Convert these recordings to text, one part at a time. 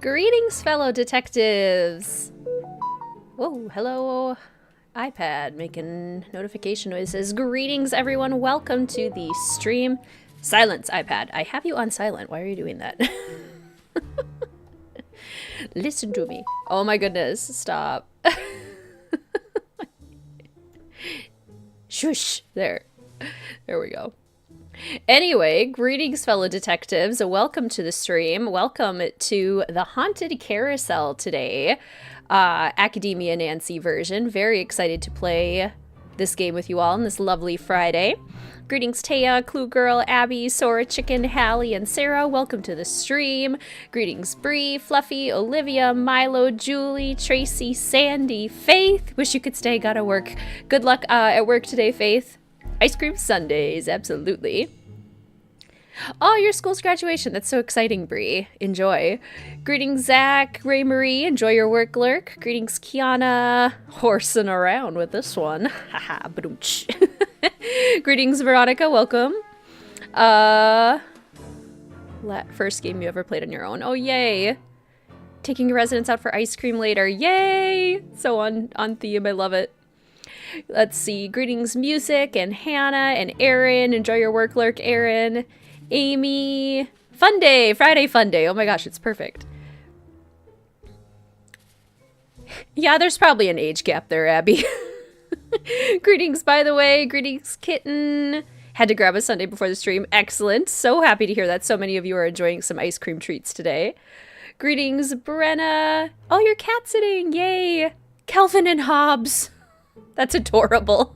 Greetings, fellow detectives! Whoa, hello, iPad making notification noises. Greetings, everyone. Welcome to the stream. Silence, iPad. I have you on silent. Why are you doing that? Listen to me. Oh my goodness, stop. Shush. There we go. Anyway, greetings, fellow detectives. Welcome to the stream. Welcome to the Haunted Carousel today. Academia Nancy version. Very excited to play this game with you all on this lovely Friday. Greetings, Taya, Clue Girl, Abby, Sora Chicken, Hallie, and Sarah. Welcome to the stream. Greetings, Bree, Fluffy, Olivia, Milo, Julie, Tracy, Sandy, Faith. Wish you could stay, gotta work. Good luck at work today, Faith. Ice cream sundaes, absolutely. Oh, your school's graduation. That's so exciting, Bree. Enjoy. Greetings, Zach, Ray Marie. Enjoy your work, Lurk. Greetings, Kiana. Horsing around with this one. Haha, badoomch. Greetings, Veronica. Welcome. First game you ever played on your own. Oh, yay. Taking your residents out for ice cream later. Yay. So on theme. I love it. Let's see. Greetings, Music, and Hannah, and Erin. Enjoy your work, Lurk, Erin. Amy. Fun day. Friday fun day. Oh my gosh, it's perfect. Yeah, there's probably an age gap there, Abby. Greetings, by the way. Greetings, Kitten. Had to grab a sundae before the stream. Excellent. So happy to hear that so many of you are enjoying some ice cream treats today. Greetings, Brenna. Oh, you're cat sitting. Yay. Calvin and Hobbes. That's adorable.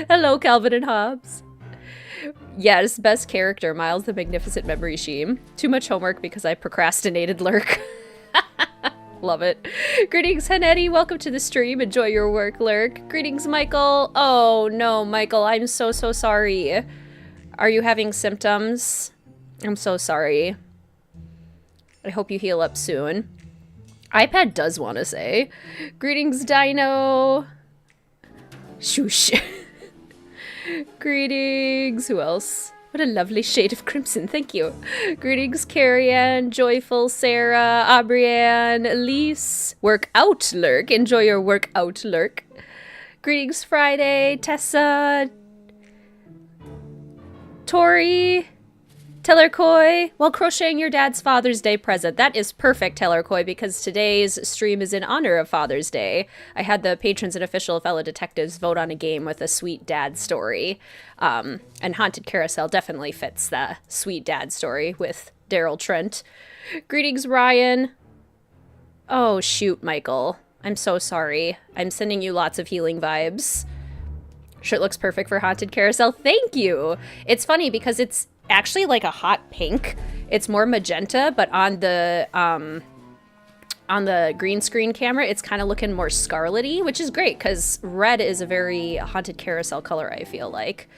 Hello, Calvin and Hobbes. Yes, best character, Miles the Magnificent Memory Machine. Too much homework because I procrastinated, Lurk. Love it. Greetings, Hanetti. Welcome to the stream. Enjoy your work, Lurk. Greetings, Michael. Oh, no, Michael. I'm so sorry. Are you having symptoms? I'm so sorry. I hope you heal up soon. iPad does want to say. Greetings, Dino. Shoosh. Greetings. Who else? What a lovely shade of crimson. Thank you. Greetings, Carrie-Ann, Joyful, Sarah, Aubrianne, Elise. Work out, Lurk. Enjoy your work out, Lurk. Greetings, Friday, Tessa, Tori, Tellercoy. While crocheting your dad's Father's Day present. That is perfect, Tellercoy, because today's stream is in honor of Father's Day. I had the patrons and official fellow detectives vote on a game with a sweet dad story. And Haunted Carousel definitely fits the sweet dad story with Daryl Trent. Greetings, Ryan. Oh, shoot, Michael. I'm so sorry. I'm sending you lots of healing vibes. Shirt looks perfect for Haunted Carousel. Thank you. It's funny because it's actually like a hot pink. It's more magenta, but on the green screen camera, it's kind of looking more scarlety, which is great because red is a very Haunted Carousel color, I feel like.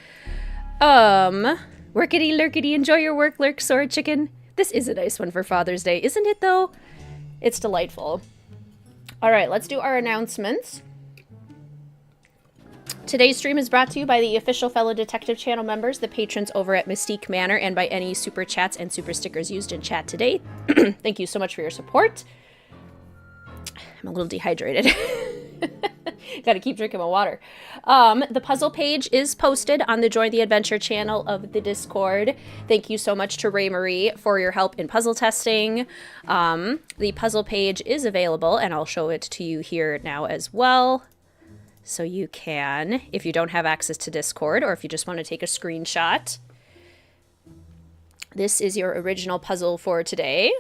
Workity lurkity, enjoy your work, Lurk, Sword Chicken. This is a nice one for Father's Day, isn't it though? It's delightful. All right, let's do our announcements. Today's stream is brought to you by the official fellow detective channel members, the patrons over at Mystique Manor, and by any super chats and super stickers used in chat today. Thank you so much for your support. I'm a little dehydrated. Gotta keep drinking my water. The puzzle page is posted on the Join the Adventure channel of the Discord. Thank you so much to Ray Marie for your help in puzzle testing. The puzzle page is available, and I'll show it to you here now as well. So you can, if you don't have access to Discord, or if you just want to take a screenshot. This is your original puzzle for today.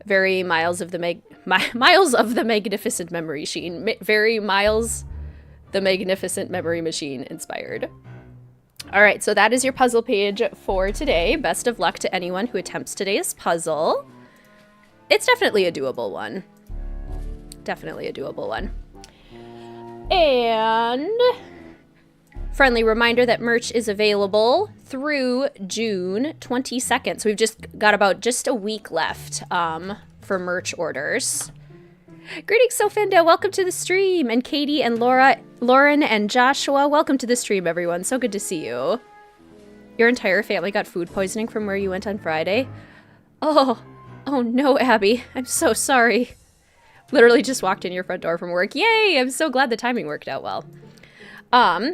Very Miles of the Magnificent Memory Machine. Very Miles the Magnificent Memory Machine inspired. All right, so that is your puzzle page for today. Best of luck to anyone who attempts today's puzzle. It's definitely a doable one. Definitely a doable one. And friendly reminder that merch is available through June 22nd. So we've just got just a week left for merch orders. Greetings, Sofinda. Welcome to the stream. And Katie and Lauren and Joshua, welcome to the stream, everyone. So good to see you. Your entire family got food poisoning from where you went on Friday? Oh, oh no, Abby. I'm so sorry. Literally just walked in your front door from work. Yay! I'm so glad the timing worked out well.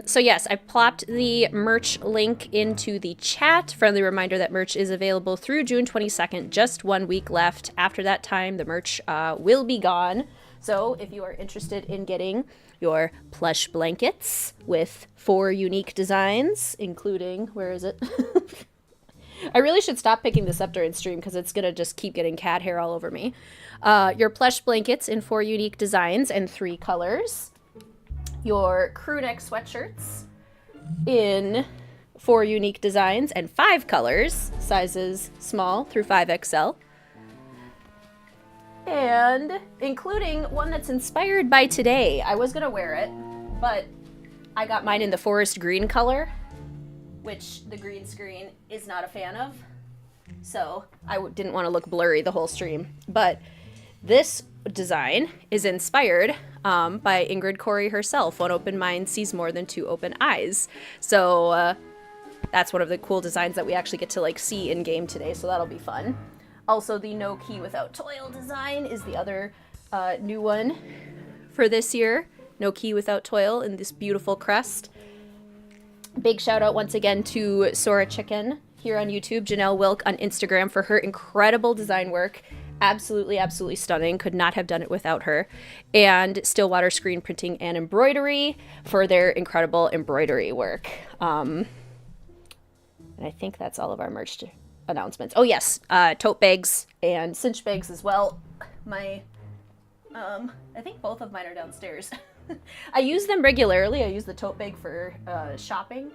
So yes, I plopped the merch link into the chat. Friendly reminder that merch is available through June 22nd, just 1 week left. After that time, the merch will be gone. So if you are interested in getting your plush blankets with 4 unique designs, including, where is it? I really should stop picking this up during stream because it's going to just keep getting cat hair all over me. Your plush blankets in 4 unique designs and 3 colors. Your crew neck sweatshirts in 4 unique designs and 5 colors, sizes small through 5XL. And including one that's inspired by today. I was going to wear it, but I got mine in the forest green color, which the green screen is not a fan of. So I didn't want to look blurry the whole stream. But this design is inspired by Ingrid Corey herself. One open mind sees more than 2 open eyes. So that's one of the cool designs that we actually get to like see in game today. So that'll be fun. Also, the No Key Without Toil design is the other new one for this year. No Key Without Toil in this beautiful crest. Big shout out once again to Sora Chicken here on YouTube, Janelle Wilk on Instagram for her incredible design work. Absolutely, absolutely stunning. Could not have done it without her. And Stillwater Screen Printing and Embroidery for their incredible embroidery work. And I think that's all of our merch announcements. Oh yes, tote bags and cinch bags as well. My, I think both of mine are downstairs. I use them regularly. I use the tote bag for shopping,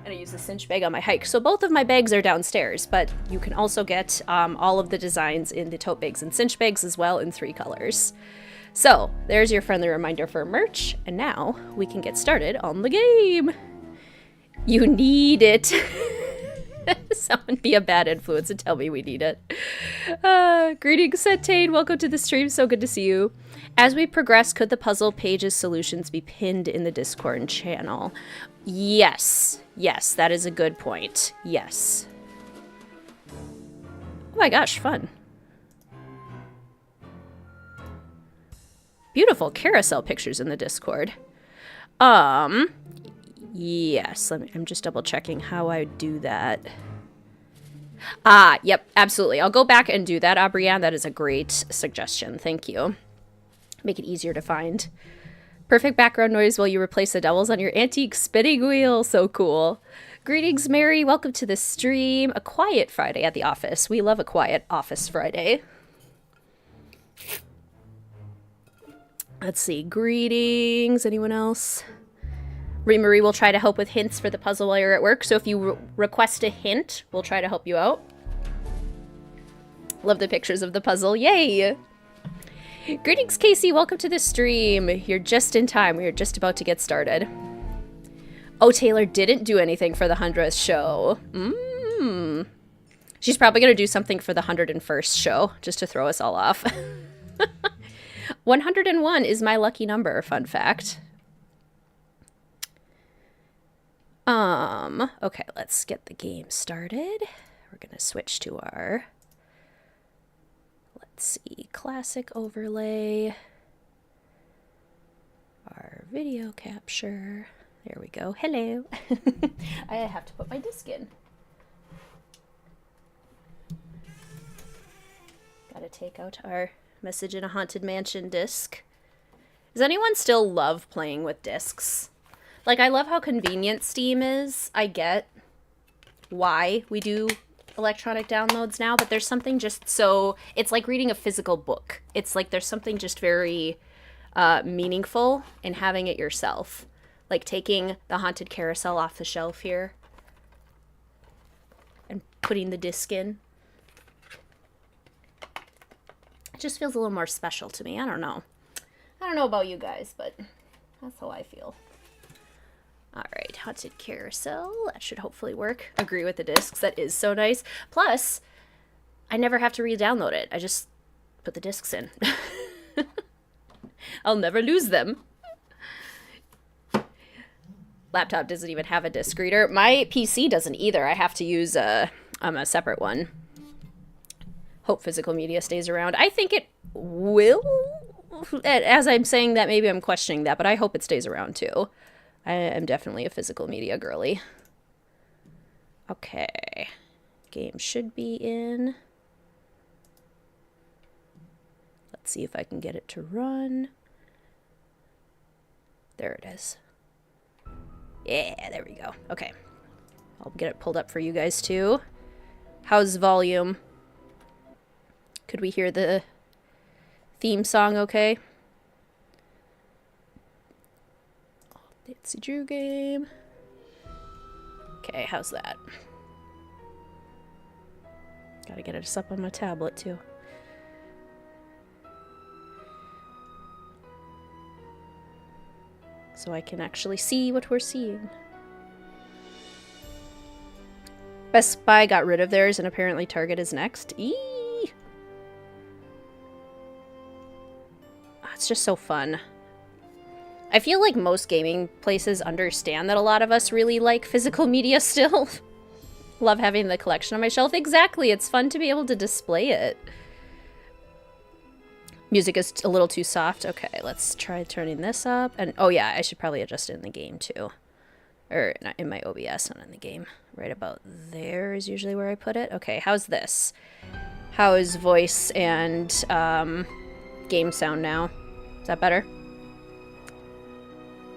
and I use the cinch bag on my hike. So both of my bags are downstairs, but you can also get all of the designs in the tote bags and cinch bags as well in 3 colors. So there's your friendly reminder for merch, and now we can get started on the game. You need it. Someone be a bad influence and tell me we need it. Greetings, Setane. Welcome to the stream. So good to see you. As we progress, could the puzzle pages solutions be pinned in the Discord channel? Yes. Yes, that is a good point. Yes. Oh my gosh, fun. Beautiful carousel pictures in the Discord. Yes, I'm just double checking how I do that. Yep, absolutely. I'll go back and do that, Abrianne. That is a great suggestion. Thank you. Make it easier to find. Perfect background noise while you replace the doubles on your antique spinning wheel. So cool. Greetings, Mary. Welcome to the stream. A quiet Friday at the office. We love a quiet office Friday. Let's see. Greetings. Anyone else? Marie will try to help with hints for the puzzle while you're at work. So if you request a hint, we'll try to help you out. Love the pictures of the puzzle. Yay! Greetings, Casey. Welcome to the stream. You're just in time. We are just about to get started. Oh, Taylor didn't do anything for the 100th show. She's probably going to do something for the 101st show, just to throw us all off. 101 is my lucky number, fun fact. Okay, let's get the game started. We're gonna switch to our, let's see, classic overlay, our video capture. There we go. Hello. I have to put my disc in. Gotta take out our Message in a Haunted Mansion disc. Does anyone still love playing with discs? Like, I love how convenient Steam is. I get why we do electronic downloads now, but there's something just so... It's like reading a physical book. It's like there's something just very meaningful in having it yourself. Like taking the Haunted Carousel off the shelf here and putting the disc in. It just feels a little more special to me. I don't know. I don't know about you guys, but that's how I feel. All right, Haunted Carousel. That should hopefully work. Agree with the discs. That is so nice. Plus, I never have to re-download it. I just put the discs in. I'll never lose them. Laptop doesn't even have a disc reader. My PC doesn't either. I have to use a separate one. hope physical media stays around. I think it will. As I'm saying that, maybe I'm questioning that, but I hope it stays around too. I am definitely a physical media girly. Okay. Game should be in. Let's see if I can get it to run. There it is. Yeah, there we go. Okay. I'll get it pulled up for you guys too. How's volume? Could we hear the theme song okay? Nancy Drew game. Okay, how's that? Gotta get it up on my tablet too. So I can actually see what we're seeing. Best Buy got rid of theirs and apparently Target is next. Eee! Oh, it's just so fun. I feel like most gaming places understand that a lot of us really like physical media still. Love having the collection on my shelf. Exactly, it's fun to be able to display it. Music is a little too soft. Okay, let's try turning this up. And oh yeah, I should probably adjust it in the game too. Or not in my OBS, not in the game. Right about there is usually where I put it. Okay, how's this? How is voice and game sound now? Is that better?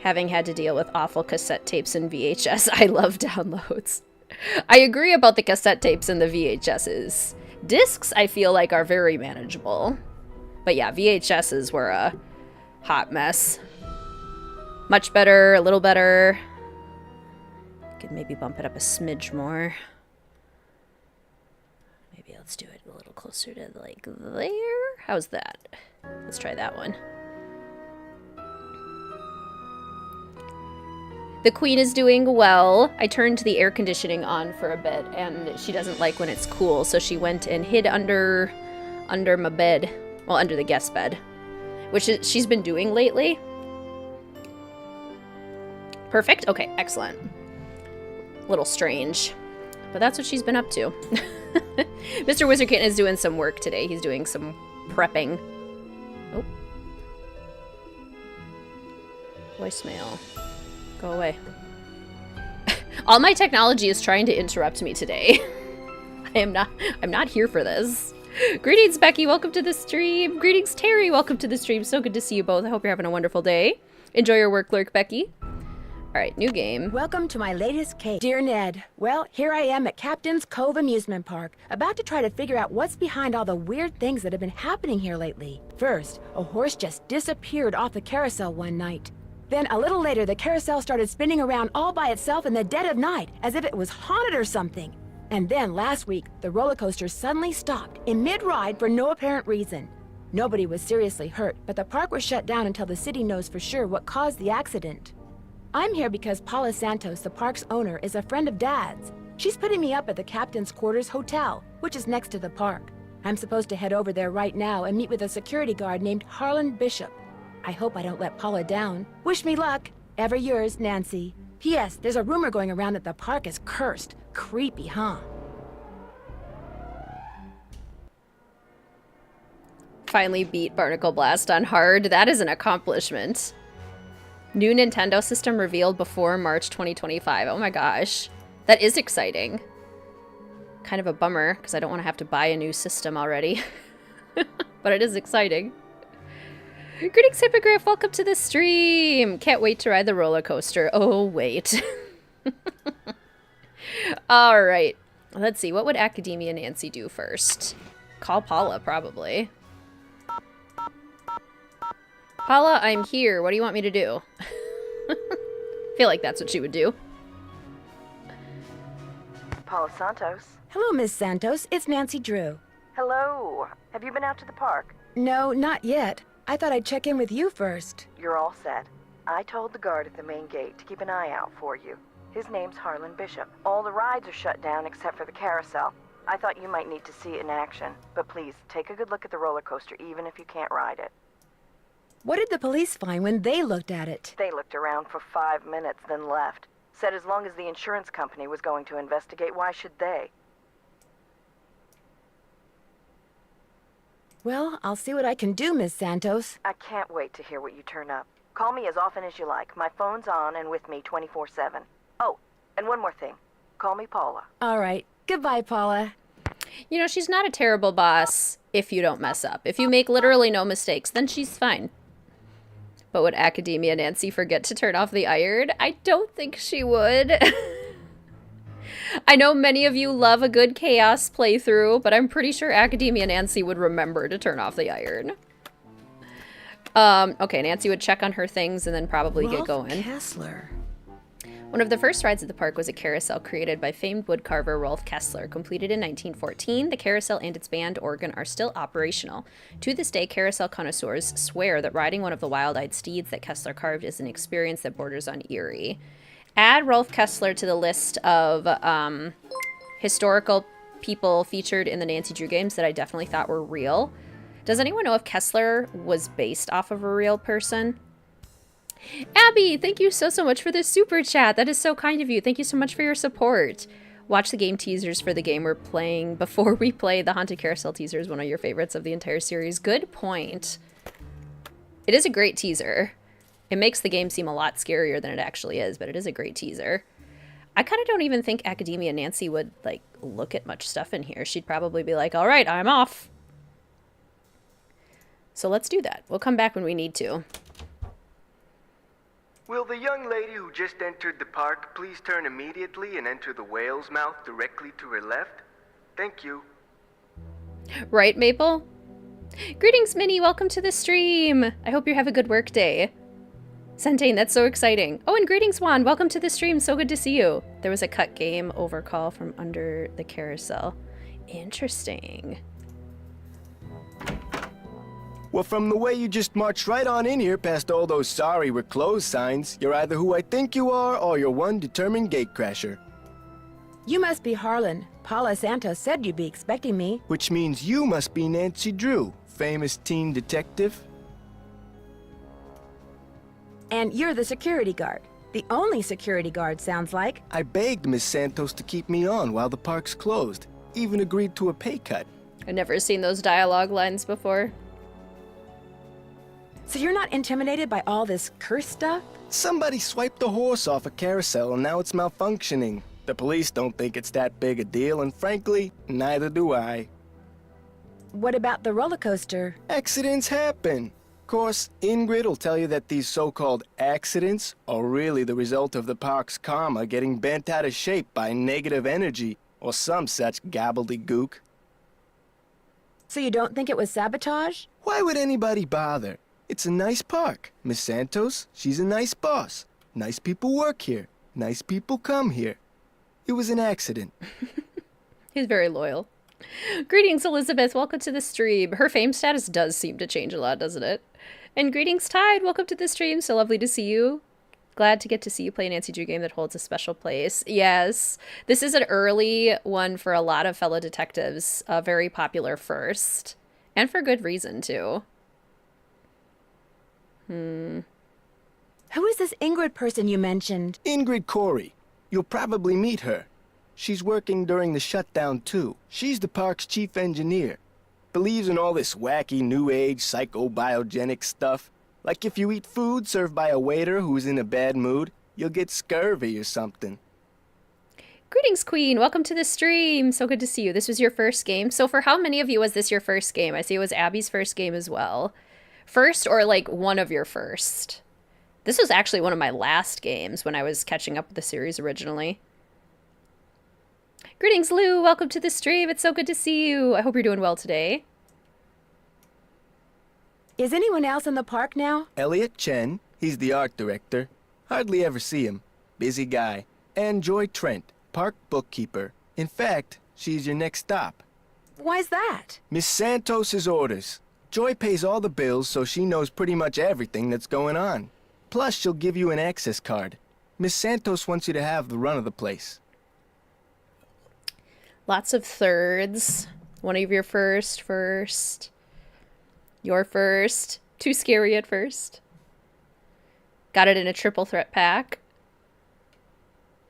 Having had to deal with awful cassette tapes and VHS, I love downloads. I agree about the cassette tapes and the VHSs. Discs, I feel like, are very manageable. But yeah, VHSs were a hot mess. Much better, a little better. Could maybe bump it up a smidge more. Maybe let's do it a little closer to like there. How's that? Let's try that one. The queen is doing well. I turned the air conditioning on for a bit and she doesn't like when it's cool, so she went and hid under my bed. Well, under the guest bed, which she's been doing lately. Perfect. Okay, excellent. Little strange, but that's what she's been up to. Mr. Wizard Kitten is doing some work today. He's doing some prepping. Oh. Voicemail. Go away. All my technology is trying to interrupt me today. I'm not here for this. Greetings, Becky. Welcome to the stream. Greetings, Terry. Welcome to the stream. So good to see you both. I hope you're having a wonderful day. Enjoy your work, Lurk, Becky. All right, new game. Welcome to my latest case. Dear Ned, well, here I am at Captain's Cove Amusement Park, about to try to figure out what's behind all the weird things that have been happening here lately. First, a horse just disappeared off the carousel one night. Then, a little later, the carousel started spinning around all by itself in the dead of night, as if it was haunted or something. And then, last week, the roller coaster suddenly stopped in mid-ride for no apparent reason. Nobody was seriously hurt, but the park was shut down until the city knows for sure what caused the accident. I'm here because Paula Santos, the park's owner, is a friend of Dad's. She's putting me up at the Captain's Quarters Hotel, which is next to the park. I'm supposed to head over there right now and meet with a security guard named Harlan Bishop. I hope I don't let Paula down. Wish me luck. Ever yours, Nancy. P.S. There's a rumor going around that the park is cursed. Creepy, huh? Finally beat Barnacle Blast on hard. That is an accomplishment. New Nintendo system revealed before March 2025. Oh my gosh. That is exciting. Kind of a bummer, because I don't want to have to buy a new system already. But it is exciting. Greetings, Hippogriff. Welcome to the stream. Can't wait to ride the roller coaster. Oh, wait. All right. Let's see. What would Academia Nancy do first? Call Paula, probably. Paula, I'm here. What do you want me to do? Feel like that's what she would do. Paula Santos. Hello, Miss Santos. It's Nancy Drew. Hello. Have you been out to the park? No, not yet. I thought I'd check in with you first. You're all set. I told the guard at the main gate to keep an eye out for you. His name's Harlan Bishop. All the rides are shut down except for the carousel. I thought you might need to see it in action, but please, take a good look at the roller coaster even if you can't ride it. What did the police find when they looked at it? They looked around for 5 minutes, then left. Said as long as the insurance company was going to investigate, why should they? Well, I'll see what I can do, Miss Santos. I can't wait to hear what you turn up. Call me as often as you like. My phone's on and with me 24/7. Oh, and one more thing. Call me Paula. All right. Goodbye, Paula. You know, she's not a terrible boss if you don't mess up. If you make literally no mistakes, then she's fine. But would Academia Nancy forget to turn off the iron? I don't think she would. I know many of you love a good chaos playthrough, but I'm pretty sure Academia Nancy would remember to turn off the iron. Okay, Nancy would check on her things and then probably get going. Kessler. One of the first rides at the park was a carousel created by famed woodcarver Rolf Kessler. Completed in 1914, the carousel and its band organ are still operational. To this day, carousel connoisseurs swear that riding one of the wild-eyed steeds that Kessler carved is an experience that borders on eerie. Add Rolf Kessler to the list of historical people featured in the Nancy Drew games that I definitely thought were real. Does anyone know if Kessler was based off of a real person? Abby, thank you so much for the super chat. That is so kind of you. Thank you so much for your support. Watch the game teasers for the game we're playing before we play. The Haunted Carousel teaser is one of your favorites of the entire series. Good point. It is a great teaser. It makes the game seem a lot scarier than it actually is, but it is a great teaser. I kind of don't even think Academia Nancy would, like, look at much stuff in here. She'd probably be like, all right, I'm off. So let's do that. We'll come back when we need to. Will the young lady who just entered the park please turn immediately and enter the whale's mouth directly to her left? Thank you. Right, Maple? Greetings, Minnie. Welcome to the stream. I hope you have a good work day. Centane, that's so exciting. Oh, and greetings, Juan. Welcome to the stream. So good to see you. There was a cut game overcall from under the carousel. Interesting. Well, from the way you just marched right on in here past all those sorry we're closed signs, you're either who I think you are or you're one determined gatecrasher. You must be Harlan. Paula Santos said you'd be expecting me. Which means you must be Nancy Drew, famous teen detective. And you're the security guard. The only security guard, sounds like. I begged Miss Santos to keep me on while the park's closed. Even agreed to a pay cut. I've never seen those dialogue lines before. So you're not intimidated by all this curse stuff? Somebody swiped a horse off a carousel and now it's malfunctioning. The police don't think it's that big a deal, and frankly, neither do I. What about the roller coaster? Accidents happen. Of course, Ingrid will tell you that these so-called accidents are really the result of the park's karma getting bent out of shape by negative energy or some such gobbledygook. So you don't think it was sabotage? Why would anybody bother? It's a nice park. Miss Santos, she's a nice boss. Nice people work here. Nice people come here. It was an accident. He's very loyal. Greetings, Elizabeth. Welcome to the stream. Her fame status does seem to change a lot, doesn't it? And greetings, Tide. Welcome to the stream. So lovely to see you. Glad to get to see you play a Nancy Drew game that holds a special place. Yes, this is an early one for a lot of fellow detectives. Very popular first. And for good reason, too. Who is this Ingrid person you mentioned? Ingrid Corey. You'll probably meet her. She's working during the shutdown, too. She's the park's chief engineer. Believes in all this wacky new age psychobiogenic stuff. Like if you eat food served by a waiter who's in a bad mood, you'll get scurvy or something. Greetings, Queen. Welcome to the stream. So good to see you. This was your first game. So for how many of you was this your first game? I see it was Abby's first game as well. First or like one of your first? This was actually one of my last games when I was catching up with the series originally. Greetings, Lou. Welcome to the stream. It's so good to see you. I hope you're doing well today. Is anyone else in the park now? Elliot Chen, he's the art director. Hardly ever see him. Busy guy. And Joy Trent, park bookkeeper. In fact, she's your next stop. Why's that? Miss Santos's orders. Joy pays all the bills, so she knows pretty much everything that's going on. Plus, she'll give you an access card. Miss Santos wants you to have the run of the place. Lots of thirds. One of your first. Your first. Too scary at first. Got it in a triple threat pack.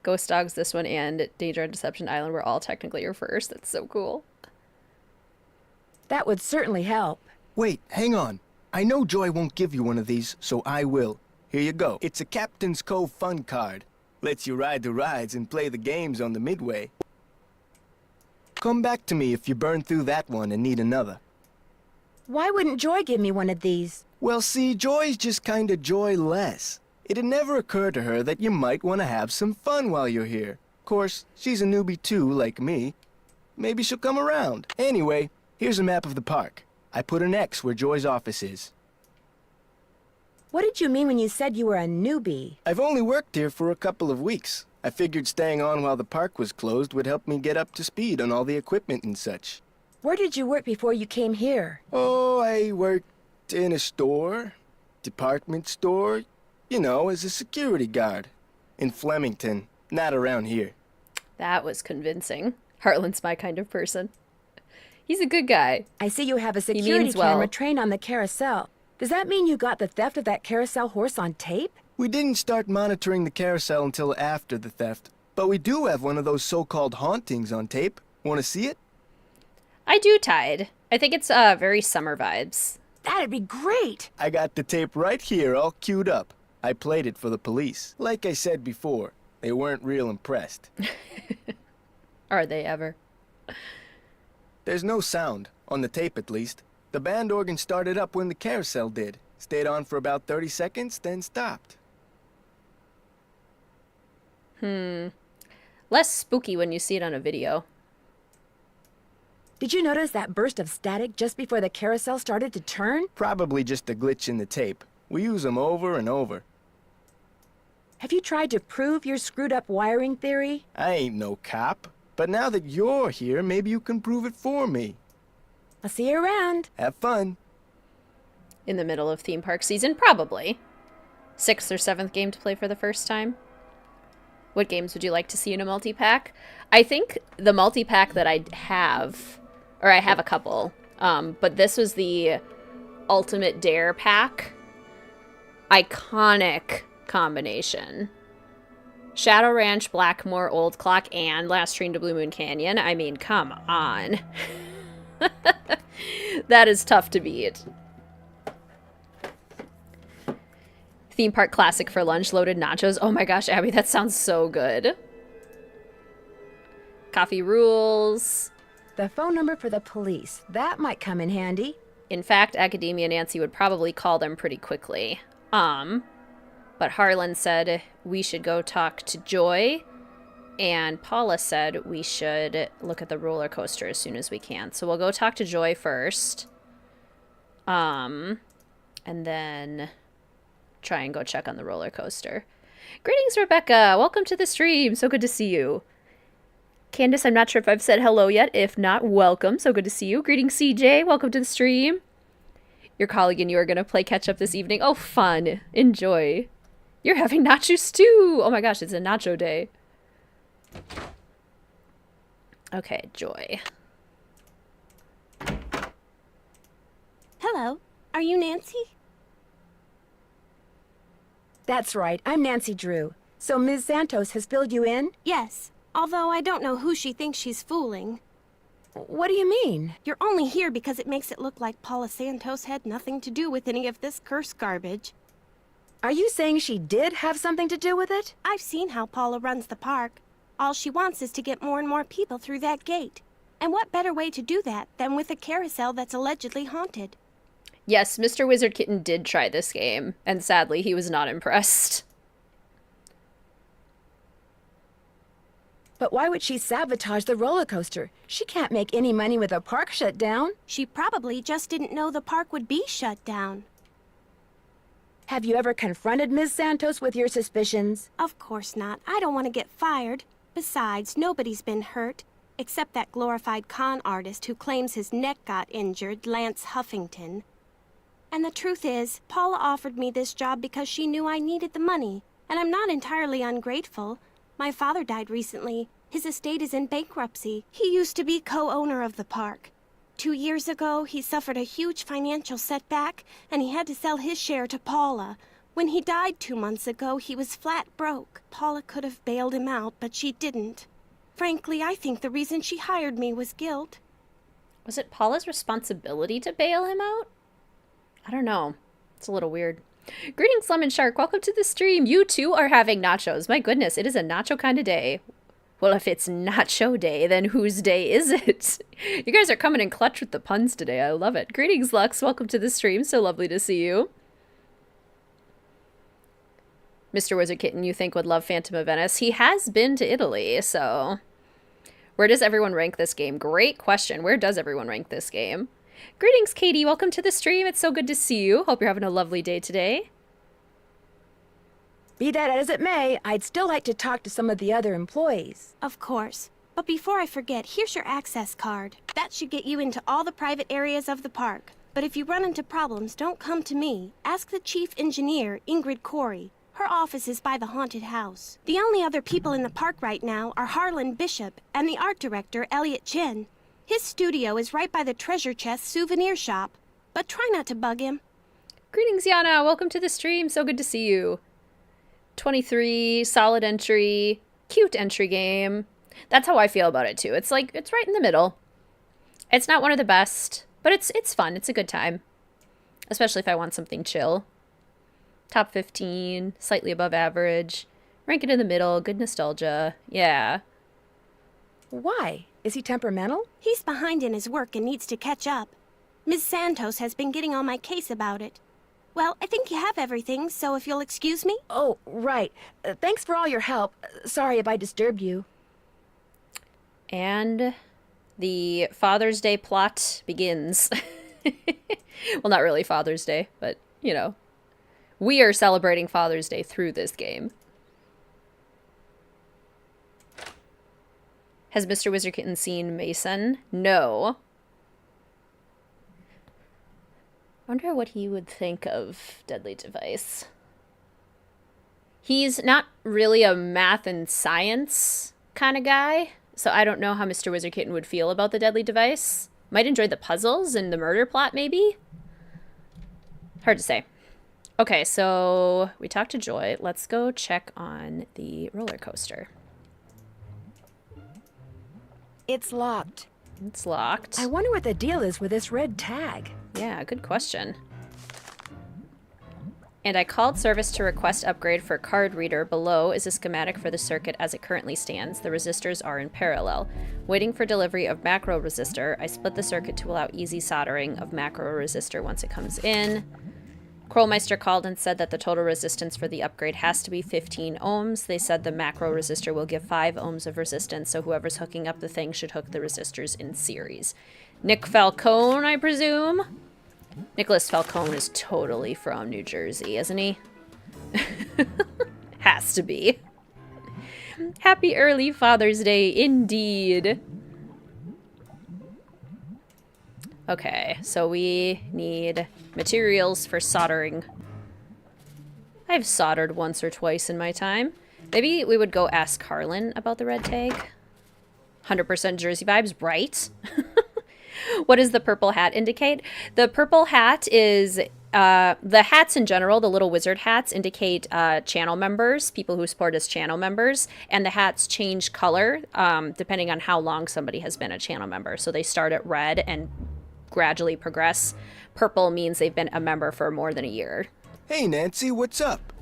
Ghost Dogs, this one, and Danger on Deception Island were all technically your first. That's so cool. That would certainly help. Wait, hang on. I know Joy won't give you one of these, so I will. Here you go. It's a Captain's Cove fun card. Lets you ride the rides and play the games on the Midway. Come back to me if you burn through that one and need another. Why wouldn't Joy give me one of these? Well, see, Joy's just kinda joyless. It'd never occur to her that you might want to have some fun while you're here. Of course, she's a newbie too, like me. Maybe she'll come around. Anyway, here's a map of the park. I put an X where Joy's office is. What did you mean when you said you were a newbie? I've only worked here for a couple of weeks. I figured staying on while the park was closed would help me get up to speed on all the equipment and such. Where did you work before you came here? Oh, I worked in a store, department store, you know, as a security guard. In Flemington, not around here. That was convincing. Harlan's my kind of person. He's a good guy. I see you have a security means well. camera trained on the carousel. Does that mean you got the theft of that carousel horse on tape? We didn't start monitoring the carousel until after the theft, but we do have one of those so-called hauntings on tape. Want to see it? I do, Tide. I think it's very summer vibes. That'd be great! I got the tape right here, all queued up. I played it for the police. Like I said before, they weren't real impressed. Are they ever? There's no sound, on the tape at least. The band organ started up when the carousel did. Stayed on for about 30 seconds, then stopped. Less spooky when you see it on a video. Did you notice that burst of static just before the carousel started to turn? Probably just a glitch in the tape. We use them over and over. Have you tried to prove your screwed up wiring theory? I ain't no cop. But now that you're here, maybe you can prove it for me. I'll see you around. Have fun. In the middle of theme park season? Probably. 6th or 7th game to play for the first time. What games would you like to see in a multi-pack? I think the multi-pack that I have, or I have a couple, but this was the Ultimate Dare pack. Iconic combination. Shadow Ranch, Blackmore, Old Clock, and Last Train to Blue Moon Canyon. I mean, come on. That is tough to beat. Theme park classic for lunch, loaded nachos. Oh my gosh, Abby, that sounds so good. Coffee rules. The phone number for the police. That might come in handy. In fact, Academia Nancy would probably call them pretty quickly. But Harlan said we should go talk to Joy, and Paula said we should look at the roller coaster as soon as we can. So we'll go talk to Joy first, and then try and go check on the roller coaster. Greetings, Rebecca. Welcome to the stream. So good to see you. Candace, I'm not sure if I've said hello yet. If not, welcome. So good to see you. Greetings, CJ. Welcome to the stream. Your colleague and you are going to play catch up this evening. Oh, fun. Enjoy. You're having nacho stew. Oh my gosh, it's a nacho day. Okay, Joy. Hello. Are you Nancy? That's right. I'm Nancy Drew. So Ms. Santos has filled you in? Yes. Although I don't know who she thinks she's fooling. What do you mean? You're only here because it makes it look like Paula Santos had nothing to do with any of this curse garbage. Are you saying she did have something to do with it? I've seen how Paula runs the park. All she wants is to get more and more people through that gate. And what better way to do that than with a carousel that's allegedly haunted? Yes, Mr. Wizard Kitten did try this game, and sadly, he was not impressed. But why would she sabotage the roller coaster? She can't make any money with a park shut down. She probably just didn't know the park would be shut down. Have you ever confronted Ms. Santos with your suspicions? Of course not. I don't want to get fired. Besides, nobody's been hurt, except that glorified con artist who claims his neck got injured, Lance Huffington. And the truth is, Paula offered me this job because she knew I needed the money, and I'm not entirely ungrateful. My father died recently. His estate is in bankruptcy. He used to be co-owner of the park. 2 years ago, he suffered a huge financial setback, and he had to sell his share to Paula. When he died 2 months ago, he was flat broke. Paula could have bailed him out, but she didn't. Frankly, I think the reason she hired me was guilt. Was it Paula's responsibility to bail him out? I don't know. It's a little weird. Greetings, Lemon Shark. Welcome to the stream. You too are having nachos. My goodness, it is a nacho kind of day. Well, if it's nacho day, then whose day is it? You guys are coming in clutch with the puns today. I love it. Greetings, Lux. Welcome to the stream. So lovely to see you. Mr. Wizard Kitten, you think would love Phantom of Venice. He has been to Italy, so... Where does everyone rank this game? Great question. Where does everyone rank this game? Greetings, Katie. Welcome to the stream. It's so good to see you. Hope you're having a lovely day today. Be that as it may, I'd still like to talk to some of the other employees. Of course. But before I forget, here's your access card. That should get you into all the private areas of the park. But if you run into problems, don't come to me. Ask the chief engineer, Ingrid Corey. Her office is by the haunted house. The only other people in the park right now are Harlan Bishop and the art director, Elliot Chin. His studio is right by the treasure chest souvenir shop. But try not to bug him. Greetings, Yana. Welcome to the stream. So good to see you. 23, solid entry, cute entry game. That's how I feel about it, too. It's like, it's right in the middle. It's not one of the best, but it's fun. It's a good time. Especially if I want something chill. Top 15, slightly above average. Rank it in the middle, good nostalgia. Yeah. Why? Is he temperamental? He's behind in his work and needs to catch up. Ms. Santos has been getting on my case about it. Well, I think you have everything, so if you'll excuse me. Oh, right. Thanks for all your help. Sorry if I disturbed you. And the Father's Day plot begins. Well, not really Father's Day, but, you know. We are celebrating Father's Day through this game. Has Mr. Wizard Kitten seen Mason? No. Wonder what he would think of Deadly Device. He's not really a math and science kind of guy, so I don't know how Mr. Wizard Kitten would feel about the Deadly Device. Might enjoy the puzzles and the murder plot, maybe? Hard to say. Okay, so we talked to Joy. Let's go check on the roller coaster. It's locked. It's locked. I wonder what the deal is with this red tag. Yeah, good question. And I called service to request upgrade for card reader. Below is a schematic for the circuit as it currently stands. The resistors are in parallel. Waiting for delivery of macro resistor, I split the circuit to allow easy soldering of macro resistor once it comes in. Krollmeister called and said that the total resistance for the upgrade has to be 15 ohms. They said the macro resistor will give 5 ohms of resistance, so whoever's hooking up the thing should hook the resistors in series. Nick Falcone, I presume? Nicholas Falcone is totally from New Jersey, isn't he? Has to be. Happy early Father's Day, indeed. Okay, so we need materials for soldering. I've soldered once or twice in my time. Maybe we would go ask Harlan about the red tag. 100% Jersey vibes, right? What does the purple hat indicate? The purple hat is, the hats in general, the little wizard hats indicate channel members, people who support as channel members, and the hats change color depending on how long somebody has been a channel member. So they start at red and gradually progress. Purple means they've been a member for more than a year. Hey, Nancy, what's up?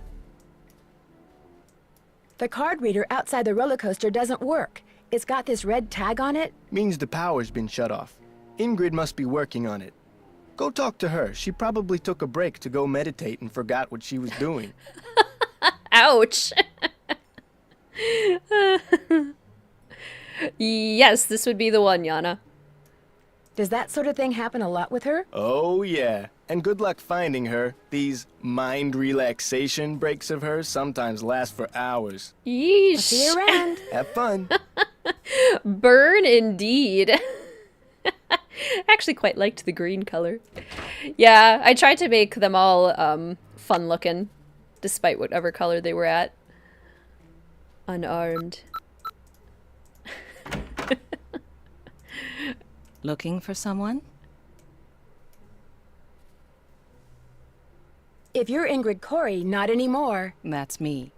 The card reader outside the roller coaster doesn't work. It's got this red tag on it. Means the power's been shut off. Ingrid must be working on it. Go talk to her. She probably took a break to go meditate and forgot what she was doing. Ouch. Yes, this would be the one, Yana. Does that sort of thing happen a lot with her? Oh, yeah. And good luck finding her. These mind relaxation breaks of hers sometimes last for hours. Yeesh. I'll see you around. Have fun. Burn indeed. I actually quite liked the green color. Yeah, I tried to make them all fun looking, despite whatever color they were at. Unarmed. Looking for someone? If you're Ingrid Corey, not anymore. That's me.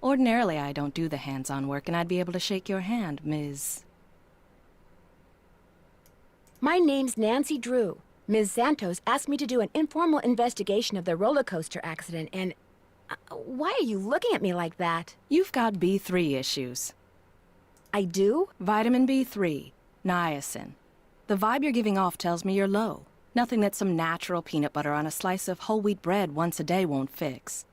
Ordinarily, I don't do the hands-on work, and I'd be able to shake your hand, Ms. My name's Nancy Drew. Ms. Santos asked me to do an informal investigation of the roller coaster accident, and... why are you looking at me like that? You've got B3 issues. I do? Vitamin B3, niacin. The vibe you're giving off tells me you're low. Nothing that some natural peanut butter on a slice of whole wheat bread once a day won't fix.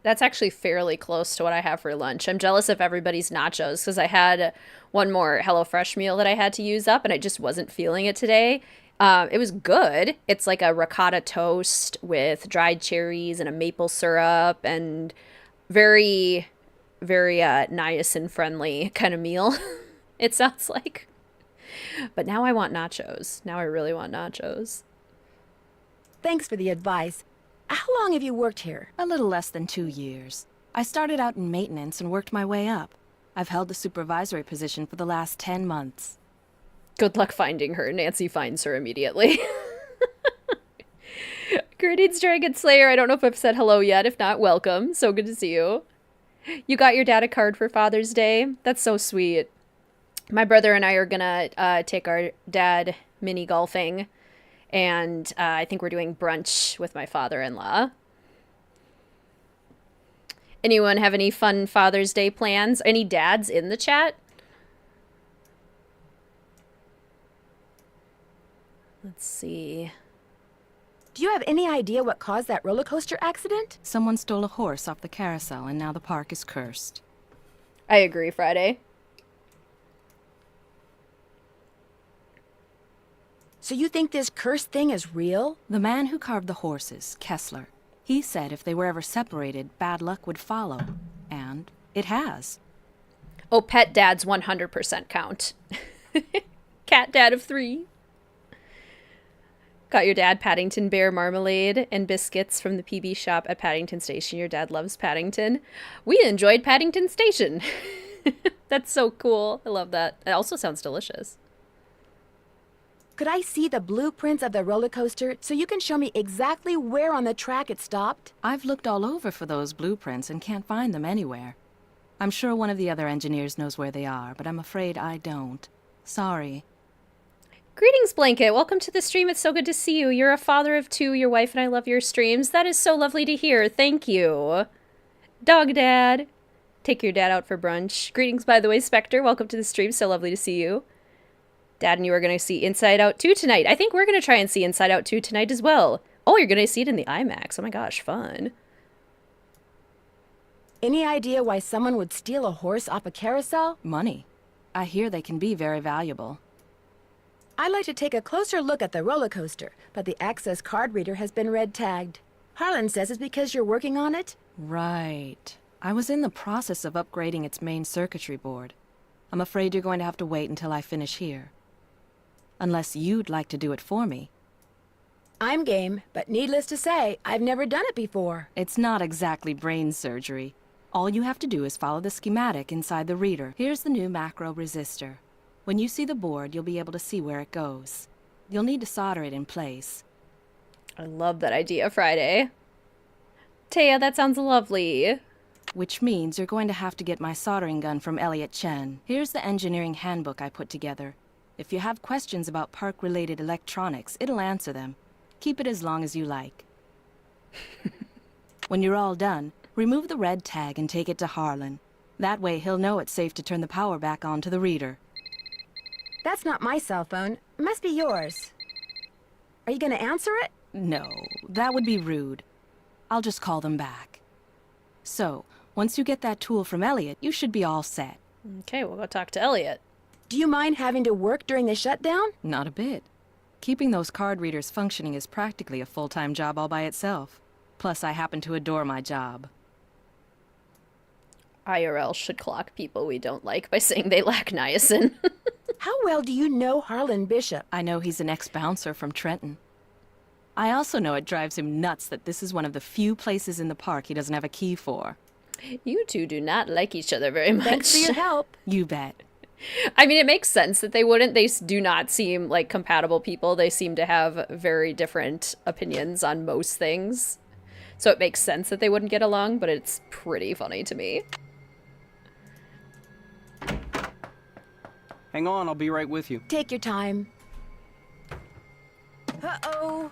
That's actually fairly close to what I have for lunch. I'm jealous of everybody's nachos because I had one more HelloFresh meal that I had to use up and I just wasn't feeling it today. It was good. It's like a ricotta toast with dried cherries and a maple syrup and very, very niacin friendly kind of meal, it sounds like. But now I want nachos. Now I really want nachos. Thanks for the advice. How long have you worked here? A little less than 2 years. I started out in maintenance and worked my way up. I've held the supervisory position for the last 10 months. Good luck finding her. Nancy finds her immediately. Greetings, Dragon Slayer. I don't know if I've said hello yet. If not, welcome. So good to see you. You got your dad a card for Father's Day? That's so sweet. My brother and I are gonna take our dad mini golfing. And I think we're doing brunch with my father-in-law. Anyone have any fun Father's Day plans? Any dads in the chat? Let's see. Do you have any idea what caused that roller coaster accident? Someone stole a horse off the carousel and now the park is cursed. I agree, Friday. So you think this cursed thing is real? The man who carved the horses, Kessler, he said if they were ever separated, bad luck would follow. And it has. Oh, pet dads 100% count. Cat dad of 3. Got your dad Paddington Bear marmalade and biscuits from the PB shop at Paddington Station. Your dad loves Paddington. We enjoyed Paddington Station. That's so cool. I love that. It also sounds delicious. Could I see the blueprints of the roller coaster so you can show me exactly where on the track it stopped? I've looked all over for those blueprints and can't find them anywhere. I'm sure one of the other engineers knows where they are, but I'm afraid I don't. Sorry. Greetings, Blanket. Welcome to the stream. It's so good to see you. You're a father of 2. Your wife and I love your streams. That is so lovely to hear. Thank you. Dog Dad. Take your dad out for brunch. Greetings, by the way, Spectre. Welcome to the stream. So lovely to see you. Dad and you are going to see Inside Out 2 tonight. I think we're going to try and see Inside Out 2 tonight as well. Oh, you're going to see it in the IMAX. Oh my gosh, fun. Any idea why someone would steal a horse off a carousel? Money. I hear they can be very valuable. I'd like to take a closer look at the roller coaster, but the access card reader has been red tagged. Harlan says it's because you're working on it? Right. I was in the process of upgrading its main circuitry board. I'm afraid you're going to have to wait until I finish here. Unless you'd like to do it for me. I'm game, but needless to say, I've never done it before. It's not exactly brain surgery. All you have to do is follow the schematic inside the reader. Here's the new macro resistor. When you see the board, you'll be able to see where it goes. You'll need to solder it in place. I love that idea, Friday. Taya, that sounds lovely. Which means you're going to have to get my soldering gun from Elliot Chen. Here's the engineering handbook I put together. If you have questions about park-related electronics, it'll answer them. Keep it as long as you like. When you're all done, remove the red tag and take it to Harlan. That way he'll know it's safe to turn the power back on to the reader. That's not my cell phone. It must be yours. Are you going to answer it? No, that would be rude. I'll just call them back. So, once you get that tool from Elliot, you should be all set. Okay, we'll go talk to Elliot. Do you mind having to work during the shutdown? Not a bit. Keeping those card readers functioning is practically a full-time job all by itself. Plus, I happen to adore my job. IRL should clock people we don't like by saying they lack niacin. How well do you know Harlan Bishop? I know he's an ex-bouncer from Trenton. I also know it drives him nuts that this is one of the few places in the park he doesn't have a key for. You two do not like each other very much. Thanks for your help. You bet. I mean, it makes sense that they wouldn't. They do not seem like compatible people. They seem to have very different opinions on most things. So it makes sense that they wouldn't get along, but it's pretty funny to me. Hang on, I'll be right with you. Take your time. Uh-oh.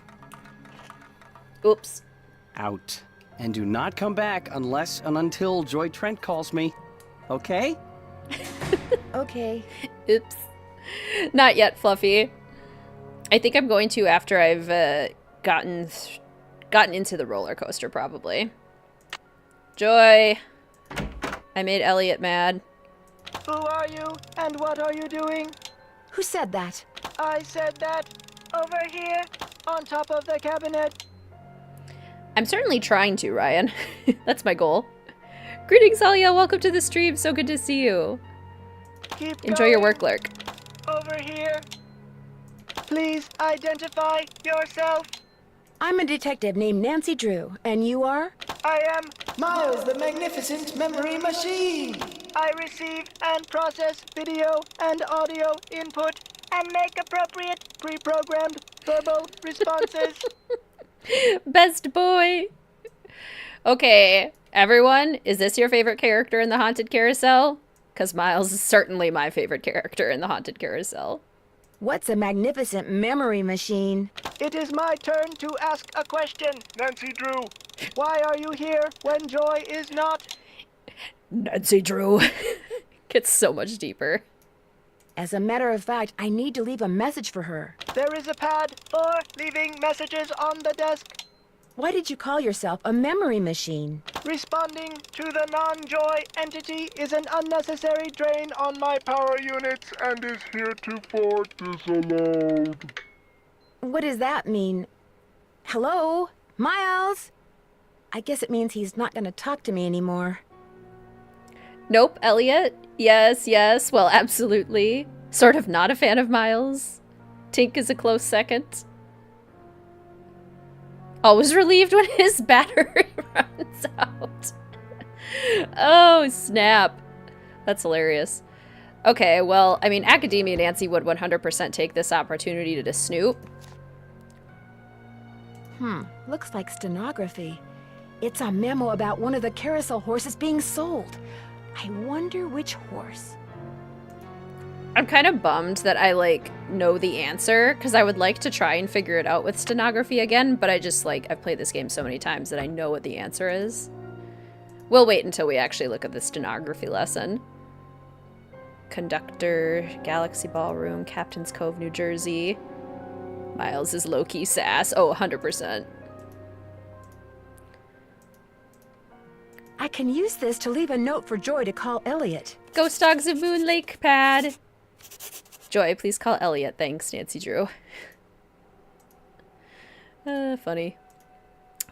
Oops. Out. And do not come back unless and until Joy Trent calls me. Okay? Okay. Oops. Not yet, Fluffy. I think I'm going to after I've gotten into the roller coaster, probably. Joy. I made Elliot mad. Who are you, and what are you doing? Who said that? I said that. Over here, on top of the cabinet. I'm certainly trying to, Ryan. That's my goal. Greetings, Alia. Welcome to the stream. So good to see you. Keep Enjoy your going. work, Lurk. Over here. Please identify yourself. I'm a detective named Nancy Drew, and you are? I am. Miles, the magnificent memory machine! I receive and process video and audio input and make appropriate pre-programmed verbal responses. Best boy. Okay, everyone, is this your favorite character in the Haunted Carousel? Because Miles is certainly my favorite character in the Haunted Carousel. What's a magnificent memory machine? It is my turn to ask a question, Nancy Drew. Why are you here when Joy is not? Nancy Drew. Gets so much deeper. As a matter of fact, I need to leave a message for her. There is a pad for leaving messages on the desk. Why did you call yourself a memory machine? Responding to the non-Joy entity is an unnecessary drain on my power units and is heretofore disallowed. What does that mean? Hello? Miles? I guess it means he's not gonna talk to me anymore. Nope, Elliot. Yes, yes. Well, absolutely. Sort of not a fan of Miles. Tink is a close second. Always relieved when his battery runs out. Oh, snap. That's hilarious. Okay, well, I mean, Academia Nancy would 100% take this opportunity to snoop. Looks like stenography. It's a memo about one of the carousel horses being sold. I wonder which horse. I'm kind of bummed that I, like, know the answer, because I would like to try and figure it out with stenography again, but I just, like, I've played this game so many times that I know what the answer is. We'll wait until we actually look at the stenography lesson. Conductor, Galaxy Ballroom, Captain's Cove, New Jersey. Miles is low-key sass. Oh, 100%. I can use this to leave a note for Joy to call Elliot. Ghost Dogs of Moon Lake pad. Joy, please call Elliot. Thanks, Nancy Drew. Funny.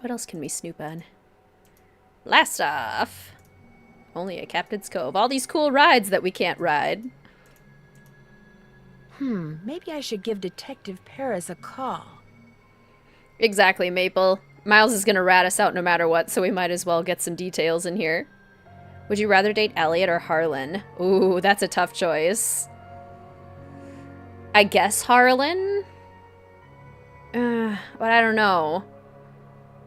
What else can we snoop on? Blast off. Only at Captain's Cove. All these cool rides that we can't ride. Maybe I should give Detective Paris a call. Exactly, Maple. Miles is gonna rat us out no matter what, so we might as well get some details in here. Would you rather date Elliot or Harlan? Ooh, that's a tough choice. I guess Harlan? But I don't know.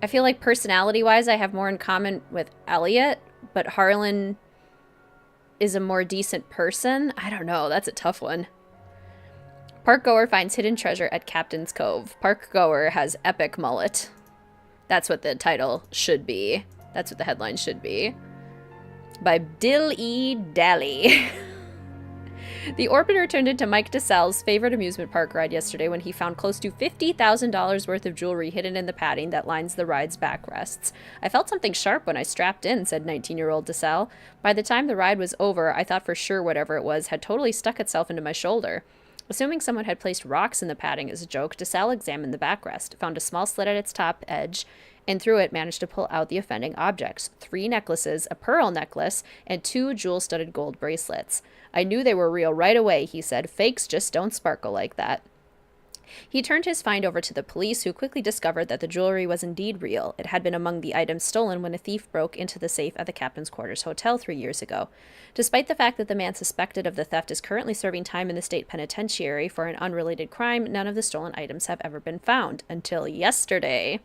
I feel like personality-wise I have more in common with Elliot, but Harlan is a more decent person? I don't know, that's a tough one. Park Goer finds hidden treasure at Captain's Cove. Park Goer has epic mullet. That's what the title should be. That's what the headline should be. By Dill-E Dally. The Orbiter turned into Mike DeSalle's favorite amusement park ride yesterday when he found close to $50,000 worth of jewelry hidden in the padding that lines the ride's backrests. I felt something sharp when I strapped in, said 19-year-old DeSalle. By the time the ride was over, I thought for sure whatever it was had totally stuck itself into my shoulder. Assuming someone had placed rocks in the padding as a joke, DeSalle examined the backrest, found a small slit at its top edge, and through it managed to pull out the offending objects: 3 necklaces, a pearl necklace, and 2 jewel-studded gold bracelets. I knew they were real right away, he said. Fakes just don't sparkle like that. He turned his find over to the police, who quickly discovered that the jewelry was indeed real. It had been among the items stolen when a thief broke into the safe at the Captain's Quarters Hotel 3 years ago. Despite the fact that the man suspected of the theft is currently serving time in the state penitentiary for an unrelated crime, none of the stolen items have ever been found. Until yesterday.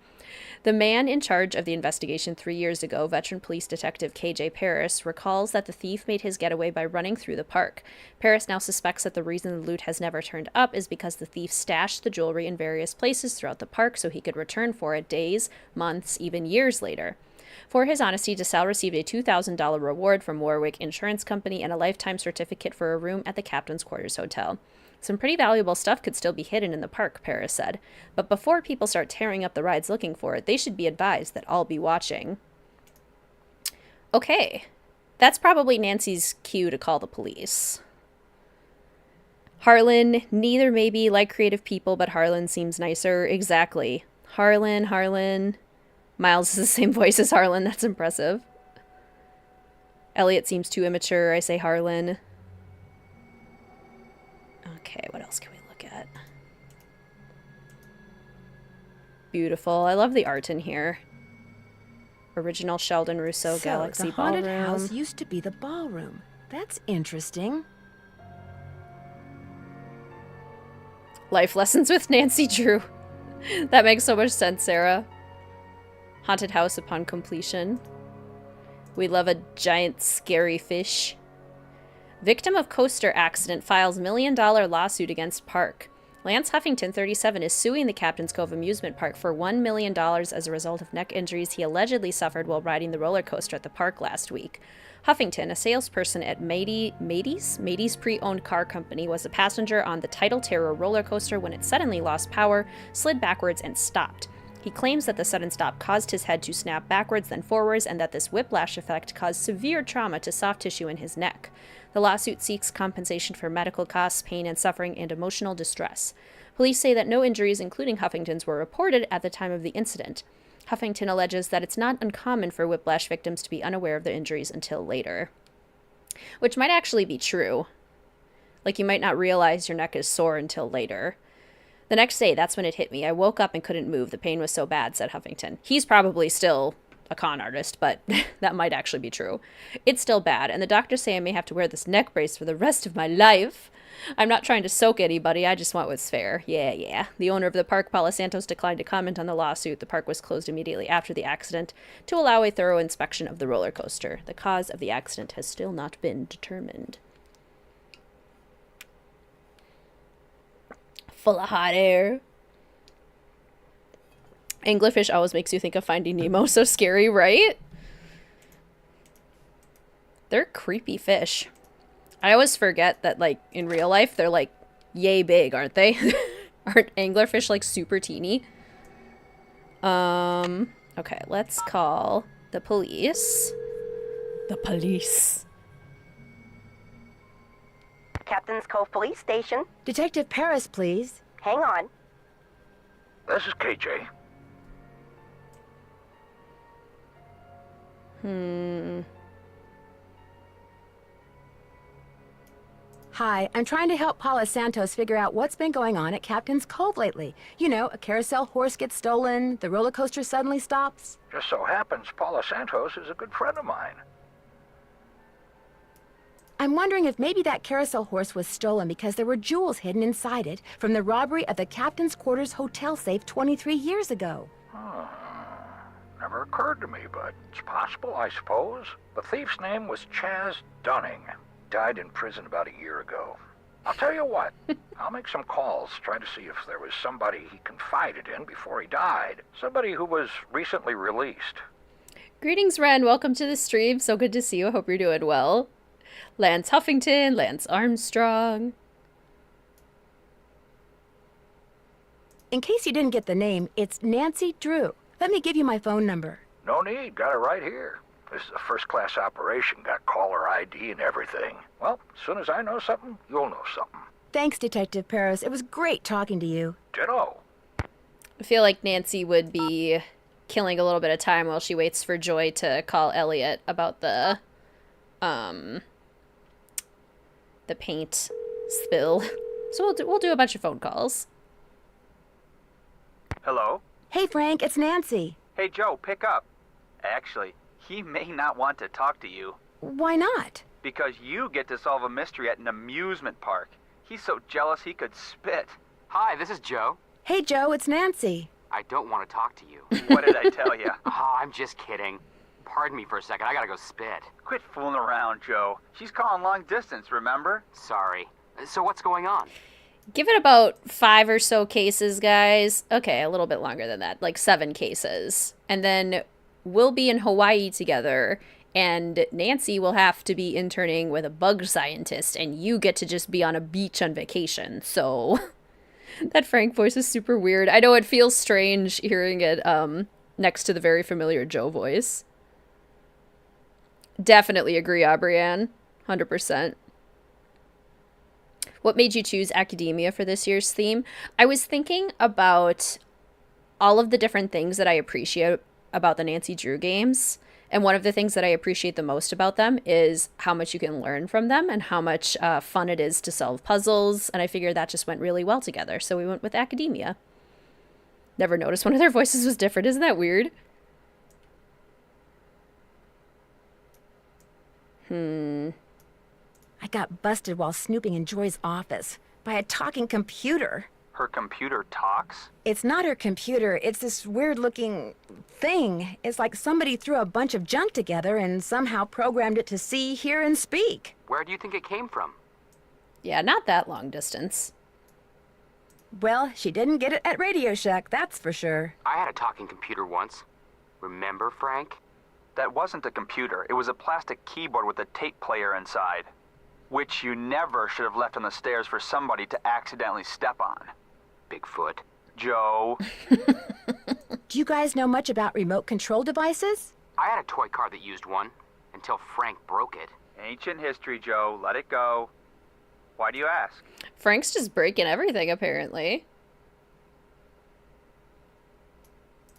The man in charge of the investigation 3 years ago, veteran police detective KJ Paris, recalls that the thief made his getaway by running through the park. Paris now suspects that the reason the loot has never turned up is because the thief stashed the jewelry in various places throughout the park so he could return for it days, months, even years later. For his honesty, DeSalle received a $2,000 reward from Warwick Insurance Company and a lifetime certificate for a room at the Captain's Quarters Hotel. Some pretty valuable stuff could still be hidden in the park, Paris said. But before people start tearing up the rides looking for it, they should be advised that I'll be watching. Okay. That's probably Nancy's cue to call the police. Harlan, neither may be like creative people, but Harlan seems nicer. Exactly. Harlan. Miles is the same voice as Harlan. That's impressive. Elliot seems too immature. I say Harlan. Okay, what else can we look at? Beautiful. I love the art in here. Original Sheldon Rousseau Galaxy the haunted Ballroom. house used to be the ballroom. That's interesting. Life lessons with Nancy Drew. That makes so much sense, Sarah. Haunted house upon completion. We love a giant scary fish. Victim of coaster accident files $1 million lawsuit against park. Lance Huffington, 37, is suing the Captain's Cove amusement park for $1 million as a result of neck injuries he allegedly suffered while riding the roller coaster at the park last week. Huffington, a salesperson at Matey's pre-owned car company, was a passenger on the Tidal Terror roller coaster when it suddenly lost power, slid backwards, and stopped. He claims that the sudden stop caused his head to snap backwards then forwards and that this whiplash effect caused severe trauma to soft tissue in his neck. The lawsuit seeks compensation for medical costs, pain and suffering, and emotional distress. Police say that no injuries, including Huffington's, were reported at the time of the incident. Huffington alleges that it's not uncommon for whiplash victims to be unaware of their injuries until later. Which might actually be true. Like, you might not realize your neck is sore until later. The next day, that's when it hit me. I woke up and couldn't move. The pain was so bad, said Huffington. He's probably still a con artist, but that might actually be true. It's still bad, and the doctors say I may have to wear this neck brace for the rest of my life. I'm not trying to soak anybody, I just want what's fair. Yeah. The owner of the park, Paula Santos, declined to comment on the lawsuit. The park was closed immediately after the accident to allow a thorough inspection of the roller coaster. The cause of the accident has still not been determined. Full of hot air. Anglerfish always makes you think of Finding Nemo. So scary, right? They're creepy fish. I always forget that, like, in real life, they're, like, yay big, aren't they? Aren't anglerfish, like, super teeny? Okay, let's call the police. The police. Captain's Cove Police Station. Detective Paris, please. Hang on. This is KJ. Hi, I'm trying to help Paula Santos figure out what's been going on at Captain's Cove lately. You know, a carousel horse gets stolen, the roller coaster suddenly stops. Just so happens Paula Santos is a good friend of mine. I'm wondering if maybe that carousel horse was stolen because there were jewels hidden inside it from the robbery of the Captain's Quarters hotel safe 23 years ago. Never occurred to me, but it's possible, I suppose. The thief's name was Chaz Dunning. Died in prison about a year ago. I'll tell you what, I'll make some calls, try to see if there was somebody he confided in before he died. Somebody who was recently released. Greetings, Ren. Welcome to the stream. So good to see you. I hope you're doing well. Lance Huffington, Lance Armstrong. In case you didn't get the name, it's Nancy Drew. Let me give you my phone number. No need, got it right here. This is a first-class operation, got caller ID and everything. Well, as soon as I know something, you'll know something. Thanks, Detective Paris. It was great talking to you. Ditto. I feel like Nancy would be killing a little bit of time while she waits for Joy to call Elliot about the paint spill. So we'll do a bunch of phone calls. Hello? Hey, Frank, it's Nancy. Hey, Joe, pick up. Actually, he may not want to talk to you. Why not? Because you get to solve a mystery at an amusement park. He's so jealous he could spit. Hi, this is Joe. Hey, Joe, it's Nancy. I don't want to talk to you. What did I tell you? Oh, I'm just kidding. Pardon me for a second, I gotta go spit. Quit fooling around, Joe. She's calling long distance, remember? Sorry. So what's going on? Give it about 5 or so cases, guys. Okay, a little bit longer than that, like 7 cases. And then we'll be in Hawaii together, and Nancy will have to be interning with a bug scientist, and you get to just be on a beach on vacation. So that Frank voice is super weird. I know it feels strange hearing it next to the very familiar Joe voice. Definitely agree, Aubrianne. 100%. What made you choose academia for this year's theme? I was thinking about all of the different things that I appreciate about the Nancy Drew games. And one of the things that I appreciate the most about them is how much you can learn from them and how much fun it is to solve puzzles. And I figured that just went really well together. So we went with academia. Never noticed one of their voices was different. Isn't that weird? I got busted while snooping in Joy's office by a talking computer. Her computer talks? It's not her computer, it's this weird-looking thing. It's like somebody threw a bunch of junk together and somehow programmed it to see, hear, and speak. Where do you think it came from? Yeah, not that long distance. Well, she didn't get it at Radio Shack, that's for sure. I had a talking computer once. Remember, Frank? That wasn't a computer. It was a plastic keyboard with a tape player inside, which you never should have left on the stairs for somebody to accidentally step on. Bigfoot. Joe. Do you guys know much about remote control devices? I had a toy car that used one, until Frank broke it. Ancient history, Joe. Let it go. Why do you ask? Frank's just breaking everything, apparently.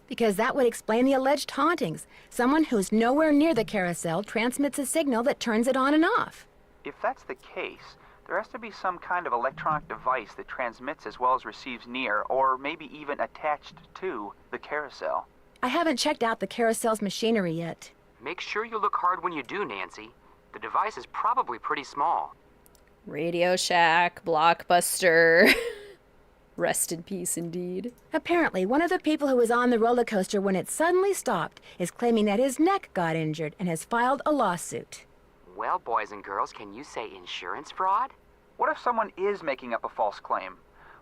Because that would explain the alleged hauntings. Someone who's nowhere near the carousel transmits a signal that turns it on and off. If that's the case, there has to be some kind of electronic device that transmits as well as receives near, or maybe even attached to, the carousel. I haven't checked out the carousel's machinery yet. Make sure you look hard when you do, Nancy. The device is probably pretty small. Radio Shack, Blockbuster. Rest in peace, indeed. Apparently, one of the people who was on the roller coaster when it suddenly stopped is claiming that his neck got injured and has filed a lawsuit. Well, boys and girls, can you say insurance fraud? What if someone is making up a false claim?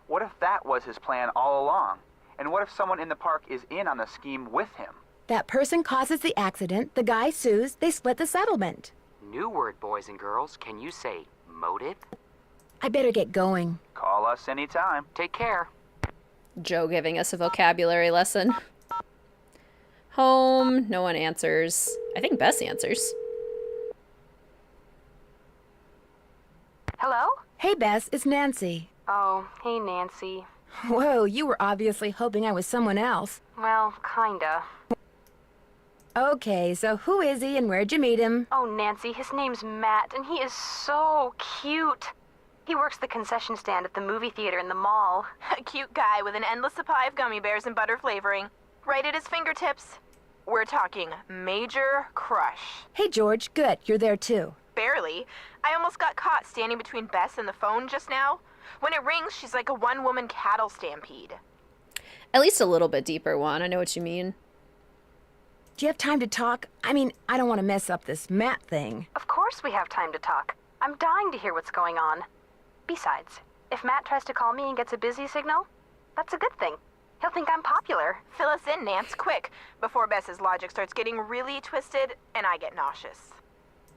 What if that was his plan all along? And what if someone in the park is in on the scheme with him? That person causes the accident, the guy sues, they split the settlement. New word, boys and girls. Can you say motive? I better get going. Call us anytime. Take care. Joe giving us a vocabulary lesson. Home. No one answers. I think Bess answers. Hello? Hey, Bess, it's Nancy. Oh, hey, Nancy. Whoa, you were obviously hoping I was someone else. Well, kinda. Okay, so who is he and where'd you meet him? Oh, Nancy, his name's Matt, and he is so cute. He works the concession stand at the movie theater in the mall. A cute guy with an endless supply of gummy bears and butter flavoring. Right at his fingertips. We're talking major crush. Hey, George, good, you're there too. Barely. I almost got caught standing between Bess and the phone just now. When it rings, she's like a one-woman cattle stampede. At least a little bit deeper one. I know what you mean. Do you have time to talk? I mean, I don't want to mess up this Matt thing. Of course we have time to talk. I'm dying to hear what's going on. Besides, if Matt tries to call me and gets a busy signal, that's a good thing. He'll think I'm popular. Fill us in, Nance, quick, before Bess's logic starts getting really twisted and I get nauseous.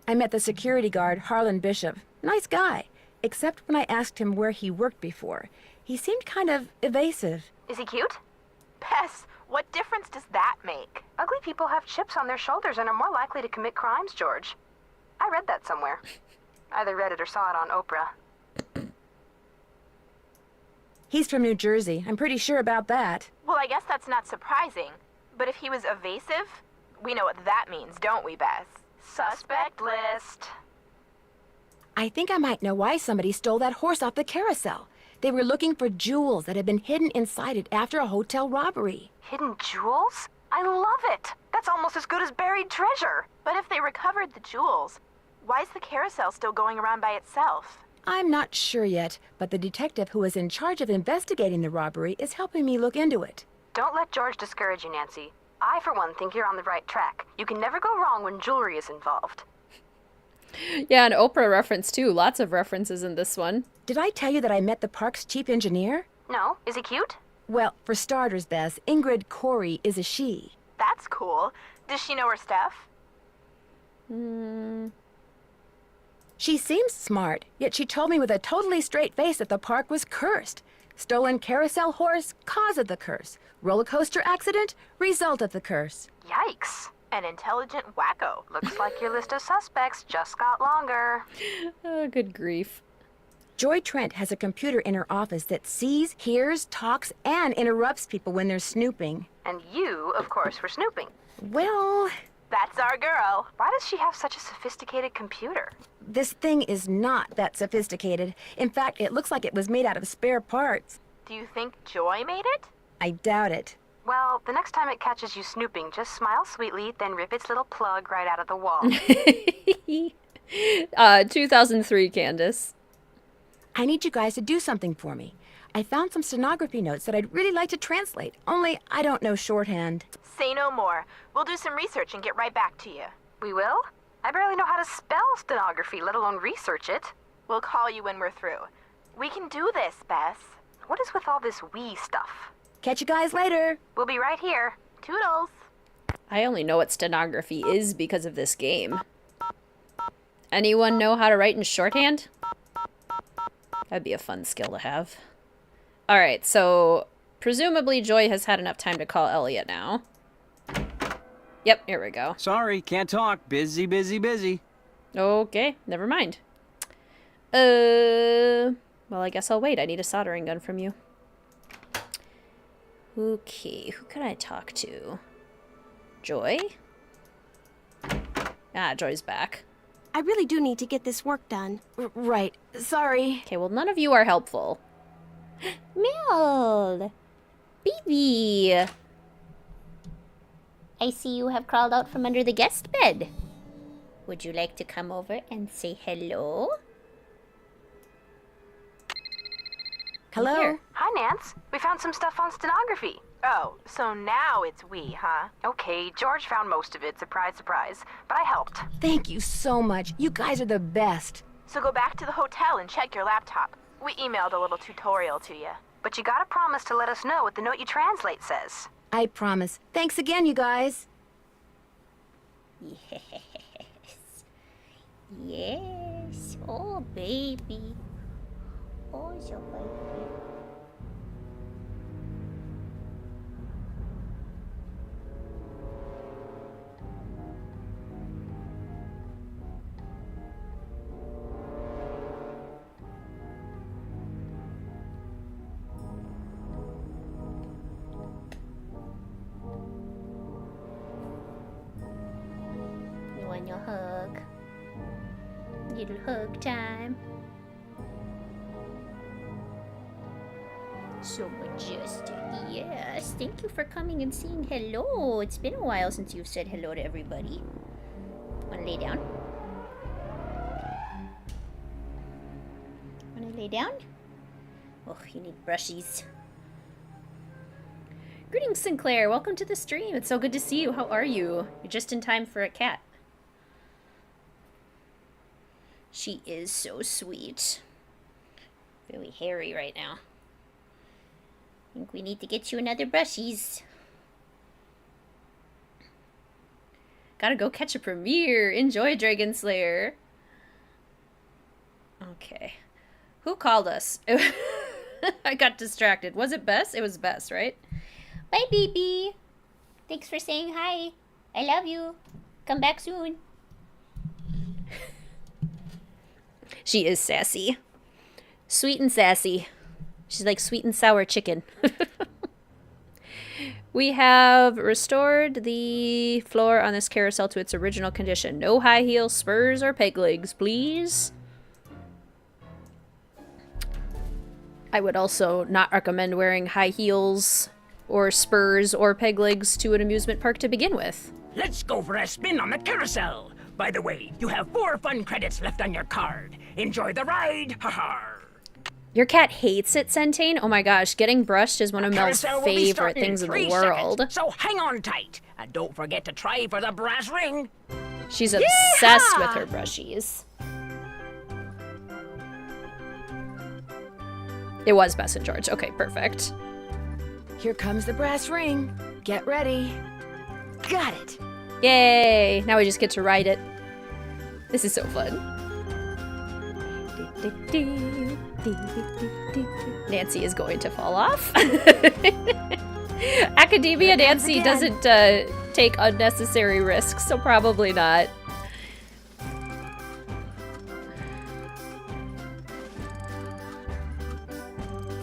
I met the security guard, Harlan Bishop. Nice guy. Except when I asked him where he worked before. He seemed kind of evasive. Is he cute? Bess, what difference does that make? Ugly people have chips on their shoulders and are more likely to commit crimes, George. I read that somewhere. Either read it or saw it on Oprah. He's from New Jersey. I'm pretty sure about that. Well, I guess that's not surprising. But if he was evasive, we know what that means, don't we, Bess? Suspect list. I think I might know why somebody stole that horse off the carousel. They were looking for jewels that had been hidden inside it after a hotel robbery. Hidden jewels? I love it! That's almost as good as buried treasure! But if they recovered the jewels, why is the carousel still going around by itself? I'm not sure yet, but the detective who is in charge of investigating the robbery is helping me look into it. Don't let George discourage you, Nancy. I, for one, think you're on the right track. You can never go wrong when jewelry is involved. Yeah, an Oprah reference too. Lots of references in this one. Did I tell you that I met the park's chief engineer? No? Is he cute? Well, for starters, Bess, Ingrid Corey is a she. That's cool. Does she know her stuff? She seems smart, yet she told me with a totally straight face that the park was cursed. Stolen carousel horse, cause of the curse. Roller coaster accident, result of the curse. Yikes. An intelligent wacko. Looks like your list of suspects just got longer. Oh, good grief. Joy Trent has a computer in her office that sees, hears, talks, and interrupts people when they're snooping. And you, of course, were snooping. Well, That's our girl. Why does she have such a sophisticated computer? this thing is not that sophisticated. In fact, it looks like it was made out of spare parts. Do you think Joy made it? I doubt it. Well, the next time it catches you snooping, just smile sweetly, then rip its little plug right out of the wall. 2003, Candace. I need you guys to do something for me. I found some stenography notes that I'd really like to translate, only I don't know shorthand. Say no more. We'll do some research and get right back to you. We will? I barely know how to spell stenography, let alone research it. We'll call you when we're through. We can do this, Bess. What is with all this we stuff? Catch you guys later. We'll be right here. Toodles. I only know what stenography is because of this game. Anyone know how to write in shorthand? That'd be a fun skill to have. Alright, so presumably Joy has had enough time to call Elliot now. Yep, here we go. Sorry, can't talk. Busy, busy, busy. Okay, never mind. Well, I guess I'll wait. I need a soldering gun from you. Okay, who can I talk to? Joy? Ah, Joy's back. I really do need to get this work done. Right. Sorry. Okay, well, none of you are helpful. Mel! Baby! I see you have crawled out from under the guest bed. Would you like to come over and say hello? Hello? Here. Hi, Nance. We found some stuff on stenography. Oh, so now it's we, huh? Okay, George found most of it, surprise, surprise. But I helped. Thank you so much. You guys are the best. So go back to the hotel and check your laptop. We emailed a little tutorial to you. But you gotta promise to let us know what the note you translate says. I promise. Thanks again, you guys. Yes. Yes. Oh, baby. Oh, so baby. You want your hug? Little hug time. So majestic, yes. Thank you for coming and saying hello. It's been a while since you've said hello to everybody. Wanna lay down? Wanna lay down? Oh, you need brushies. Greetings, Sinclair. Welcome to the stream. It's so good to see you. How are you? You're just in time for a cat. She is so sweet. Very hairy right now. I think we need to get you another brushies. Gotta go catch a premiere. Enjoy Dragon Slayer. Okay. Who called us? I got distracted. Was it Bess? It was Bess, right? Bye, baby. Thanks for saying hi. I love you. Come back soon. She is sassy. Sweet and sassy. She's like sweet and sour chicken. We have restored the floor on this carousel to its original condition. No high heels, spurs, or peg legs, please. I would also not recommend wearing high heels or spurs or peg legs to an amusement park to begin with. Let's go for a spin on the carousel. By the way, you have 4 fun credits left on your card. Enjoy the ride, ha-ha. Your cat hates it, Centane? Oh my gosh, getting brushed is one of Mel's Carousel will be favorite starting things in the 3 world. seconds, so hang on tight. And don't forget to try for the brass ring. She's obsessed with her brushies. It was Bess and George. Okay, perfect. Here comes the brass ring. Get ready. Got it. Yay! Now we just get to ride it. This is so fun. Nancy is going to fall off. Academia Nancy doesn't take unnecessary risks, so probably not.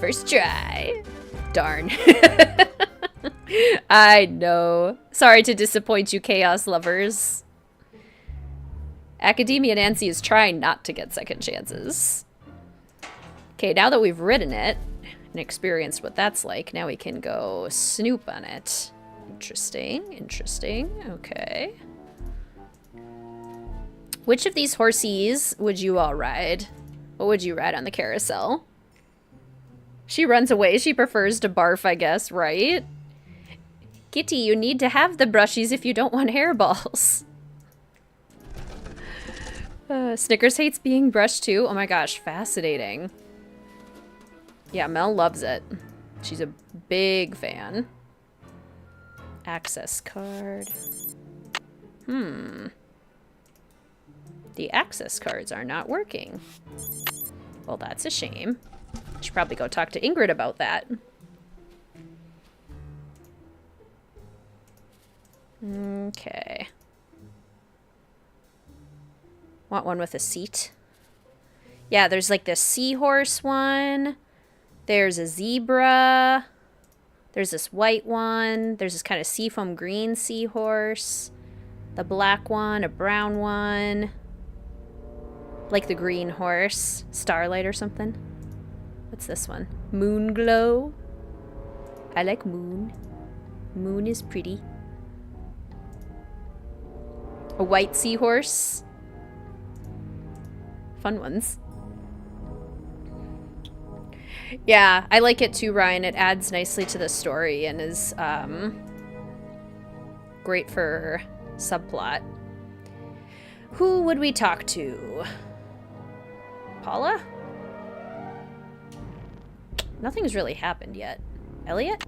First try. Darn. I know. Sorry to disappoint you, Chaos lovers. Academia Nancy is trying not to get second chances. Okay, now that we've ridden it and experienced what that's like, now we can go snoop on it. Interesting, interesting. Okay. Which of these horsies would you all ride? What would you ride on the carousel? She runs away. She prefers to barf, I guess, right? Kitty, you need to have the brushies if you don't want hairballs. Snickers hates being brushed too. Oh my gosh, fascinating. Yeah, Mel loves it. She's a big fan. Access card. The access cards are not working. Well, that's a shame. I should probably go talk to Ingrid about that. Okay. Want one with a seat? Yeah, there's like this seahorse one. There's a zebra. There's this white one. There's this kind of seafoam green seahorse. The black one, a brown one. Like the green horse. Starlight or something. What's this one? Moon glow. I like moon. Moon is pretty. A white seahorse. Fun ones. Yeah, I like it too, Ryan. It adds nicely to the story and is great for subplot. Who would we talk to? Paula? Nothing's really happened yet. Elliot?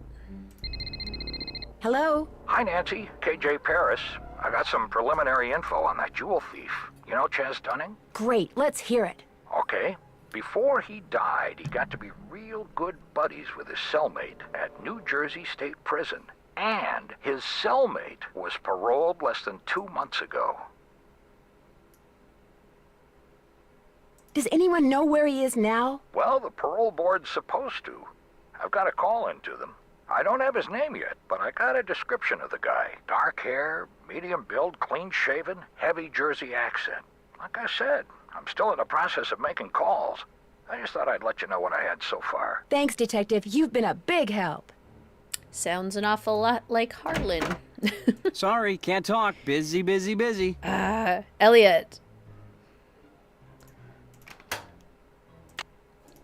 Hello? Hi, Nancy. KJ Paris. I got some preliminary info on that jewel thief. You know Chaz Dunning? Great, let's hear it. Okay. Before he died, he got to be real good buddies with his cellmate at New Jersey State Prison. And his cellmate was paroled less than 2 months ago. Does anyone know where he is now? Well, the parole board's supposed to. I've got a call into them. I don't have his name yet, but I got a description of the guy. Dark hair, medium build, clean-shaven, heavy Jersey accent. Like I said, I'm still in the process of making calls. I just thought I'd let you know what I had so far. Thanks, Detective. You've been a big help. Sounds an awful lot like Harlan. Sorry, can't talk. Busy, busy, busy. Elliot.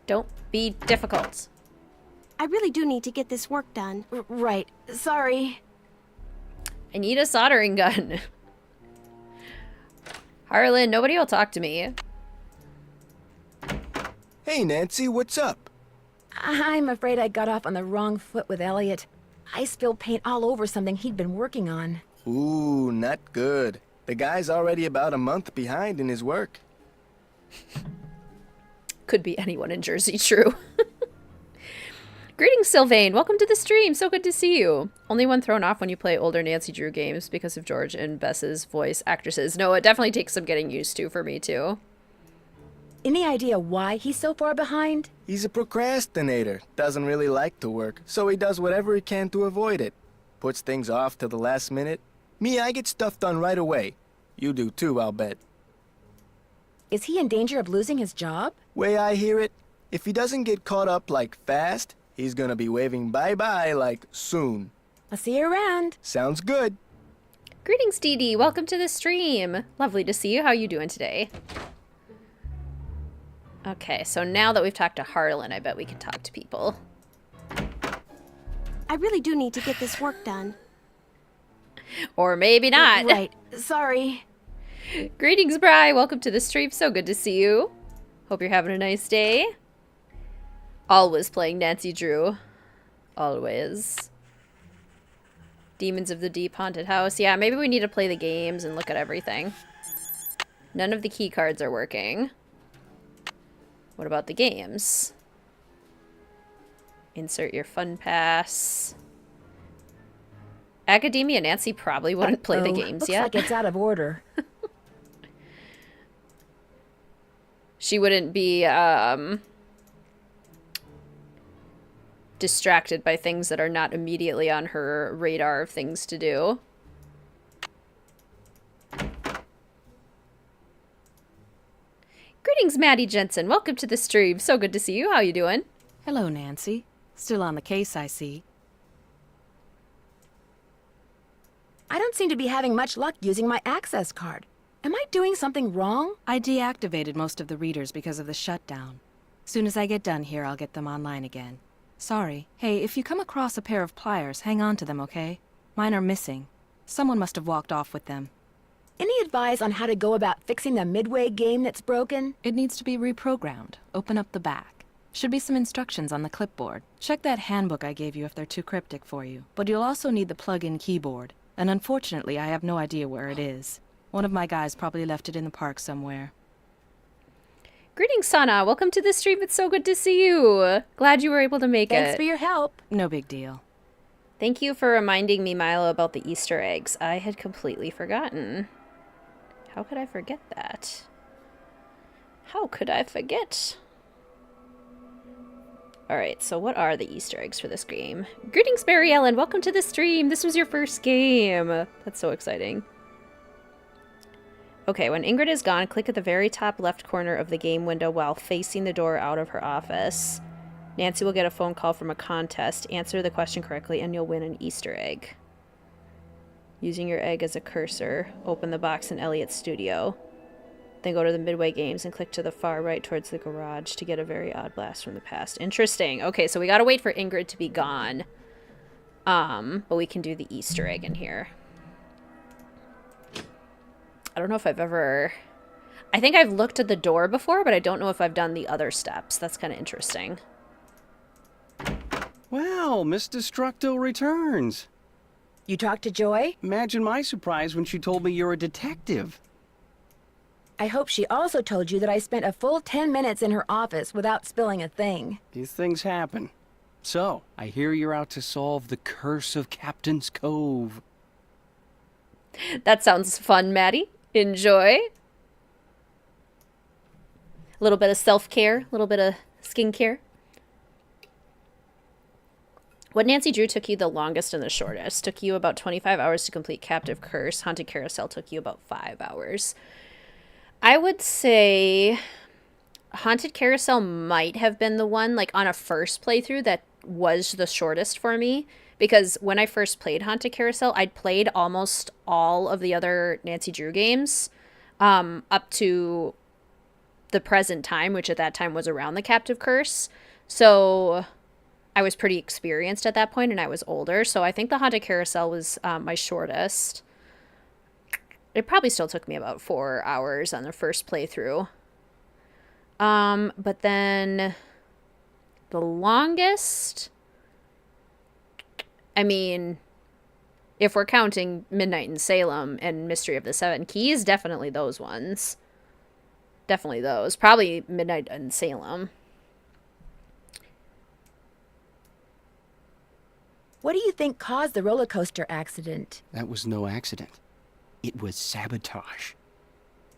Don't be difficult. I really do need to get this work done. Right. Sorry. I need a soldering gun. Harlan, nobody will talk to me. Hey, Nancy, what's up? I'm afraid I got off on the wrong foot with Elliot. I spilled paint all over something he'd been working on. Ooh, not good. The guy's already about a month behind in his work. Could be anyone in Jersey, true. Greetings, Sylvain. Welcome to the stream. So good to see you. Only one thrown off when you play older Nancy Drew games because of George and Bess's voice actresses. No, it definitely takes some getting used to for me, too. Any idea why he's so far behind? He's a procrastinator. Doesn't really like to work, so he does whatever he can to avoid it. Puts things off to the last minute. Me, I get stuff done right away. You do too, I'll bet. Is he in danger of losing his job? Way I hear it, if he doesn't get caught up like fast, he's gonna be waving bye-bye like soon. I'll see you around. Sounds good. Greetings, Dee Dee. Welcome to the stream. Lovely to see you. How you doing today? Okay, so now that we've talked to Harlan, I bet we can talk to people. I really do need to get this work done. Or maybe not. Right. Sorry. Greetings, Bri. Welcome to the stream. So good to see you. Hope you're having a nice day. Always playing Nancy Drew. Always. Demons of the Deep Haunted House. Yeah, maybe we need to play the games and look at everything. None of the key cards are working. What about the games? Insert your fun pass. Academia Nancy probably wouldn't play the games yet. Looks like it's out of order. She wouldn't be distracted by things that are not immediately on her radar of things to do. Greetings, Maddie Jensen. Welcome to the stream. So good to see you. How you doing? Hello, Nancy. Still on the case, I see. I don't seem to be having much luck using my access card. Am I doing something wrong? I deactivated most of the readers because of the shutdown. Soon as I get done here, I'll get them online again. Sorry. Hey, if you come across a pair of pliers, hang on to them, okay? Mine are missing. Someone must have walked off with them. Any advice on how to go about fixing the Midway game that's broken? It needs to be reprogrammed. Open up the back. Should be some instructions on the clipboard. Check that handbook I gave you if they're too cryptic for you. But you'll also need the plug-in keyboard. And unfortunately, I have no idea where it is. One of my guys probably left it in the park somewhere. Greetings, Sana. Welcome to the stream. It's so good to see you. Glad you were able to make it. Thanks for your help. No big deal. Thank you for reminding me, Milo, about the Easter eggs. I had completely forgotten. How could I forget that? How could I forget? Alright, so what are the Easter eggs for this game? Greetings, Mary Ellen. Welcome to the stream. This was your first game. That's so exciting. Okay, when Ingrid is gone, click at the very top left corner of the game window while facing the door out of her office. Nancy will get a phone call from a contest. Answer the question correctly and you'll win an Easter egg. Using your egg as a cursor, open the box in Elliot's studio. Then go to the Midway games and click to the far right towards the garage to get a very odd blast from the past. Interesting. Okay, so we gotta wait for Ingrid to be gone. But we can do the Easter egg in here. I don't know if I've ever... I think I've looked at the door before, but I don't know if I've done the other steps. That's kind of interesting. Well, Miss Destructo returns. You talked to Joy? Imagine my surprise when she told me you're a detective. I hope she also told you that I spent a full 10 minutes in her office without spilling a thing. These things happen. So, I hear you're out to solve the curse of Captain's Cove. That sounds fun, Maddie. Enjoy. A little bit of self-care, a little bit of skincare. What Nancy Drew took you the longest and the shortest? Took you about 25 hours to complete Captive Curse. Haunted Carousel took you about 5 hours. I would say Haunted Carousel might have been the one, like, on a first playthrough that was the shortest for me. Because when I first played Haunted Carousel, I'd played almost all of the other Nancy Drew games up to the present time, which at that time was around the Captive Curse. So I was pretty experienced at that point, and I was older. So I think the Haunted Carousel was my shortest. It probably still took me about 4 hours on the first playthrough. But then the longest... I mean, if we're counting Midnight in Salem and Mystery of the Seven Keys, definitely those ones. Definitely those. Probably Midnight in Salem. What do you think caused the roller coaster accident? That was no accident. It was sabotage.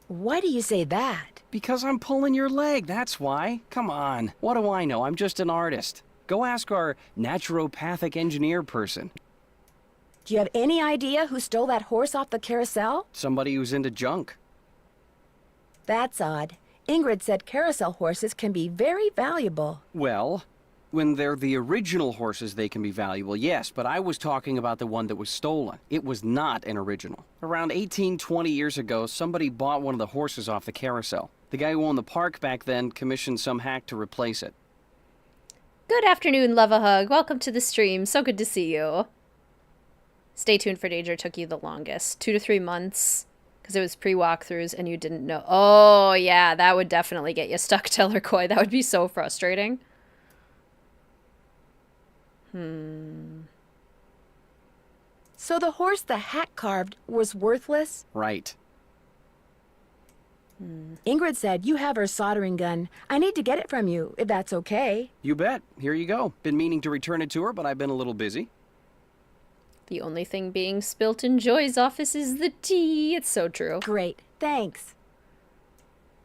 Why do you say that? Because I'm pulling your leg, that's why. Come on. What do I know? I'm just an artist. Go ask our naturopathic engineer person. Do you have any idea who stole that horse off the carousel? Somebody who's into junk. That's odd. Ingrid said carousel horses can be very valuable. Well, when they're the original horses, they can be valuable, yes, but I was talking about the one that was stolen. It was not an original. Around 18, 20 years ago, somebody bought one of the horses off the carousel. The guy who owned the park back then commissioned some hack to replace it. Good afternoon, Love a Hug. Welcome to the stream. So good to see you. Stay tuned for Danger took you the longest. 2 to 3 months. Because it was pre-walkthroughs and you didn't know. Oh, yeah, that would definitely get you stuck, Tellercoy. That would be so frustrating. So the horse the hack carved was worthless? Right. Ingrid said you have her soldering gun. I need to get it from you, if that's okay. You bet. Here you go. Been meaning to return it to her, but I've been a little busy. The only thing being spilt in Joy's office is the tea. It's so true. Great. Thanks.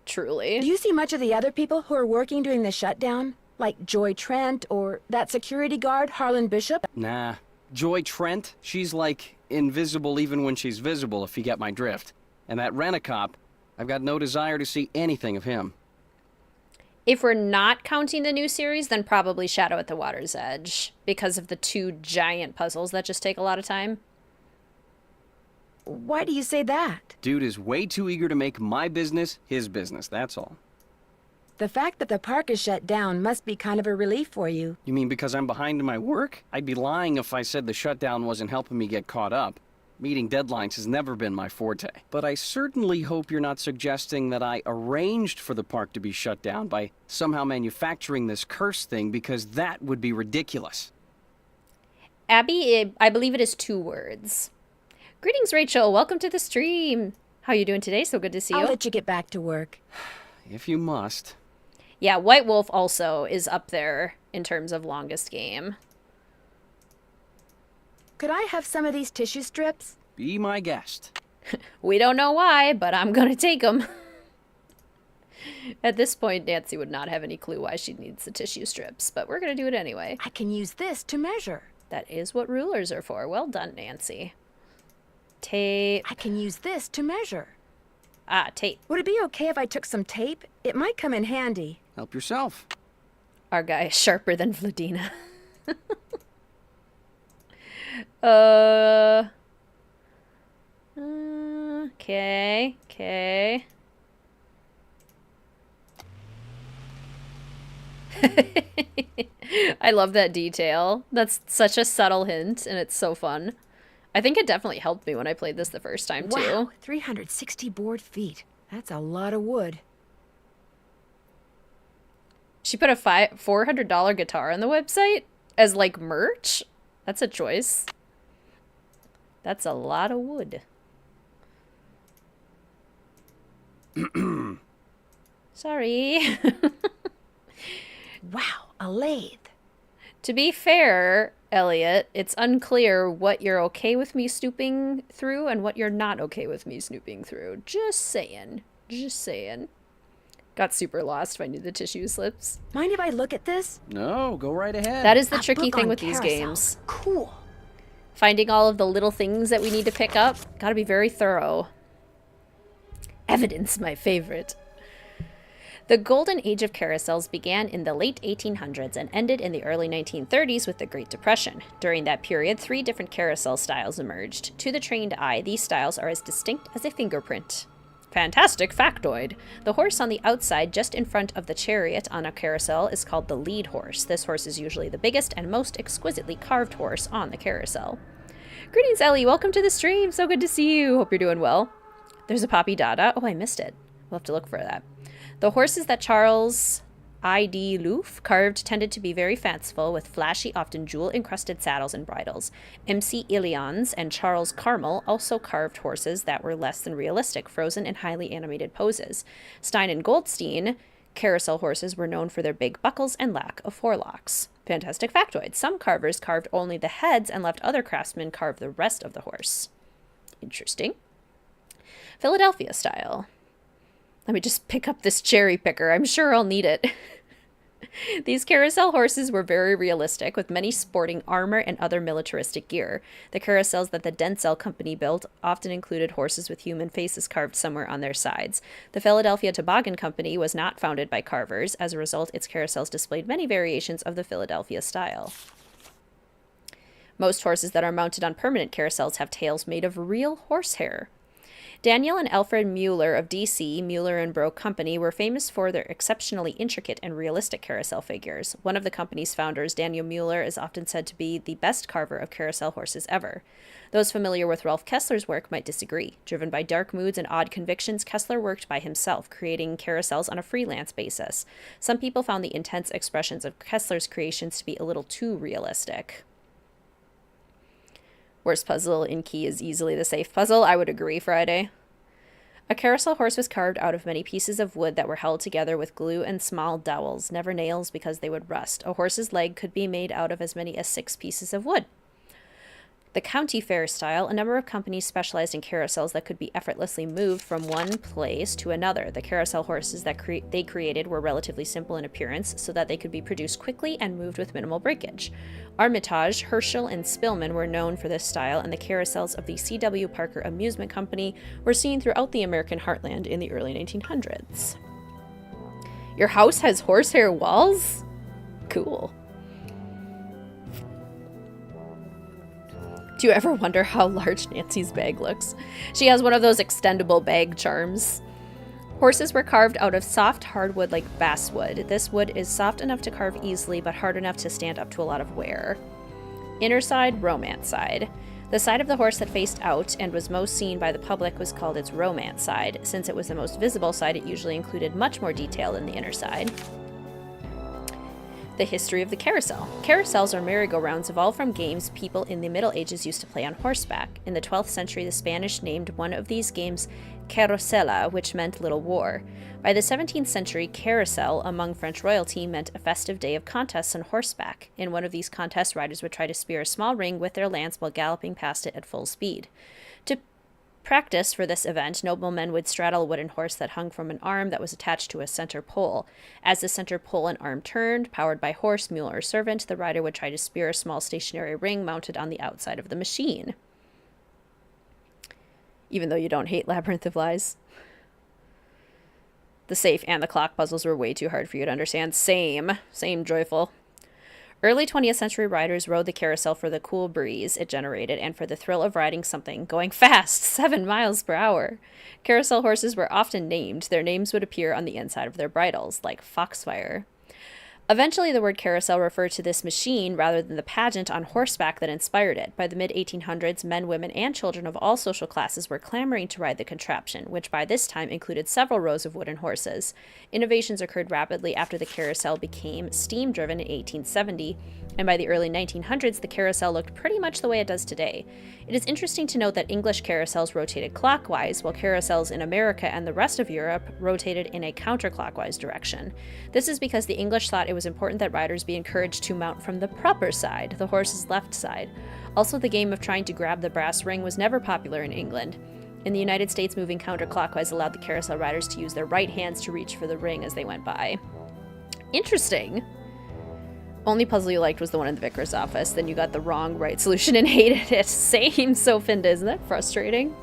Truly. Do you see much of the other people who are working during the shutdown? Like Joy Trent or that security guard, Harlan Bishop? Nah. Joy Trent, she's like invisible even when she's visible, if you get my drift. And that rent-a-cop, I've got no desire to see anything of him. If we're not counting the new series, then probably Shadow at the Water's Edge. Because of the 2 giant puzzles that just take a lot of time. Why do you say that? Dude is way too eager to make my business his business, that's all. The fact that the park is shut down must be kind of a relief for you. You mean because I'm behind in my work? I'd be lying if I said the shutdown wasn't helping me get caught up. Meeting deadlines has never been my forte. But I certainly hope you're not suggesting that I arranged for the park to be shut down by somehow manufacturing this curse thing, because that would be ridiculous. Abby, I believe it is 2 words. Greetings, Rachel. Welcome to the stream. How are you doing today? So good to see you. I'll let you get back to work. If you must. Yeah, White Wolf also is up there in terms of longest game. Could I have some of these tissue strips? Be my guest. We don't know why, but I'm gonna take them. At this point, Nancy would not have any clue why she needs the tissue strips, but we're gonna do it anyway. I can use this to measure. That is what rulers are for. Well done, Nancy. Tape. I can use this to measure. Ah, tape. Would it be okay if I took some tape? It might come in handy. Help yourself. Our guy is sharper than Vladina. Okay. I love that detail. That's such a subtle hint, and it's so fun. I think it definitely helped me when I played this the first time, too. Wow, 360 board feet. That's a lot of wood. She put a $400 guitar on the website as, like, merch? That's a choice. That's a lot of wood. Sorry. Wow, a lathe. To be fair, Elliot, it's unclear what you're okay with me snooping through and what you're not okay with me snooping through. Just saying. Just saying. Got super lost finding the tissue slips. Mind if I look at this? No, go right ahead. That is the A tricky book thing on with these Carousel. games. Cool. Finding all of the little things that we need to pick up. Gotta be very thorough. Evidence, my favorite. The golden age of carousels began in the late 1800s and ended in the early 1930s with the Great Depression. During that period, 3 different carousel styles emerged. To the trained eye, these styles are as distinct as a fingerprint. Fantastic factoid! The horse on the outside, just in front of the chariot on a carousel, is called the lead horse. This horse is usually the biggest and most exquisitely carved horse on the carousel. Greetings, Ellie. Welcome to the stream. So good to see you. Hope you're doing well. There's a Poppy Dada. Oh, I missed it. We'll have to look for that. The horses that Charles I.D. Loof carved tended to be very fanciful, with flashy, often jewel-encrusted saddles and bridles. M.C. Ilians and Charles Carmel also carved horses that were less than realistic, frozen in highly animated poses. Stein and Goldstein carousel horses were known for their big buckles and lack of forelocks. Fantastic factoid. Some carvers carved only the heads and left other craftsmen carve the rest of the horse. Interesting. Philadelphia style. Let me just pick up this cherry picker. I'm sure I'll need it. These carousel horses were very realistic, with many sporting armor and other militaristic gear. The carousels that the Denzel Company built often included horses with human faces carved somewhere on their sides. The Philadelphia Toboggan Company was not founded by carvers. As a result, its carousels displayed many variations of the Philadelphia style. Most horses that are mounted on permanent carousels have tails made of real horsehair. Daniel and Alfred Mueller of DC, Mueller & Bro Company, were famous for their exceptionally intricate and realistic carousel figures. One of the company's founders, Daniel Mueller, is often said to be the best carver of carousel horses ever. Those familiar with Rolf Kessler's work might disagree. Driven by dark moods and odd convictions, Kessler worked by himself, creating carousels on a freelance basis. Some people found the intense expressions of Kessler's creations to be a little too realistic. Worst puzzle in Key is easily the safe puzzle. I would agree, Friday. A carousel horse was carved out of many pieces of wood that were held together with glue and small dowels, never nails because they would rust. A horse's leg could be made out of as many as 6 pieces of wood. The county fair style, a number of companies specialized in carousels that could be effortlessly moved from one place to another. The carousel horses that they created were relatively simple in appearance so that they could be produced quickly and moved with minimal breakage. Armitage, Herschel, and Spillman were known for this style, and the carousels of the C.W. Parker Amusement Company were seen throughout the American heartland in the early 1900s. Your house has horsehair walls? Cool. Do you ever wonder how large Nancy's bag looks? She has one of those extendable bag charms. Horses were carved out of soft hardwood like basswood. This wood is soft enough to carve easily, but hard enough to stand up to a lot of wear. Inner side, romance side. The side of the horse that faced out and was most seen by the public was called its romance side. Since it was the most visible side, it usually included much more detail than the inner side. The history of the carousel. Carousels or merry-go-rounds evolved from games people in the Middle Ages used to play on horseback. In the 12th century, the Spanish named one of these games Carosella, which meant little war. By the 17th century, carousel among French royalty meant a festive day of contests on horseback. In one of these contests, riders would try to spear a small ring with their lance while galloping past it at full speed. To practice for this event, noblemen would straddle a wooden horse that hung from an arm that was attached to a center pole. As the center pole and arm turned, powered by horse, mule, or servant, the rider would try to spear a small stationary ring mounted on the outside of the machine. Even though you don't hate Labyrinth of Lies. The safe and the clock puzzles were way too hard for you to understand. Same joyful. Early 20th century riders rode the carousel for the cool breeze it generated and for the thrill of riding something going fast, 7 miles per hour. Carousel horses were often named. Their names would appear on the inside of their bridles, like Foxfire. Eventually, the word carousel referred to this machine rather than the pageant on horseback that inspired it. By the mid-1800s, men, women, and children of all social classes were clamoring to ride the contraption, which by this time included several rows of wooden horses. Innovations occurred rapidly after the carousel became steam-driven in 1870, and by the early 1900s, the carousel looked pretty much the way it does today. It is interesting to note that English carousels rotated clockwise, while carousels in America and the rest of Europe rotated in a counterclockwise direction. This is because the English thought it was important that riders be encouraged to mount from the proper side, the horse's left side. Also, the game of trying to grab the brass ring was never popular in England. In the United States, moving counterclockwise allowed the carousel riders to use their right hands to reach for the ring as they went by. Interesting. Only puzzle you liked was the one in the vicar's office. Then you got the wrong right solution and hated it. Same, Sofinda. Isn't that frustrating?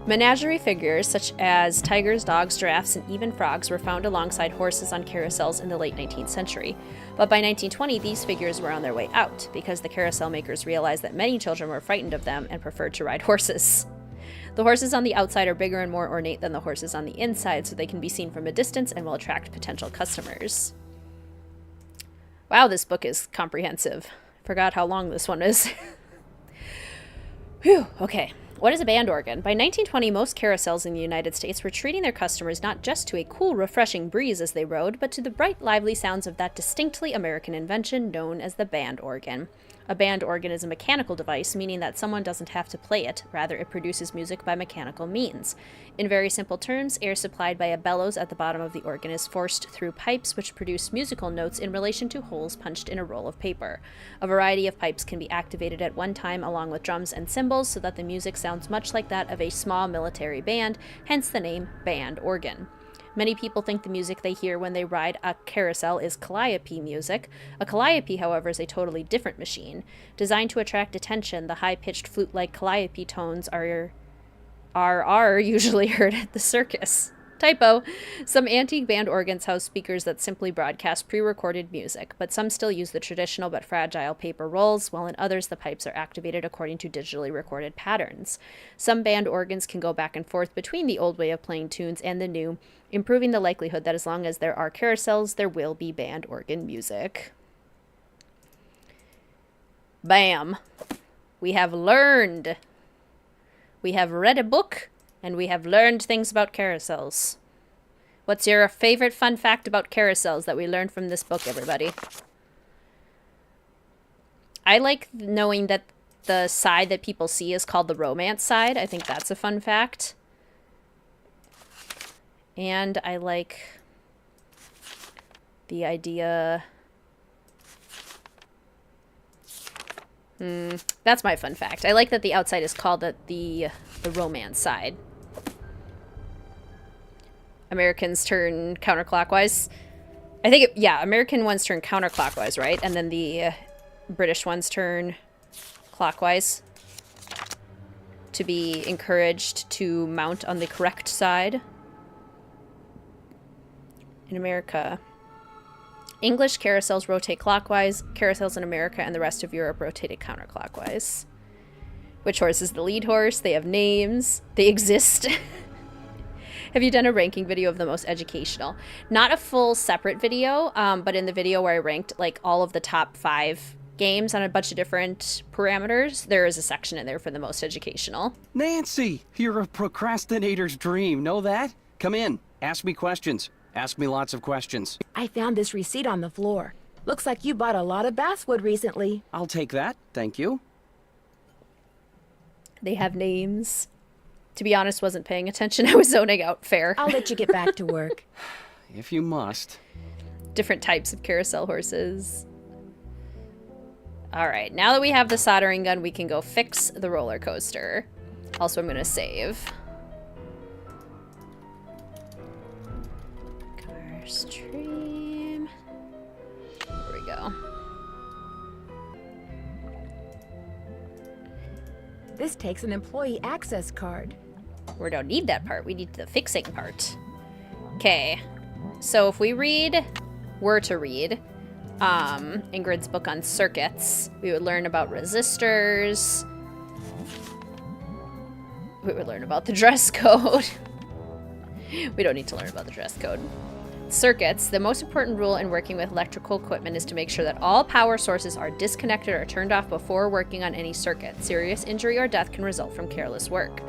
Menagerie figures such as tigers, dogs, giraffes, and even frogs were found alongside horses on carousels in the late 19th century. But by 1920, these figures were on their way out because the carousel makers realized that many children were frightened of them and preferred to ride horses. The horses on the outside are bigger and more ornate than the horses on the inside, so they can be seen from a distance and will attract potential customers. Wow, this book is comprehensive. Forgot how long this one is. Whew, okay. What is a band organ? By 1920, most carousels in the United States were treating their customers not just to a cool, refreshing breeze as they rode, but to the bright, lively sounds of that distinctly American invention known as the band organ. A band organ is a mechanical device, meaning that someone doesn't have to play it, rather it produces music by mechanical means. In very simple terms, air supplied by a bellows at the bottom of the organ is forced through pipes which produce musical notes in relation to holes punched in a roll of paper. A variety of pipes can be activated at one time along with drums and cymbals so that the music sounds much like that of a small military band, hence the name band organ. Many people think the music they hear when they ride a carousel is calliope music. A calliope, however, is a totally different machine. Designed to attract attention, the high-pitched flute-like calliope tones are usually heard at the circus. Typo. Some antique band organs house speakers that simply broadcast pre-recorded music, but some still use the traditional but fragile paper rolls, while in others the pipes are activated according to digitally recorded patterns. Some band organs can go back and forth between the old way of playing tunes and the new, improving the likelihood that as long as there are carousels, there will be band organ music. Bam. We have learned. We have read a book, and we have learned things about carousels. What's your favorite fun fact about carousels that we learned from this book, everybody? I like knowing that the side that people see is called the romance side. I think that's a fun fact. And I like the idea... that's my fun fact. I like that the outside is called the romance side. Americans turn counterclockwise. I think, yeah, American ones turn counterclockwise, right? And then the British ones turn clockwise to be encouraged to mount on the correct side. In America, English carousels rotate clockwise, carousels in America and the rest of Europe rotated counterclockwise. Which horse is the lead horse? They have names. They exist. Have you done a ranking video of the most educational? Not a full separate video, but in the video where I ranked like all of the top 5 games on a bunch of different parameters, there is a section in there for the most educational. Nancy, you're a procrastinator's dream. Know that? Come in. Ask me questions. Ask me lots of questions. I found this receipt on the floor. Looks like you bought a lot of basswood recently. I'll take that. Thank you. They have names. To be honest, wasn't paying attention. I was zoning out. Fair. I'll let you get back to work. If you must. Different types of carousel horses. All right, now that we have the soldering gun, we can go fix the roller coaster. Also, I'm going to save. Car stream. There we go. This takes an employee access card. We don't need that part. We need the fixing part. Okay. So if we were to read Ingrid's book on circuits, we would learn about resistors. We would learn about the dress code. We don't need to learn about the dress code. Circuits. The most important rule in working with electrical equipment is to make sure that all power sources are disconnected or turned off before working on any circuit. Serious injury or death can result from careless work.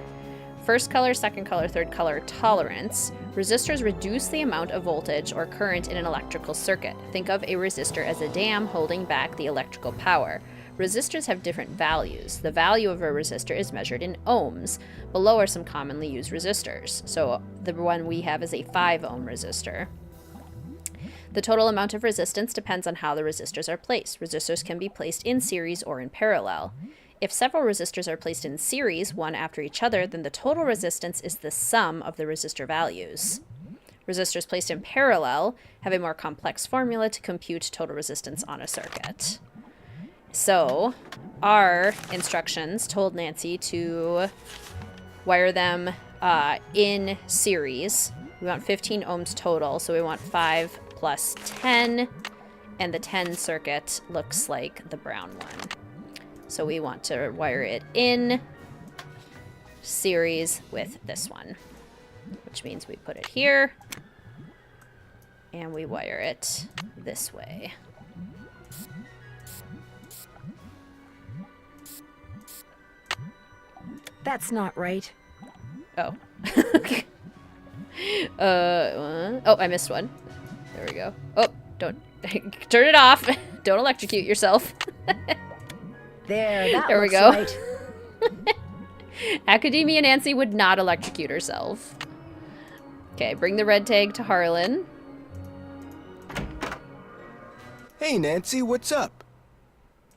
First color, second color, third color, tolerance. Resistors reduce the amount of voltage or current in an electrical circuit. Think of a resistor as a dam holding back the electrical power. Resistors have different values. The value of a resistor is measured in ohms. Below are some commonly used resistors. So the one we have is a 5 ohm resistor. The total amount of resistance depends on how the resistors are placed. Resistors can be placed in series or in parallel. If several resistors are placed in series, one after each other, then the total resistance is the sum of the resistor values. Resistors placed in parallel have a more complex formula to compute total resistance on a circuit. So, our instructions told Nancy to wire them in series. We want 15 ohms total, so we want 5 plus 10, and the 10 circuit looks like the brown one. So we want to wire it in series with this one, which means we put it here, and we wire it this way. That's not right. Oh. Oh, I missed one. There we go. Oh, don't turn it off. Don't electrocute yourself. There we looks go. right. Academia Nancy would not electrocute herself. Okay, bring the red tag to Harlan. Hey, Nancy, what's up?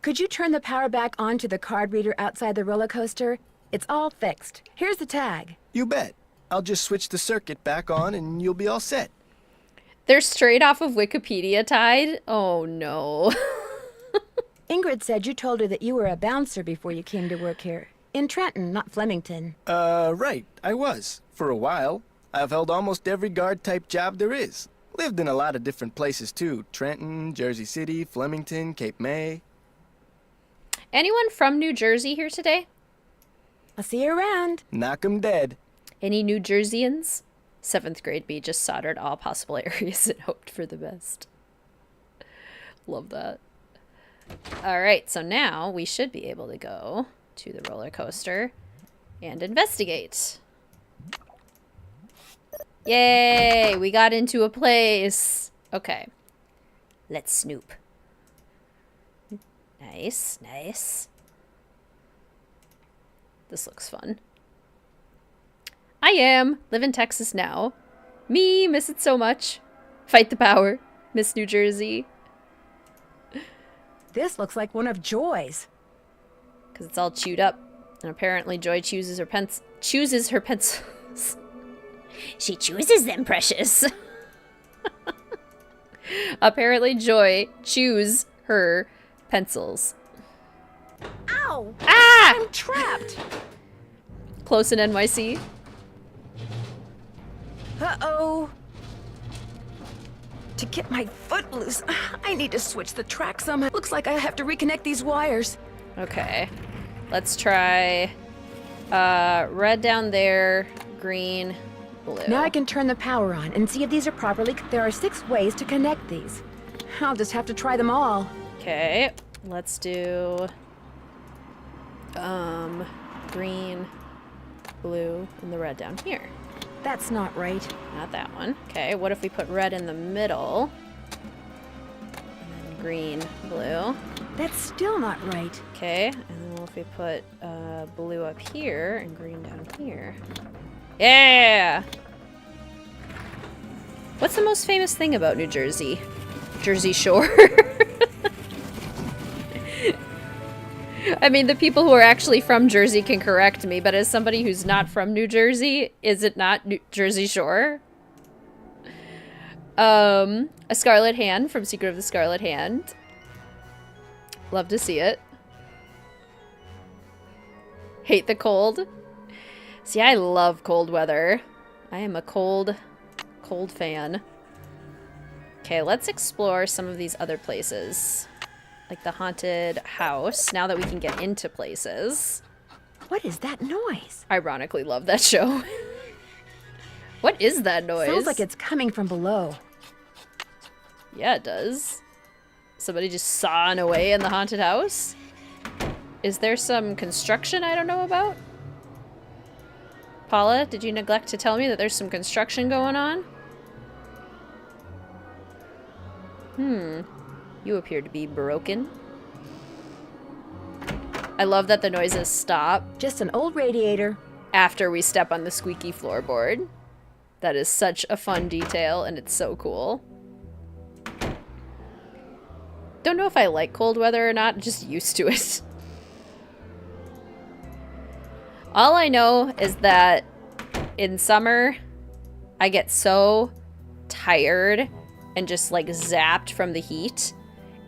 Could you turn the power back on to the card reader outside the roller coaster? It's all fixed. Here's the tag. You bet. I'll just switch the circuit back on and you'll be all set. They're straight off of Wikipedia tied? Oh, no. Ingrid said you told her that you were a bouncer before you came to work here. In Trenton, not Flemington. Right. I was. For a while. I've held almost every guard-type job there is. Lived in a lot of different places, too. Trenton, Jersey City, Flemington, Cape May. Anyone from New Jersey here today? I'll see you around. Knock 'em dead. Any New Jerseyans? 7th grade B just soldered all possible areas and hoped for the best. Love that. Alright, so now we should be able to go to the roller coaster and investigate. Yay! We got into a place. Okay. Let's snoop. Nice, nice. This looks fun. I am. Live in Texas now. Me, miss it so much. Fight the power. Miss New Jersey. This looks like one of Joy's. Because it's all chewed up. And apparently Joy chooses her pencils. She chooses them, precious. Apparently Joy chews her pencils. Ow! Ah! I'm trapped! Close in NYC. Uh-oh. To get my foot loose, I need to switch the track somehow. Looks like I have to reconnect these wires. Okay. Let's try red down there, green, blue. Now I can turn the power on and see if these are properly... There are 6 ways to connect these. I'll just have to try them all. Okay. Let's do green, blue, and the red down here. That's not right. Not that one. Okay, what if we put red in the middle? And then green, blue. That's still not right. Okay, and then what if we put blue up here and green down here? Yeah! What's the most famous thing about New Jersey? Jersey Shore. I mean, the people who are actually from Jersey can correct me, but as somebody who's not from New Jersey, is it not New Jersey Shore? A Scarlet Hand from Secret of the Scarlet Hand. Love to see it. Hate the cold. See, I love cold weather. I am a cold fan. Okay, let's explore some of these other places. Like the haunted house, now that we can get into places. What is that noise? Ironically love that show. What is that noise? Sounds like it's coming from below. Yeah, it does. Somebody just sawing away in the haunted house? Is there some construction I don't know about? Paula, did you neglect to tell me that there's some construction going on? You appear to be broken. I love that the noises stop. Just an old radiator. After we step on the squeaky floorboard. That is such a fun detail, and it's so cool. Don't know if I like cold weather or not, just used to it. All I know is that in summer, I get so tired and just like zapped from the heat.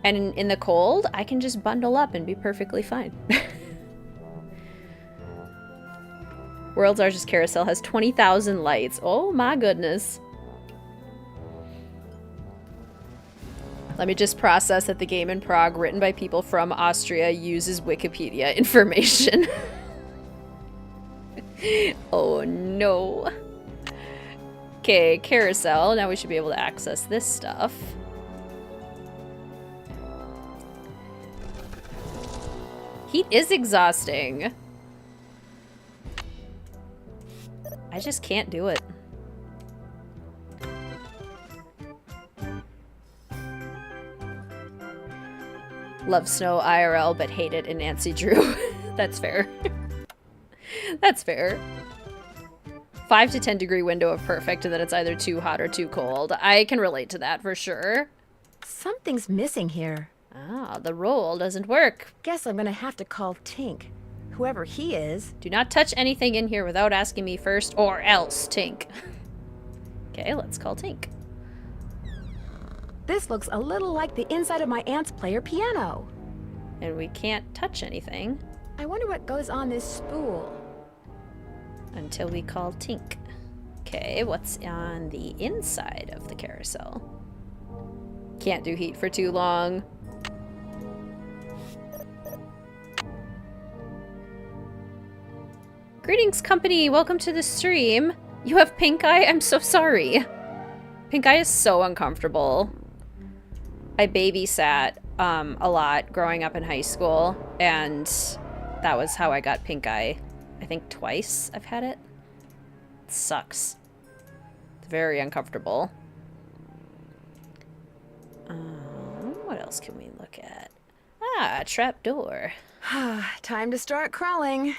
And in the cold, I can just bundle up and be perfectly fine. World's Largest Carousel has 20,000 lights. Oh my goodness. Let me just process that the game in Prague, written by people from Austria, uses Wikipedia information. Oh no. Okay, Carousel. Now we should be able to access this stuff. Heat is exhausting. I just can't do it. Love snow IRL, but hate it in Nancy Drew. That's fair. That's fair. 5 to 10 degree window of perfect, and then it's either too hot or too cold. I can relate to that for sure. Something's missing here. Ah, the roll doesn't work. Guess I'm gonna have to call Tink. Whoever he is. Do not touch anything in here without asking me first, or else, Tink. Okay, let's call Tink. This looks a little like the inside of my aunt's player piano. And we can't touch anything. I wonder what goes on this spool. Until we call Tink. Okay, what's on the inside of the carousel? Can't do heat for too long. Greetings, company. Welcome to the stream. You have pink eye? I'm so sorry. Pink eye is so uncomfortable. I babysat a lot growing up in high school, and that was how I got pink eye. I think twice I've had it. It sucks. It's very uncomfortable. What else can we look at? Ah, trapdoor. Time to start crawling.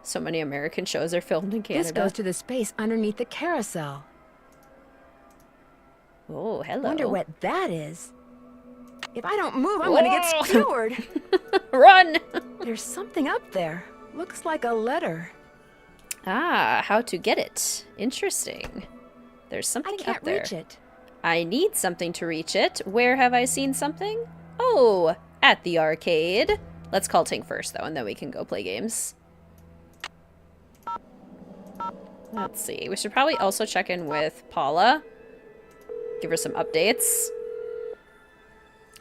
So many American shows are filmed in Canada. This goes to the space underneath the carousel. Oh, hello. Wonder what that is. If I don't move, I'm gonna get skewered. Run! There's something up there. Looks like a letter. Ah, how to get it. Interesting. There's something I can't up there. reach it. I need something to reach it. Where have I seen something? Oh, at the arcade. Let's call Tink first, though, and then we can go play games. Let's see. We should probably also check in with Paula. Give her some updates.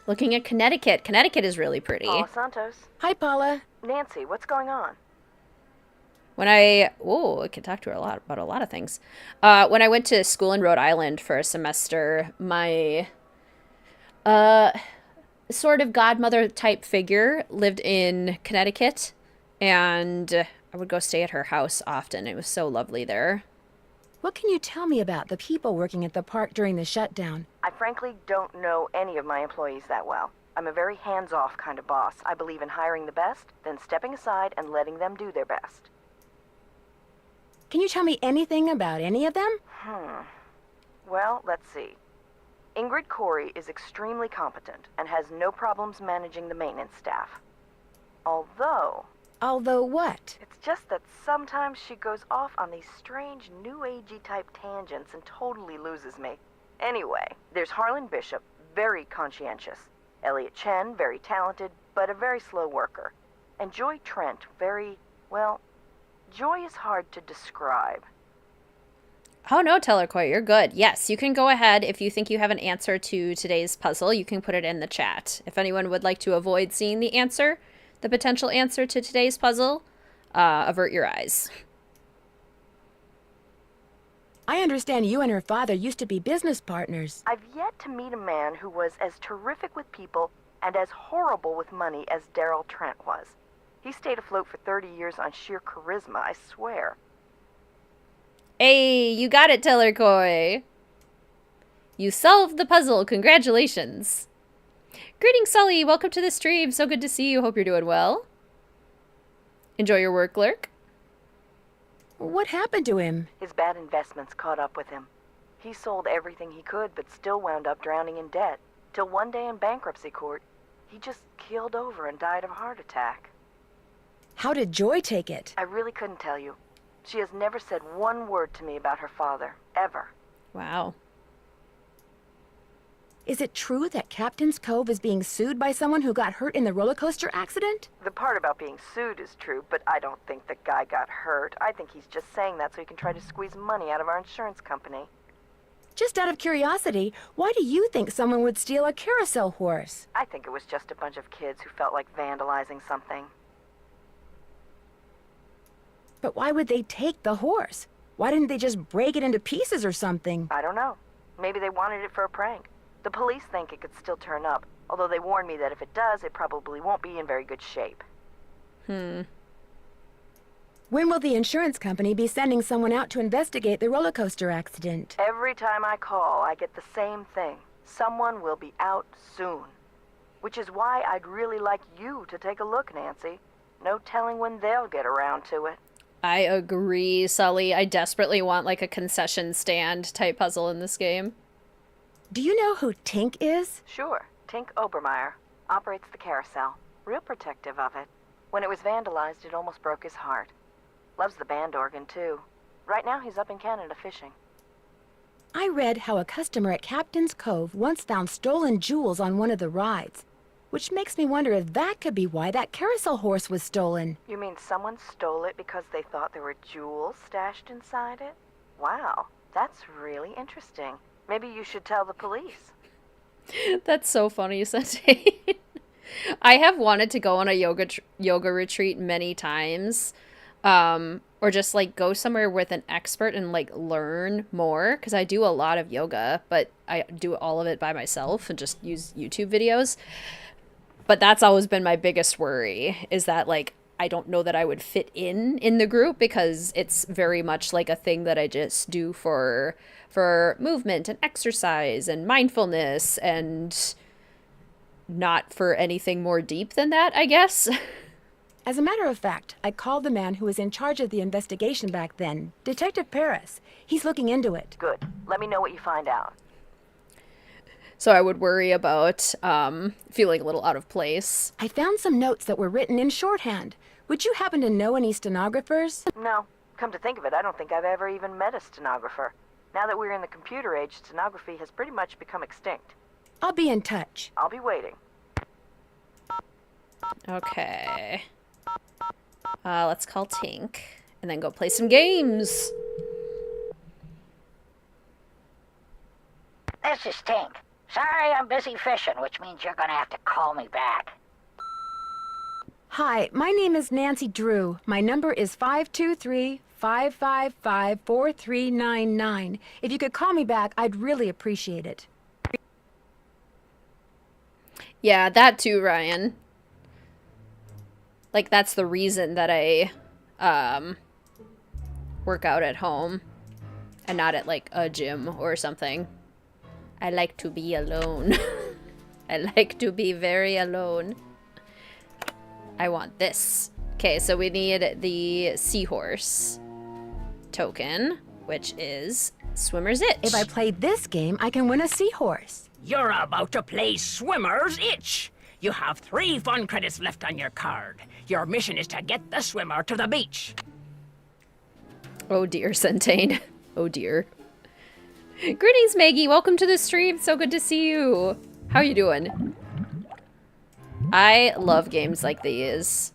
Looking at Connecticut. Connecticut is really pretty. Paula Santos. Hi, Paula. Nancy, what's going on? When I can talk to her about a lot of things. When I went to school in Rhode Island for a semester, my sort of godmother type figure lived in Connecticut, and I would go stay at her house often. It was so lovely there. What can you tell me about the people working at the park during the shutdown? I frankly don't know any of my employees that well. I'm a very hands-off kind of boss. I believe in hiring the best, then stepping aside and letting them do their best. Can you tell me anything about any of them? Well, let's see. Ingrid Corey is extremely competent and has no problems managing the maintenance staff. Although what? It's just that sometimes she goes off on these strange new agey type tangents and totally loses me. Anyway, there's Harlan Bishop, very conscientious. Elliot Chen, very talented, but a very slow worker. And Joy Trent, Joy is hard to describe. Oh no, Tellercoy, you're good. Yes, you can go ahead. If you think you have an answer to today's puzzle, you can put it in the chat. If anyone would like to avoid seeing the answer, the potential answer to today's puzzle, avert your eyes. I understand you and her father used to be business partners. I've yet to meet a man who was as terrific with people and as horrible with money as Daryl Trent was. He stayed afloat for 30 years on sheer charisma, I swear. Hey, you got it, Tellercoy. You solved the puzzle. Congratulations. Greetings, Sully. Welcome to the stream. So good to see you. Hope you're doing well. Enjoy your work, Lurk. What happened to him? His bad investments caught up with him. He sold everything he could, but still wound up drowning in debt. Till one day in bankruptcy court, he just keeled over and died of a heart attack. How did Joy take it? I really couldn't tell you. She has never said one word to me about her father, ever. Wow. Is it true that Captain's Cove is being sued by someone who got hurt in the roller coaster accident? The part about being sued is true, but I don't think the guy got hurt. I think he's just saying that so he can try to squeeze money out of our insurance company. Just out of curiosity, why do you think someone would steal a carousel horse? I think it was just a bunch of kids who felt like vandalizing something. But why would they take the horse? Why didn't they just break it into pieces or something? I don't know. Maybe they wanted it for a prank. The police think it could still turn up, although they warned me that if it does, it probably won't be in very good shape. When will the insurance company be sending someone out to investigate the roller coaster accident? Every time I call, I get the same thing. Someone will be out soon. Which is why I'd really like you to take a look, Nancy. No telling when they'll get around to it. I agree, Sully. I desperately want like a concession stand type puzzle in this game. Do you know who Tink is? Sure. Tink Obermeyer. Operates the Carousel. Real protective of it. When it was vandalized, it almost broke his heart. Loves the band organ, too. Right now, he's up in Canada fishing. I read how a customer at Captain's Cove once found stolen jewels on one of the rides, which makes me wonder if that could be why that carousel horse was stolen. You mean someone stole it because they thought there were jewels stashed inside it? Wow, that's really interesting. Maybe you should tell the police. That's so funny, Sante. I have wanted to go on a yoga retreat many times. Or just like go somewhere with an expert and like learn more, because I do a lot of yoga, but I do all of it by myself and just use YouTube videos. But that's always been my biggest worry, is that like I don't know that I would fit in the group, because it's very much like a thing that I just do for movement and exercise and mindfulness, and not for anything more deep than that, I guess. As a matter of fact, I called the man who was in charge of the investigation back then, Detective Paris. He's looking into it. Good. Let me know what you find out. So I would worry about feeling a little out of place. I found some notes that were written in shorthand. Would you happen to know any stenographers? No. Come to think of it, I don't think I've ever even met a stenographer. Now that we're in the computer age, stenography has pretty much become extinct. I'll be in touch. I'll be waiting. Okay. Let's call Tink and then go play some games. This is Tink. Sorry, I'm busy fishing, which means you're gonna have to call me back. Hi, my name is Nancy Drew. My number is 523-555-4399. If you could call me back, I'd really appreciate it. Yeah, that too, Ryan. Like, that's the reason that I work out at home and not at, like, a gym or something. I like to be alone. I like to be very alone. I want this. Okay, so we need the seahorse token, which is Swimmer's Itch. If I play this game, I can win a seahorse. You're about to play Swimmer's Itch. You have 3 fun credits left on your card. Your mission is to get the swimmer to the beach. Oh dear, Centane. Oh dear. Greetings, Maggie. Welcome to the stream. So good to see you. How you doing? I love games like these.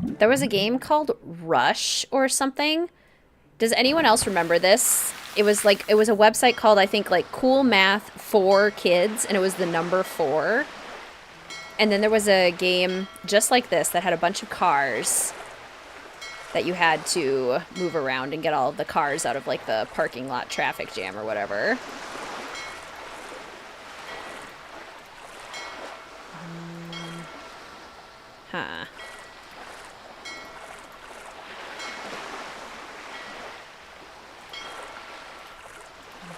There was a game called Rush or something. Does anyone else remember this? It was a website called, I think, like Cool Math for Kids, and it was the number 4. And then there was a game just like this that had a bunch of cars that you had to move around and get all of the cars out of like the parking lot traffic jam or whatever. Huh.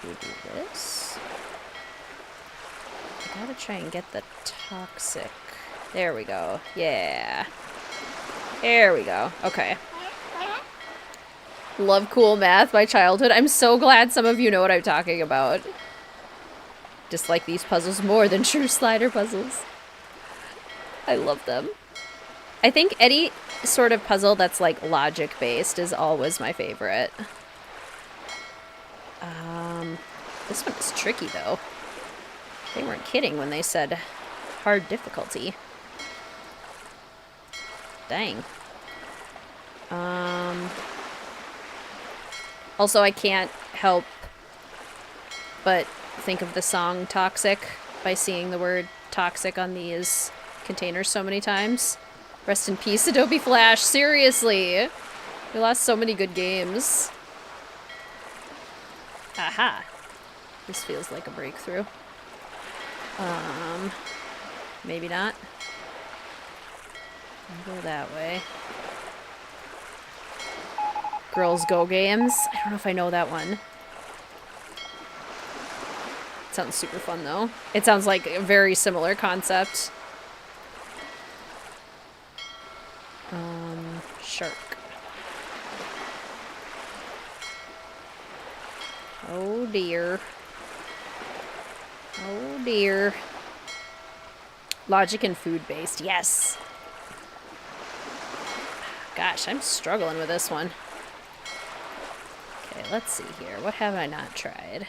Maybe do this. I gotta try and get the toxic. There we go. Yeah. There we go. Okay. Love Cool Math, my childhood. I'm so glad some of you know what I'm talking about. Dislike these puzzles more than true slider puzzles. I love them. I think any sort of puzzle that's like logic based is always my favorite. This one is tricky though. They weren't kidding when they said hard difficulty. Dang. Also, I can't help but think of the song Toxic by seeing the word toxic on these containers so many times. Rest in peace, Adobe Flash. Seriously. We lost so many good games. Aha. This feels like a breakthrough. Maybe not. I'll go that way. Girls Go Games. I don't know if I know that one. It sounds super fun though. It sounds like a very similar concept. Shark. Oh dear. Oh dear. Logic and food based, yes. Gosh, I'm struggling with this one. Okay, let's see here. What have I not tried?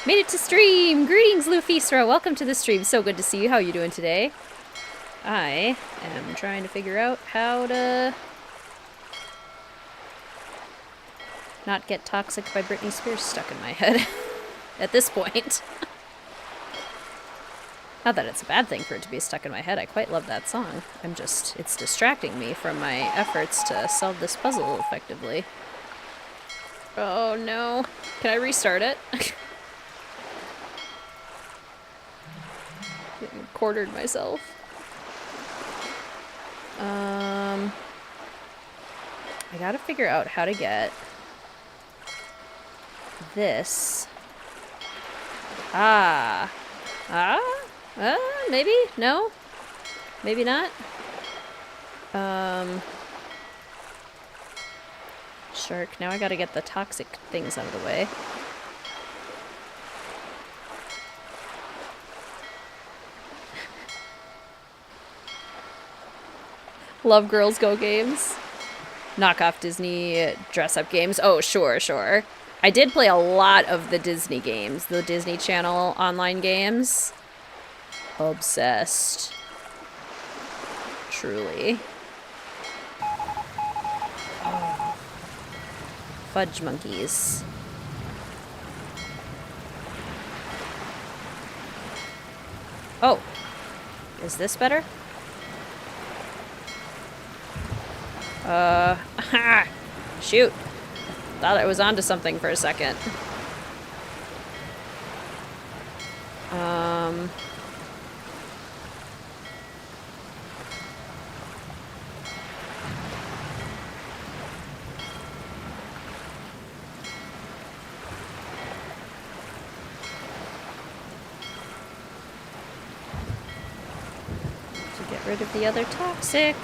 Made it to stream! Greetings, Lufisra! Welcome to the stream. So good to see you. How are you doing today? I am trying to figure out how to not get Toxic by Britney Spears stuck in my head at this point. Not that it's a bad thing for it to be stuck in my head. I quite love that song. It's distracting me from my efforts to solve this puzzle effectively. Oh no. Can I restart it? Quartered myself. I gotta figure out how to get this. Maybe? No? Maybe not? Shark. Now I gotta get the toxic things out of the way. Love Girls Go games. Knockoff Disney dress-up games. Oh, sure, sure. I did play a lot of the Disney games. The Disney Channel online games. Obsessed. Truly. Oh. Fudge monkeys. Oh. Is this better? Shoot. Thought I was onto something for a second. To get rid of the other toxic.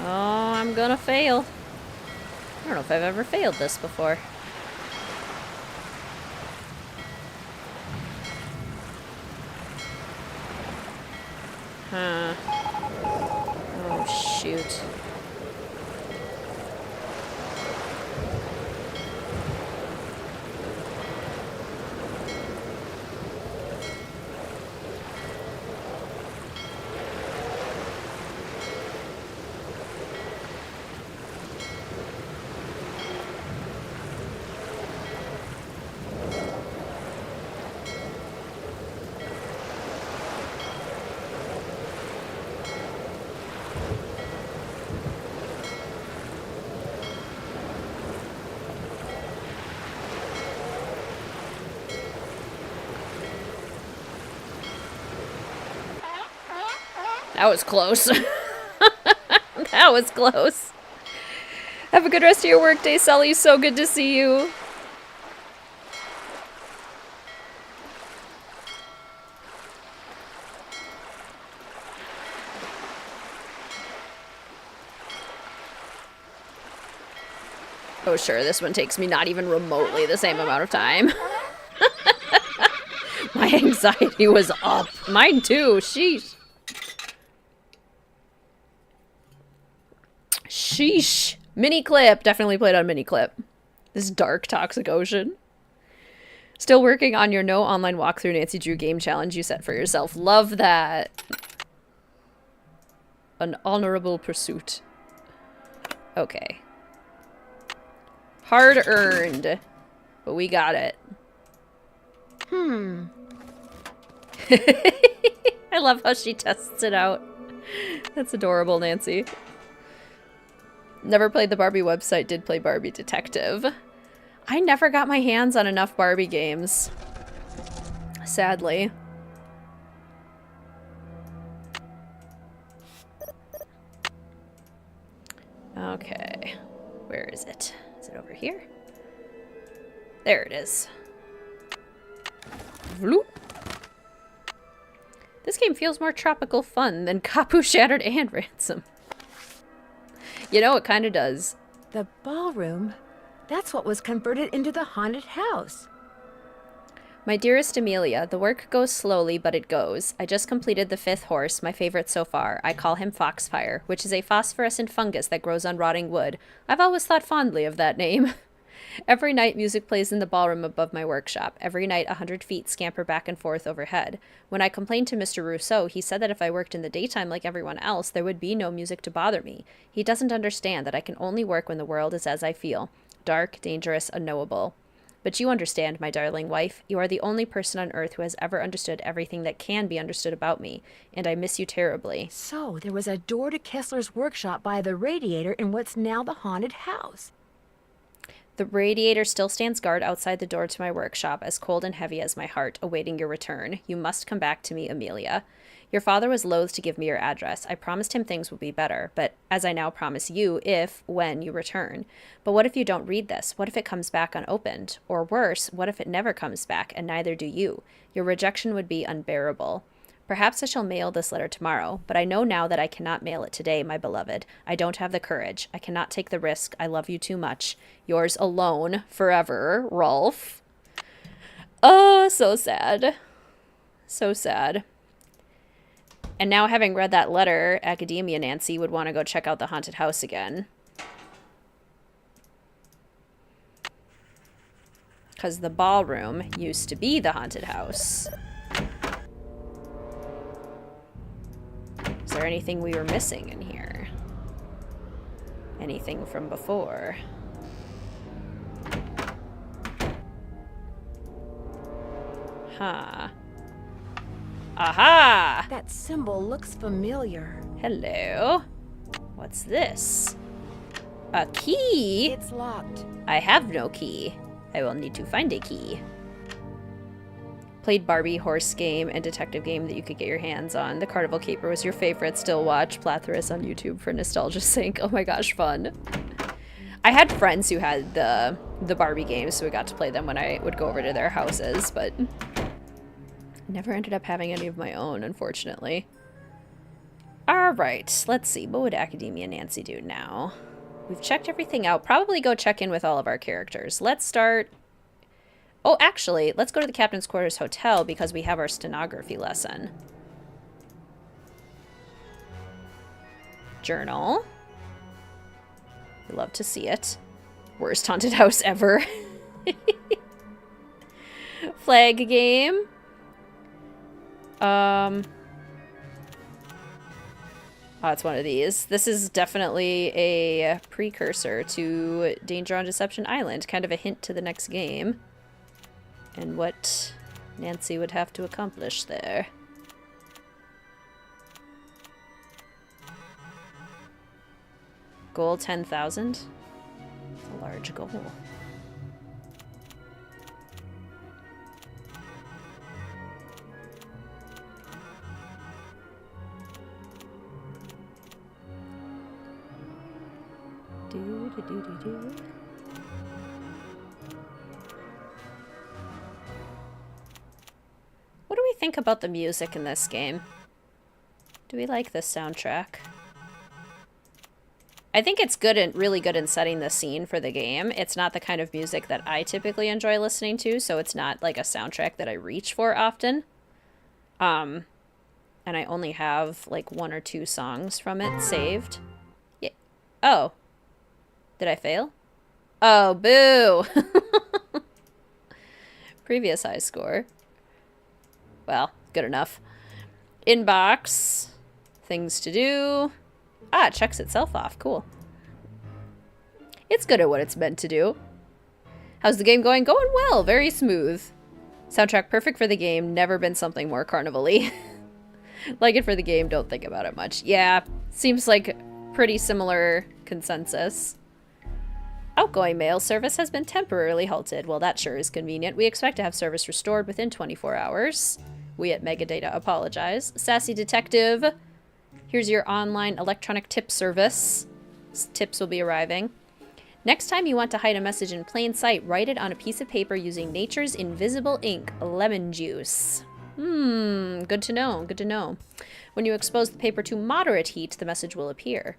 Oh, I'm gonna fail. I don't know if I've ever failed this before. Huh. Oh, shoot. That was close. That was close. Have a good rest of your workday, Sully. So good to see you. Oh, sure, this one takes me not even remotely the same amount of time. My anxiety was up. Mine too. Sheesh. Sheesh. Mini clip. Definitely played on mini clip. This dark, toxic ocean. Still working on your no online walkthrough Nancy Drew game challenge you set for yourself. Love that. An honorable pursuit. Okay. Hard earned. But we got it. I love how she tests it out. That's adorable, Nancy. Never played the Barbie website, did play Barbie Detective. I never got my hands on enough Barbie games. Sadly. Okay. Where is it? Is it over here? There it is. Vloop. This game feels more tropical fun than Kapu, Shattered, and Ransom. You know, it kind of does. The ballroom? That's what was converted into the haunted house. My dearest Amelia, the work goes slowly, but it goes. I just completed the 5th horse, my favorite so far. I call him Foxfire, which is a phosphorescent fungus that grows on rotting wood. I've always thought fondly of that name. Every night, music plays in the ballroom above my workshop. Every night, 100 feet scamper back and forth overhead. When I complained to Mr. Rousseau, he said that if I worked in the daytime like everyone else, there would be no music to bother me. He doesn't understand that I can only work when the world is as I feel. Dark, dangerous, unknowable. But you understand, my darling wife. You are the only person on earth who has ever understood everything that can be understood about me, and I miss you terribly. So, there was a door to Kessler's workshop by the radiator in what's now the haunted house. The radiator still stands guard outside the door to my workshop, as cold and heavy as my heart, awaiting your return. You must come back to me, Amelia. Your father was loath to give me your address. I promised him things would be better, but as I now promise you, when you return. But what if you don't read this? What if it comes back unopened? Or worse, what if it never comes back, and neither do you? Your rejection would be unbearable. Perhaps I shall mail this letter tomorrow, but I know now that I cannot mail it today, my beloved. I don't have the courage. I cannot take the risk. I love you too much. Yours alone, forever, Rolf. Oh, so sad. So sad. And now, having read that letter, Academia Nancy would want to go check out the haunted house again. Because the ballroom used to be the haunted house. Is there anything we were missing in here? Anything from before? Huh. Aha! That symbol looks familiar. Hello. What's this? A key? It's locked. I have no key. I will need to find a key. Played Barbie, horse game, and detective game that you could get your hands on. The Carnival Caper was your favorite. Still watch Plathyrus on YouTube for nostalgia's sake. Oh my gosh, fun. I had friends who had the Barbie games, so we got to play them when I would go over to their houses, but never ended up having any of my own, unfortunately. Alright, let's see. What would Academia Nancy do now? We've checked everything out. Probably go check in with all of our characters. Let's start... Oh, actually, let's go to the Captain's Quarters Hotel because we have our stenography lesson. Journal. We love to see it. Worst haunted house ever. Flag game. Oh, it's one of these. This is definitely a precursor to Danger on Deception Island. Kind of a hint to the next game. And what Nancy would have to accomplish there. Goal 10,000. It's a large goal. Do. What do we think about the music in this game? Do we like this soundtrack? I think it's good and really good in setting the scene for the game. It's not the kind of music that I typically enjoy listening to, so it's not like a soundtrack that I reach for often. And I only have like 1 or 2 songs from it saved. Yeah. Oh. Did I fail? Oh, boo! Previous high score. Well, good enough. Inbox. Things to do. Ah, it checks itself off. Cool. It's good at what it's meant to do. How's the game going? Going well. Very smooth. Soundtrack perfect for the game. Never been something more carnival-y. Like it for the game. Don't think about it much. Yeah. Seems like pretty similar consensus. Outgoing mail service has been temporarily halted. Well, that sure is convenient. We expect to have service restored within 24 hours. We at Megadata apologize. Sassy Detective. Here's your online electronic tip service. Tips will be arriving. Next time you want to hide a message in plain sight, write it on a piece of paper using nature's invisible ink, lemon juice. Good to know, good to know. When you expose the paper to moderate heat, the message will appear.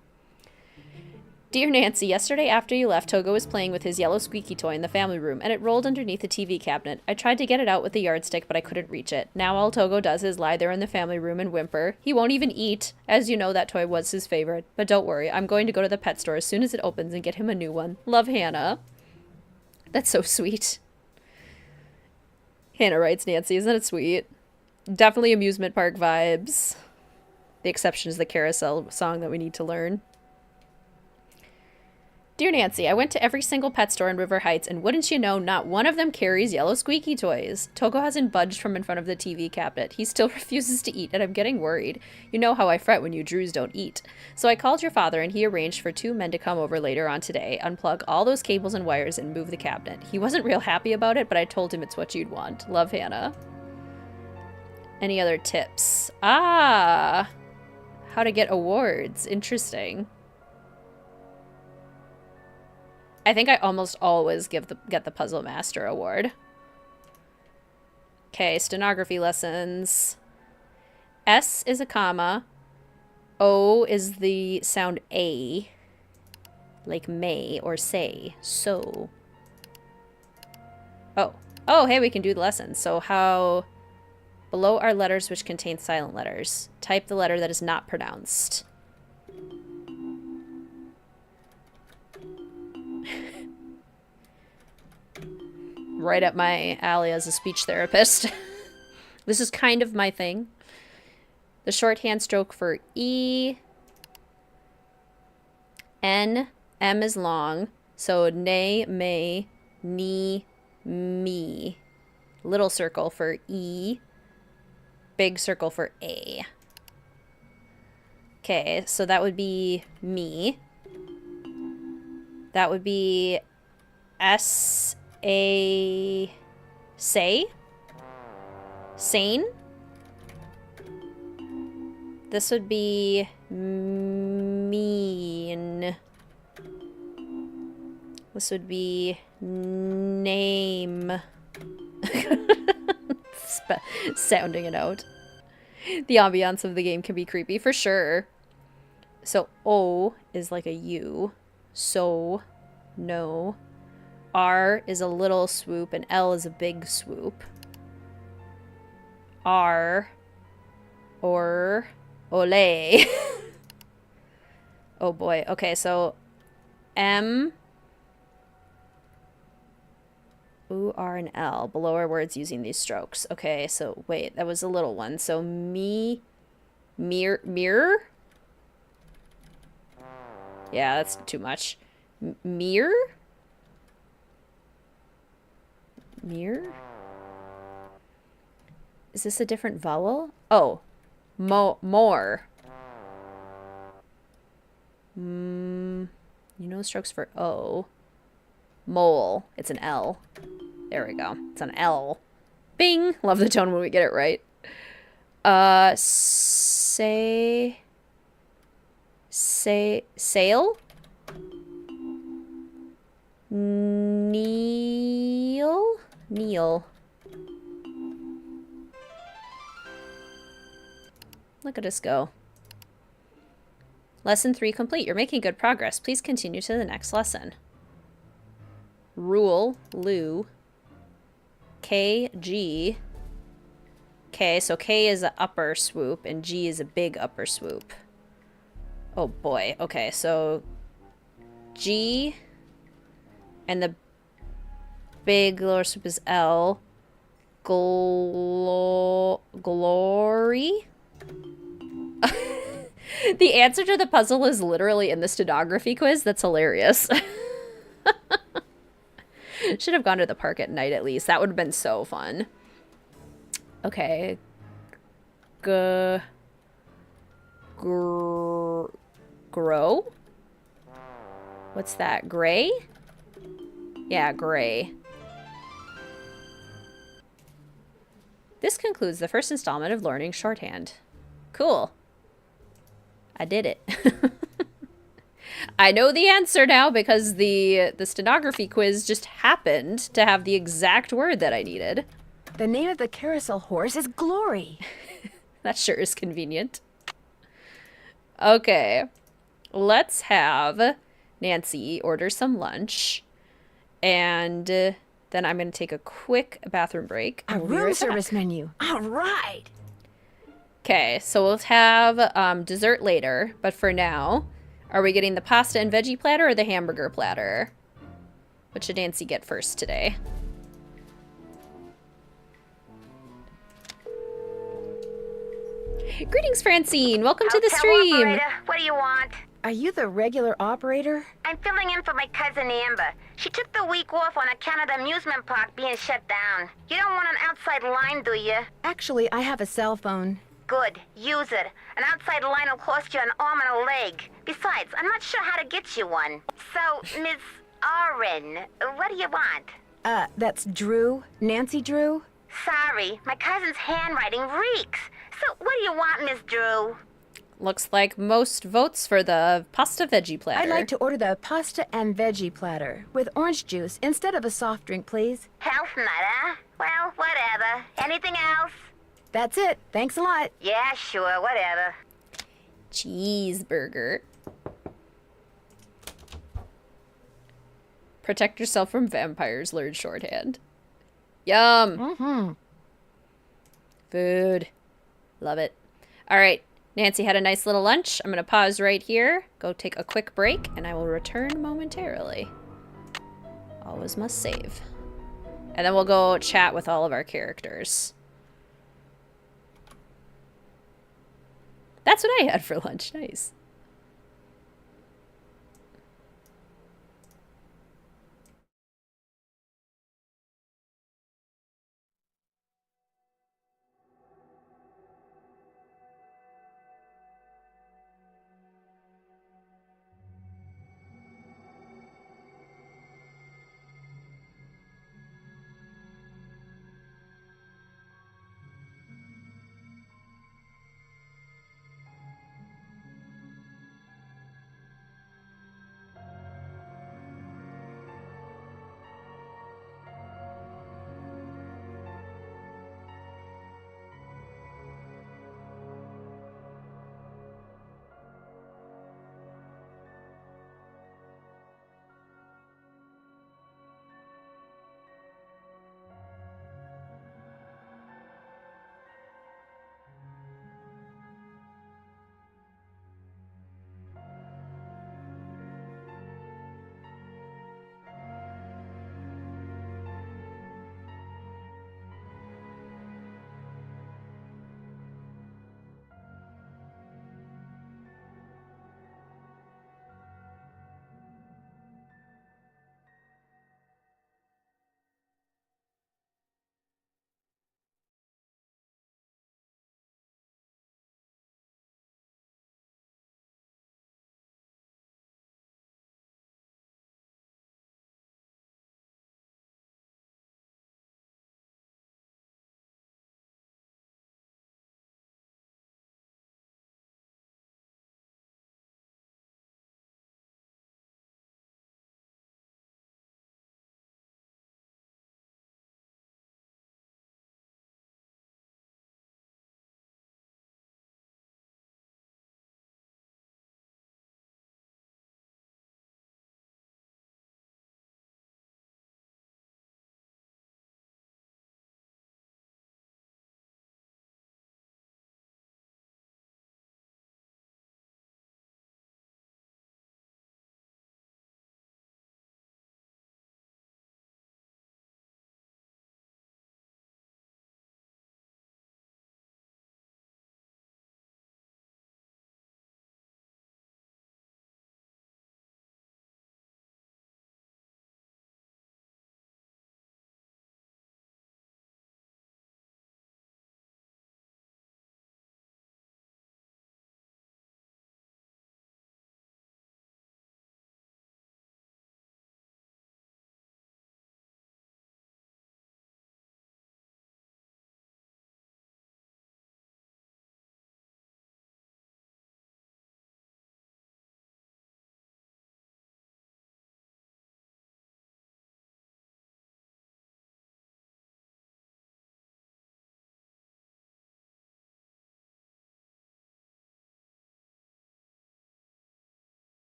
Dear Nancy, yesterday after you left, Togo was playing with his yellow squeaky toy in the family room, and it rolled underneath the TV cabinet. I tried to get it out with the yardstick, but I couldn't reach it. Now all Togo does is lie there in the family room and whimper. He won't even eat. As you know, that toy was his favorite. But don't worry, I'm going to go to the pet store as soon as it opens and get him a new one. Love, Hannah. That's so sweet. Hannah writes, Nancy, isn't it sweet? Definitely amusement park vibes. The exception is the Carousel song that we need to learn. Dear Nancy, I went to every single pet store in River Heights, and wouldn't you know, not one of them carries yellow squeaky toys. Togo hasn't budged from in front of the TV cabinet. He still refuses to eat, and I'm getting worried. You know how I fret when you Drews don't eat. So I called your father, and he arranged for 2 men to come over later on today, unplug all those cables and wires, and move the cabinet. He wasn't real happy about it, but I told him it's what you'd want. Love, Hannah. Any other tips? Ah! How to get awards. Interesting. I think I almost always get the Puzzle Master Award. Okay, stenography lessons. S is a comma. O is the sound A. Like may or say. So. Oh. Oh, hey, we can do the lessons. So how... Below are letters which contain silent letters. Type the letter that is not pronounced. Right up my alley as a speech therapist. This is kind of my thing. The shorthand stroke for E. N. M is long. So nay, may, ni, me. Little circle for E. Big circle for A. Okay, so that would be me. That would be S. A say? Sane? This would be mean. This would be name. Sounding it out. The ambiance of the game can be creepy for sure. So O is like a U. So, no. R is a little swoop and L is a big swoop. R. Or. Ole. Oh boy. Okay, so M. U, R, and L. Below are words using these strokes. Okay, so wait, that was a little one. So me. Mirror? Yeah, that's too much. Mirror? Mirror? Is this a different vowel? Oh. More. You know strokes for O. Mole. It's an L. There we go. It's an L. Bing! Love the tone when we get it right. Sail? Kneel. Look at us go. Lesson 3 complete. You're making good progress. Please continue to the next lesson. Rule, Lou. K, G. Okay, so K is an upper swoop and G is a big upper swoop. Oh boy. Okay, so G and the big lower swoop is L. Glory? The answer to the puzzle is literally in the stenography quiz. That's hilarious. Should have gone to the park at night at least. That would have been so fun. Okay. Grow? What's that? Gray? Yeah, gray. This concludes the first installment of Learning Shorthand. Cool. I did it. I know the answer now because the stenography quiz just happened to have the exact word that I needed. The name of the carousel horse is Glory. That sure is convenient. Okay. Let's have Nancy order some lunch. And then I'm going to take a quick bathroom break. A room service menu. All right. Okay, so we'll have dessert later. But for now, are we getting the pasta and veggie platter or the hamburger platter? What should Nancy get first today? Greetings, Francine. Welcome to the stream. Operator, what do you want? Are you the regular operator? I'm filling in for my cousin Amber. She took the week off on account of the amusement park being shut down. You don't want an outside line, do you? Actually, I have a cell phone. Good. Use it. An outside line will cost you an arm and a leg. Besides, I'm not sure how to get you one. So, Miss Oren, what do you want? That's Drew. Nancy Drew? Sorry, my cousin's handwriting reeks. So, what do you want, Miss Drew? Looks like most votes for the pasta veggie platter. I'd like to order the pasta and veggie platter with orange juice instead of a soft drink, please. Health nut, huh? Well, whatever. Anything else? That's it. Thanks a lot. Yeah, sure, whatever. Cheeseburger. Protect yourself from vampires, learn shorthand. Yum. Mm-hmm. Food. Love it. All right. Nancy had a nice little lunch. I'm going to pause right here, go take a quick break, and I will return momentarily. Always must save. And then we'll go chat with all of our characters. That's what I had for lunch. Nice.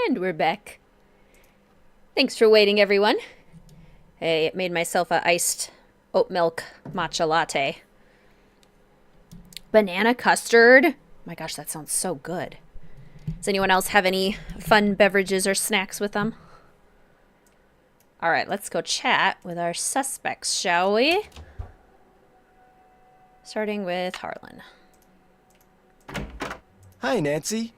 And we're back. Thanks for waiting, everyone. I made myself a iced oat milk matcha latte. Banana custard. My gosh, that sounds so good. Does anyone else have any fun beverages or snacks with them? All right, let's go chat with our suspects, shall we? Starting with Harlan. Hi, Nancy.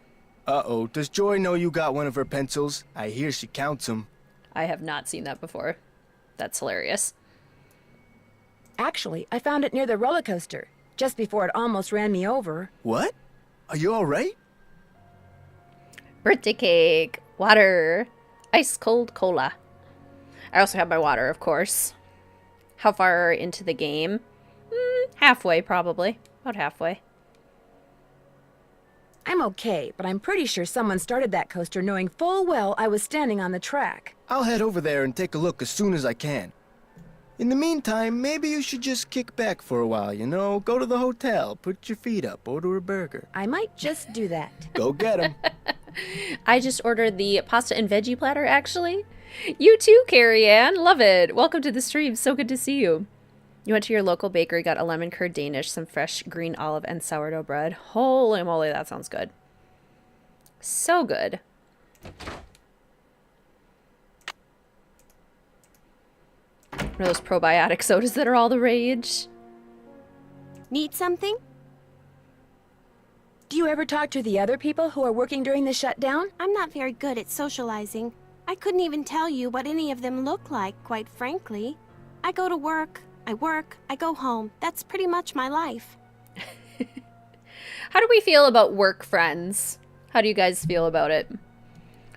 Uh-oh, does Joy know you got one of her pencils? I hear she counts them. I have not seen that before. That's hilarious. Actually, I found it near the roller coaster, just before it almost ran me over. What? Are you all right? Birthday cake, water, ice cold cola. I also have my water, of course. How far into the game? Halfway, probably. About halfway. I'm okay, but I'm pretty sure someone started that coaster knowing full well I was standing on the track. I'll head over there and take a look as soon as I can. In the meantime, maybe you should just kick back for a while, you know? Go to the hotel, put your feet up, order a burger. I might just do that. Go get 'em. I just ordered the pasta and veggie platter, actually. You too, Carrie Ann. Love it. Welcome to the stream. So good to see you. You went to your local bakery, got a lemon curd Danish, some fresh green olive, and sourdough bread. Holy moly, that sounds good. So good. One of those probiotic sodas that are all the rage. Need something? Do you ever talk to the other people who are working during the shutdown? I'm not very good at socializing. I couldn't even tell you what any of them look like, quite frankly. I go to work, I go home. That's pretty much my life. How do we feel about work friends? How do you guys feel about it?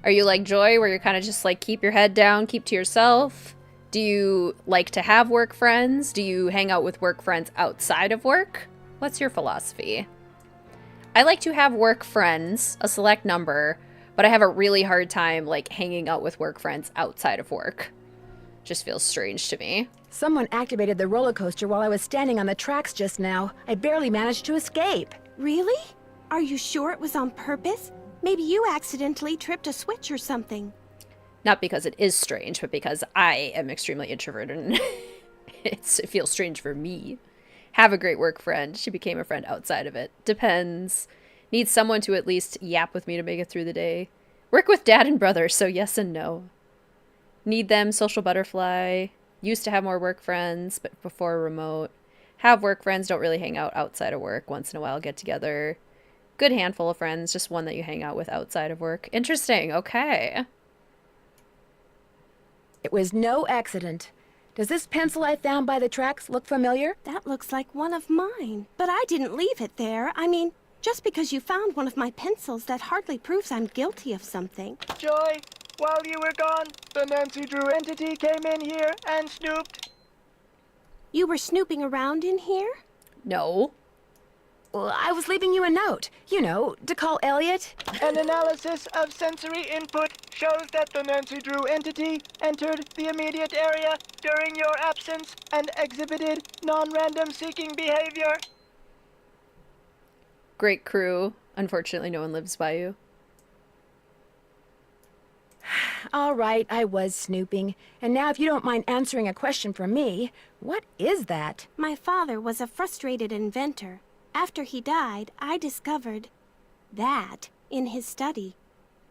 Are you like Joy, where you're kind of just like keep your head down, keep to yourself? Do you like to have work friends? Do you hang out with work friends outside of work? What's your philosophy? I like to have work friends, a select number, but I have a really hard time like hanging out with work friends outside of work. Just feels strange to me. Someone activated the roller coaster while I was standing on the tracks just now. I barely managed to escape. Really? Are you sure it was on purpose? Maybe you accidentally tripped a switch or something. Not because it is strange, but because I am extremely introverted and it feels strange for me. Have a great work friend. She became a friend outside of it. Depends. Need someone to at least yap with me to make it through the day. Work with dad and brother, so yes and no. Need them, social butterfly. Used to have more work friends, but before remote. Have work friends, don't really hang out outside of work. Once in a while, get together. Good handful of friends, just one that you hang out with outside of work. Interesting, okay. It was no accident. Does this pencil I found by the tracks look familiar? That looks like one of mine. But I didn't leave it there. I mean, just because you found one of my pencils, that hardly proves I'm guilty of something. Joy, while you were gone, the Nancy Drew entity came in here and snooped. You were snooping around in here? No. Well, I was leaving you a note. You know, to call Elliot. An analysis of sensory input shows that the Nancy Drew entity entered the immediate area during your absence and exhibited non-random seeking behavior. Great crew. Unfortunately, no one lives by you. All right, I was snooping. And now if you don't mind answering a question from me, what is that? My father was a frustrated inventor. After he died, I discovered that in his study.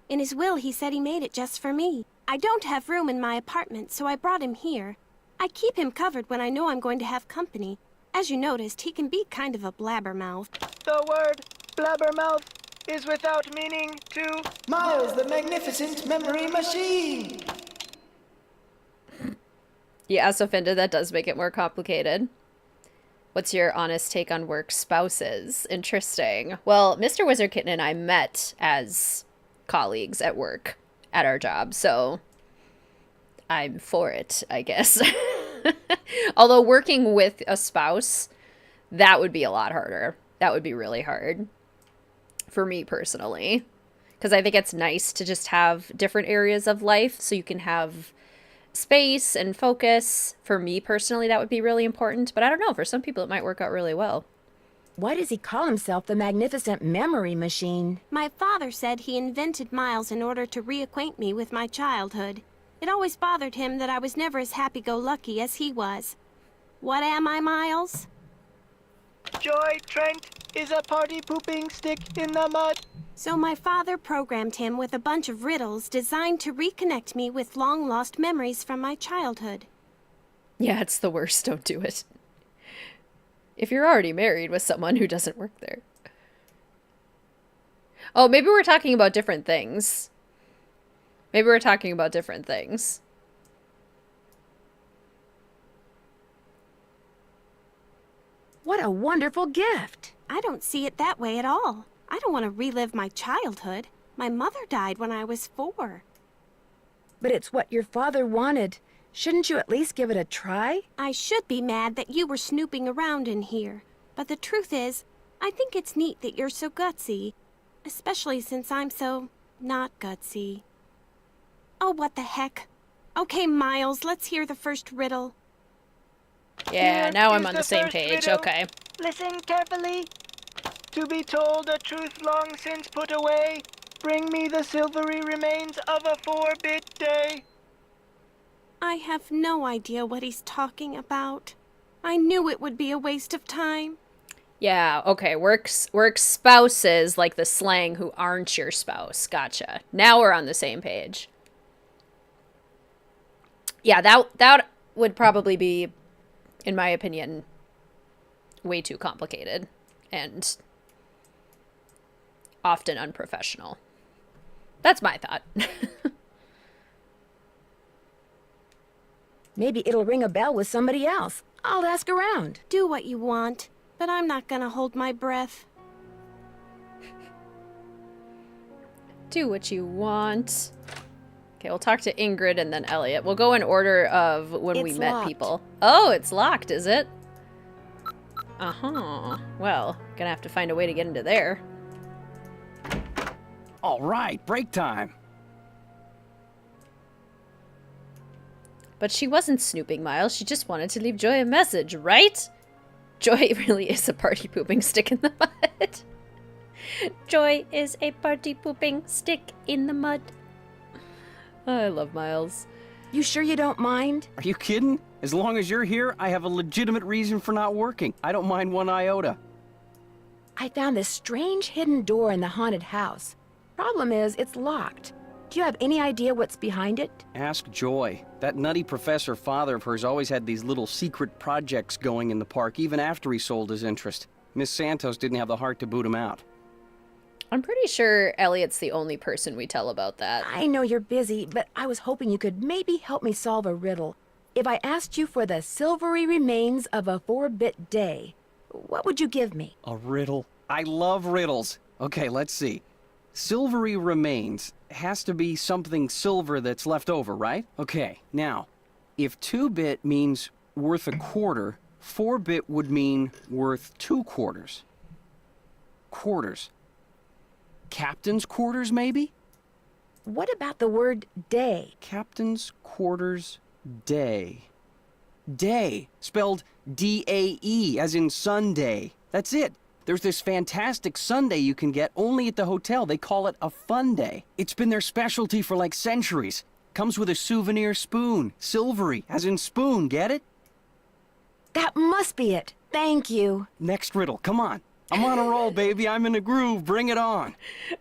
In his will, he said he made it just for me. I don't have room in my apartment, so I brought him here. I keep him covered when I know I'm going to have company. As you noticed, he can be kind of a blabbermouth. The word blabbermouth is without meaning to Miles the Magnificent Memory Machine. Yeah, so Finda, that does make it more complicated. What's your honest take on work spouses? Interesting. Well, Mr. Wizard Kitten and I met as colleagues at work at our job, so I'm for it, I guess. Although working with a spouse, that would be a lot harder. That would be really hard for me personally, because I think it's nice to just have different areas of life so you can have space and focus. For me personally, that would be really important, but I don't know, for some people it might work out really well. Why does he call himself the Magnificent Memory Machine? My father said he invented Miles in order to reacquaint me with my childhood. It always bothered him that I was never as happy-go-lucky as he was. What am I, Miles? Joy Trent is a party-pooping stick in the mud. So my father programmed him with a bunch of riddles designed to reconnect me with long-lost memories from my childhood. Yeah, it's the worst. Don't do it. If you're already married with someone who doesn't work there. Oh, maybe we're talking about different things. Maybe we're talking about different things. What a wonderful gift! I don't see it that way at all. I don't want to relive my childhood. My mother died when I was 4. But it's what your father wanted. Shouldn't you at least give it a try? I should be mad that you were snooping around in here. But the truth is, I think it's neat that you're so gutsy. Especially since I'm so not gutsy. Oh, what the heck. Okay, Miles, let's hear the first riddle. Yeah, Here now I'm is on the same first page. riddle. Okay. Listen carefully. To be told a truth long since put away, bring me the silvery remains of a 4-bit day. I have no idea what he's talking about. I knew it would be a waste of time. Yeah, okay. Work spouses, like the slang who aren't your spouse. Gotcha. Now we're on the same page. Yeah, that would probably be, in my opinion, way too complicated and often unprofessional. That's my thought. Maybe it'll ring a bell with somebody else. I'll ask around. Do what you want, but I'm not gonna hold my breath. Do what you want. Okay, we'll talk to Ingrid and then Elliot. We'll go in order of when we met people. Oh, it's locked, is it? Uh-huh. Well, gonna have to find a way to get into there. All right, break time. But she wasn't snooping, Miles. She just wanted to leave Joy a message, right? Joy really is a party-pooping stick in the mud. Joy is a party-pooping stick in the mud. I love Miles. You sure you don't mind? Are you kidding? As long as you're here, I have a legitimate reason for not working. I don't mind one iota. I found this strange hidden door in the haunted house. Problem is, it's locked. Do you have any idea what's behind it? Ask Joy. That nutty professor father of hers always had these little secret projects going in the park, even after he sold his interest. Miss Santos didn't have the heart to boot him out. I'm pretty sure Elliot's the only person we tell about that. I know you're busy, but I was hoping you could maybe help me solve a riddle. If I asked you for the silvery remains of a 4-bit day, what would you give me? A riddle? I love riddles. Okay, let's see. Silvery remains has to be something silver that's left over, right? Okay, now, if 2-bit means worth a quarter, 4-bit would mean worth 2 quarters. Quarters. Captain's quarters, maybe? What about the word day? Captain's quarters day. Day, spelled D-A-E, as in Sunday. That's it. There's this fantastic sundae you can get only at the hotel. They call it a fun day. It's been their specialty for like centuries. Comes with a souvenir spoon. Silvery, as in spoon, get it? That must be it. Thank you. Next riddle, come on. I'm on a roll, baby. I'm in a groove. Bring it on.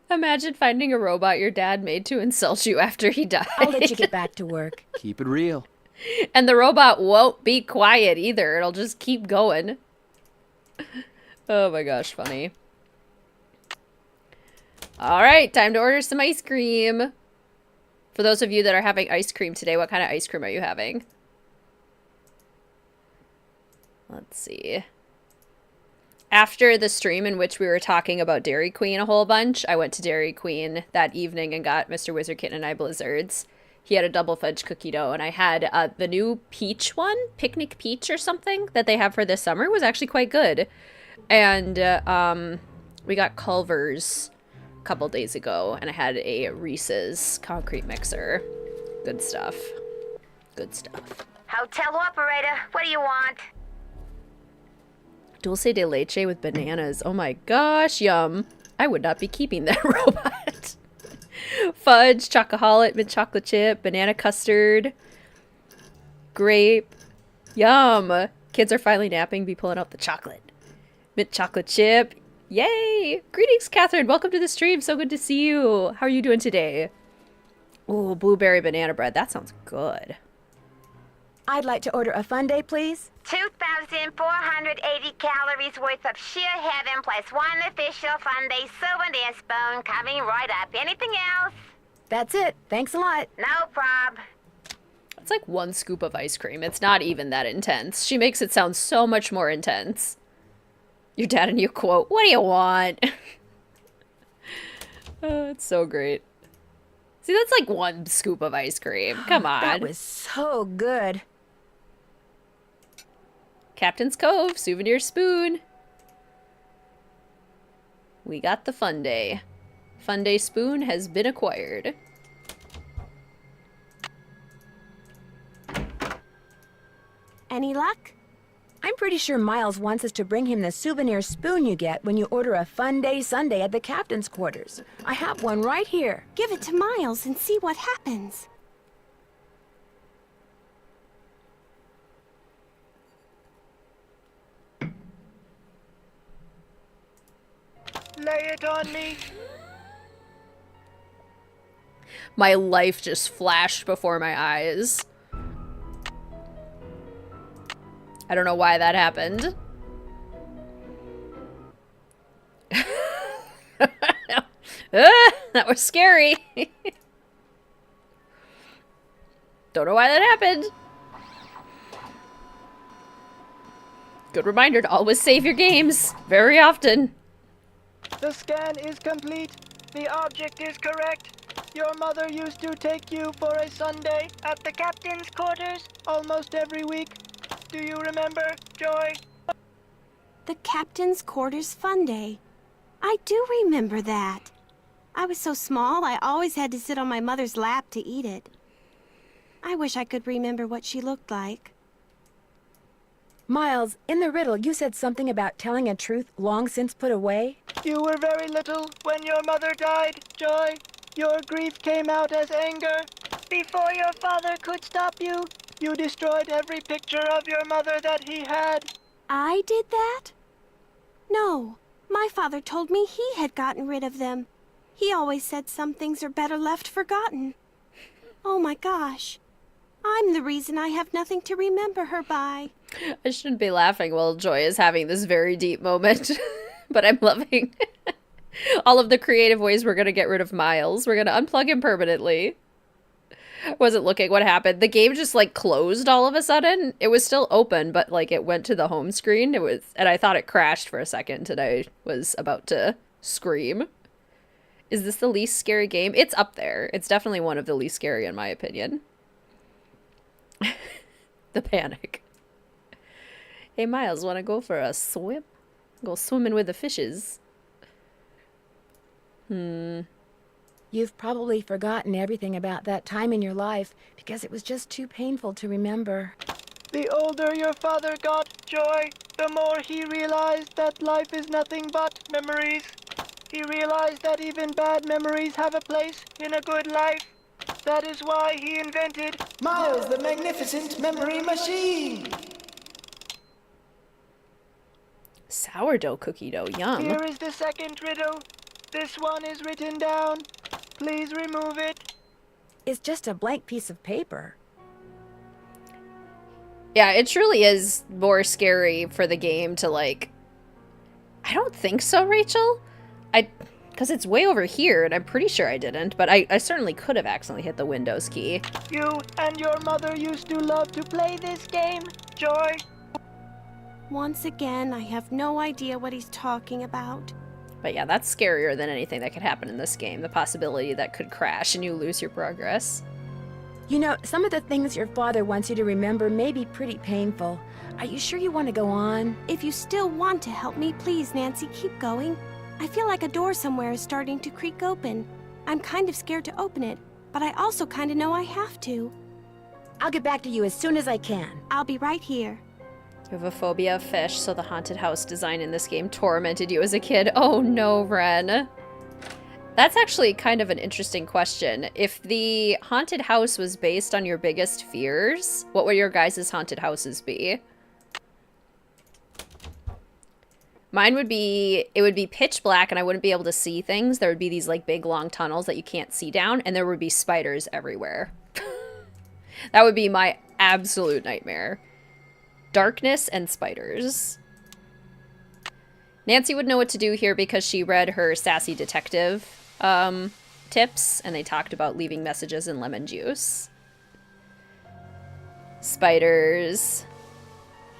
Imagine finding a robot your dad made to insult you after he died. I'll let you get back to work. Keep it real. And the robot won't be quiet either. It'll just keep going. Oh my gosh, funny. All right, time to order some ice cream. For those of you that are having ice cream today, what kind of ice cream are you having? Let's see. After the stream in which we were talking about Dairy Queen a whole bunch, I went to Dairy Queen that evening and got Mr. Wizard Kitten and I Blizzards. He had a double fudge cookie dough, and I had the new peach one, Picnic Peach or something, that they have for this summer. It was actually quite good. And we got Culver's a couple days ago, and I had a Reese's concrete mixer. Good stuff. Good stuff. Hotel operator, what do you want? Dulce de leche with bananas. Oh my gosh, yum. I would not be keeping that robot. Fudge, chocoholic, mint chocolate chip, banana custard, grape. Yum. Kids are finally napping, be pulling out the chocolate. Mint chocolate chip. Yay! Greetings, Catherine. Welcome to the stream. So good to see you. How are you doing today? Ooh, blueberry banana bread. That sounds good. I'd like to order a Funday, please. 2,480 calories worth of sheer heaven plus one official Funday souvenir spoon coming right up. Anything else? That's it. Thanks a lot. No prob. It's like one scoop of ice cream. It's not even that intense. She makes it sound so much more intense. Your dad and you quote, "What do you want?" Oh, it's so great. See, that's like one scoop of ice cream. Come on. That was so good. Captain's Cove, souvenir spoon. We got the Funday. Funday spoon has been acquired. Any luck? I'm pretty sure Miles wants us to bring him the souvenir spoon you get when you order a Funday Sunday at the captain's quarters. I have one right here. Give it to Miles and see what happens. Lay it on me. My life just flashed before my eyes. I don't know why that happened. That was scary. Don't know why that happened. Good reminder to always save your games very often. The scan is complete. The object is correct. Your mother used to take you for a Sunday at the captain's quarters almost every week. Do you remember, Joy? The captain's quarters Funday. I do remember that. I was so small, I always had to sit on my mother's lap to eat it. I wish I could remember what she looked like. Miles, in the riddle, you said something about telling a truth long since put away. You were very little when your mother died, Joy. Your grief came out as anger. Before your father could stop you, you destroyed every picture of your mother that he had. I did that? No, my father told me he had gotten rid of them. He always said some things are better left forgotten. Oh my gosh. I'm the reason I have nothing to remember her by. I shouldn't be laughing while Joy is having this very deep moment, but I'm loving all of the creative ways we're going to get rid of Miles. We're going to unplug him permanently. Wasn't looking what happened. The game just like closed all of a sudden. It was still open, but like it went to the home screen. And I thought it crashed for a second and I was about to scream. Is this the least scary game? It's up there. It's definitely one of the least scary in my opinion. The panic. Hey Miles, wanna go for a swim? Go swimming with the fishes. You've probably forgotten everything about that time in your life because it was just too painful to remember. The older your father got, Joy, the more he realized that life is nothing but memories. He realized that even bad memories have a place in a good life. That is why he invented Miles the Magnificent Memory Machine. Sourdough cookie dough, yum. Here is the second riddle. This one is written down. Please remove it. It's just a blank piece of paper. Yeah, it truly is more scary for the game to like... I don't think so, Rachel. Because it's way over here, and I'm pretty sure I didn't, but I certainly could have accidentally hit the Windows key. You and your mother used to love to play this game, Joy. Once again, I have no idea what he's talking about. But yeah, that's scarier than anything that could happen in this game. The possibility that could crash and you lose your progress. You know, some of the things your father wants you to remember may be pretty painful. Are you sure you want to go on? If you still want to help me, please, Nancy, keep going. I feel like a door somewhere is starting to creak open. I'm kind of scared to open it, but I also kind of know I have to. I'll get back to you as soon as I can. I'll be right here. You have a phobia of fish, so the haunted house design in this game tormented you as a kid. Oh no, Ren. That's actually kind of an interesting question. If the haunted house was based on your biggest fears, what would your guys' haunted houses be? Mine would be, it would be pitch black and I wouldn't be able to see things. There would be these like big long tunnels that you can't see down, and there would be spiders everywhere. That would be my absolute nightmare. Darkness and spiders. Nancy would know what to do here because she read her sassy detective tips, and they talked about leaving messages in lemon juice. Spiders.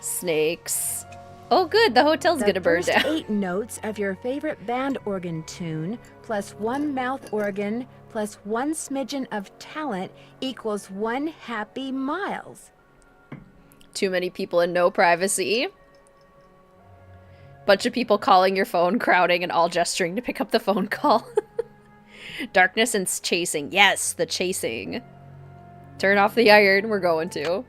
Snakes. Oh good, the hotel's gonna burn down. The first 8 notes of your favorite band organ tune, plus 1 mouth organ, plus 1 smidgen of talent equals 1 happy miles. Too many people and no privacy. Bunch of people calling your phone, crowding, and all gesturing to pick up the phone call. Darkness and chasing. Yes, the chasing. Turn off the iron, we're going to.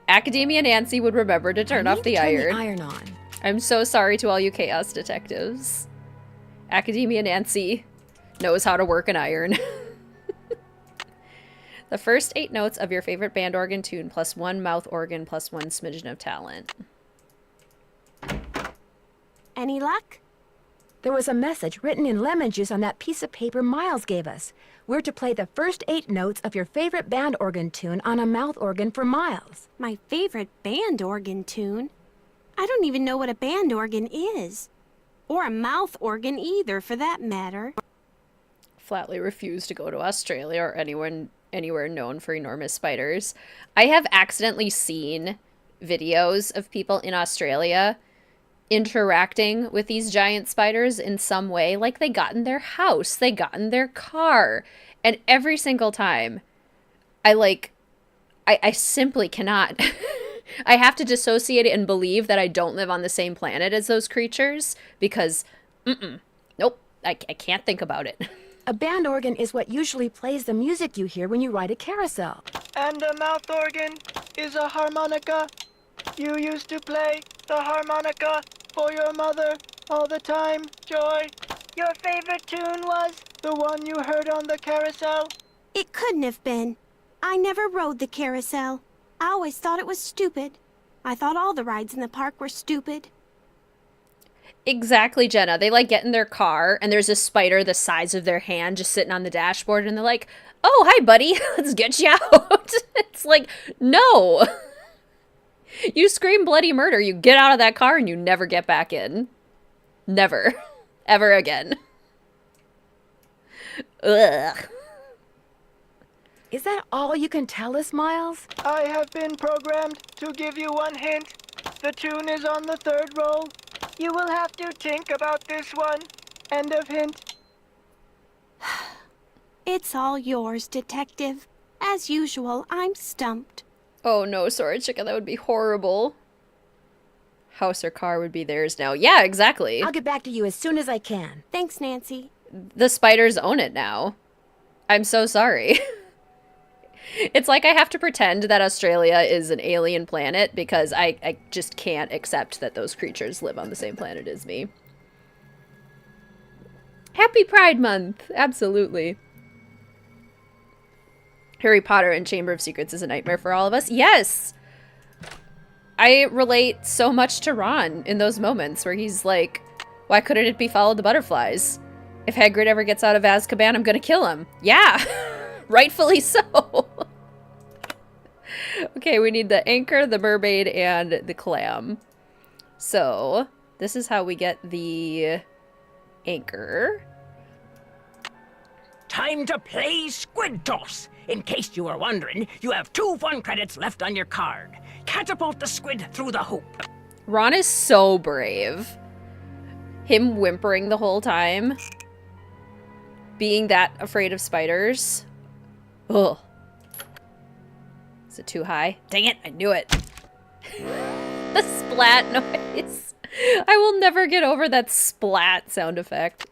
Academia Nancy would remember to turn off the iron. On. I'm so sorry to all you chaos detectives. Academia Nancy knows how to work an iron. The first 8 notes of your favorite band organ tune, plus 1 mouth organ, plus 1 smidgen of talent. Any luck? There was a message written in lemon juice on that piece of paper Miles gave us. We're to play the first 8 notes of your favorite band organ tune on a mouth organ for Miles. My favorite band organ tune? I don't even know what a band organ is. Or a mouth organ either, for that matter. Flatly refuse to go to Australia or anywhere known for enormous spiders. I have accidentally seen videos of people in Australia interacting with these giant spiders in some way. Like they got in their house, they got in their car, and every single time I simply cannot. I have to dissociate it and believe that I don't live on the same planet as those creatures because nope, I can't think about it. A band organ is what usually plays the music you hear when you ride a carousel. And a mouth organ is a harmonica. You used to play the harmonica for your mother all the time, Joy. Your favorite tune was the one you heard on the carousel? It couldn't have been. I never rode the carousel. I always thought it was stupid. I thought all the rides in the park were stupid. Exactly, Jenna. They like get in their car and there's a spider the size of their hand just sitting on the dashboard and they're like, oh, hi, buddy. Let's get you out. It's like, no. You scream bloody murder, you get out of that car and you never get back in. Never. Ever again. Ugh. Is that all you can tell us, Miles? I have been programmed to give you 1 hint. The tune is on the 3rd roll. You will have to think about this one. End of hint. It's all yours, Detective. As usual, I'm stumped. Oh no, sorry, chicken, that would be horrible. House or car would be theirs now. Yeah, exactly. I'll get back to you as soon as I can. Thanks, Nancy. The spiders own it now. I'm so sorry. It's like I have to pretend that Australia is an alien planet because I just can't accept that those creatures live on the same planet as me. Happy Pride Month! Absolutely. Harry Potter and Chamber of Secrets is a nightmare for all of us. Yes! I relate so much to Ron in those moments where he's like, why couldn't it be Follow the Butterflies? If Hagrid ever gets out of Azkaban, I'm gonna kill him. Yeah! Rightfully so. Okay, we need the anchor, the mermaid, and the clam. So, this is how we get the anchor. Time to play Squid Toss. In case you were wondering, you have 2 fun credits left on your card. Catapult the squid through the hoop. Ron is so brave. Him whimpering the whole time. Being that afraid of spiders. Ugh. Is it too high? Dang it, I knew it. The splat noise. I will never get over that splat sound effect.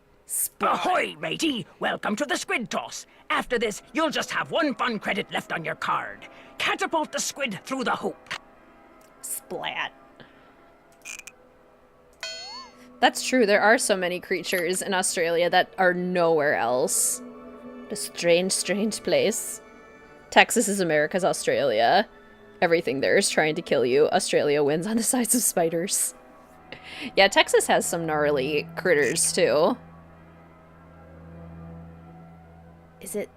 Ahoy, matey! Welcome to the Squid Toss. After this, you'll just have 1 fun credit left on your card. Catapult the squid through the hoop. Splat. That's true. There are so many creatures in Australia that are nowhere else. A strange, strange place. Texas is America's Australia. Everything there is trying to kill you. Australia wins on the size of spiders. Yeah, Texas has some gnarly critters, too. Is it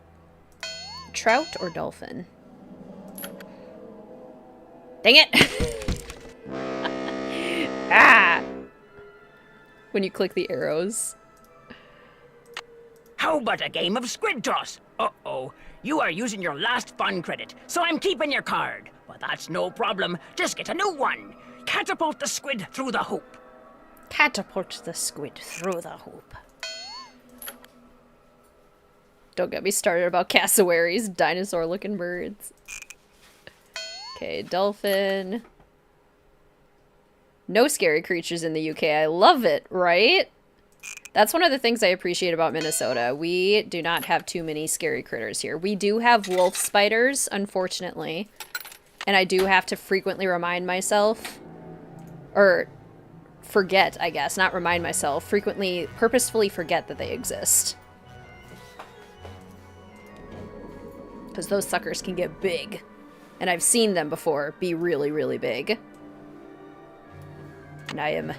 trout or dolphin? Dang it! Ah! When you click the arrows. How about a game of squid toss? Uh-oh, you are using your last fun credit, so I'm keeping your card. But that's no problem, just get a new one. Catapult the squid through the hoop. Catapult the squid through the hoop. Don't get me started about cassowaries, dinosaur-looking birds. Okay, dolphin. No scary creatures in the UK. I love it, right? That's one of the things I appreciate about Minnesota. We do not have too many scary critters here. We do have wolf spiders, unfortunately. And I do have to frequently remind myself, or forget, I guess, not remind myself, frequently, purposefully forget that they exist. Because those suckers can get big. And I've seen them before be really, really big. And I am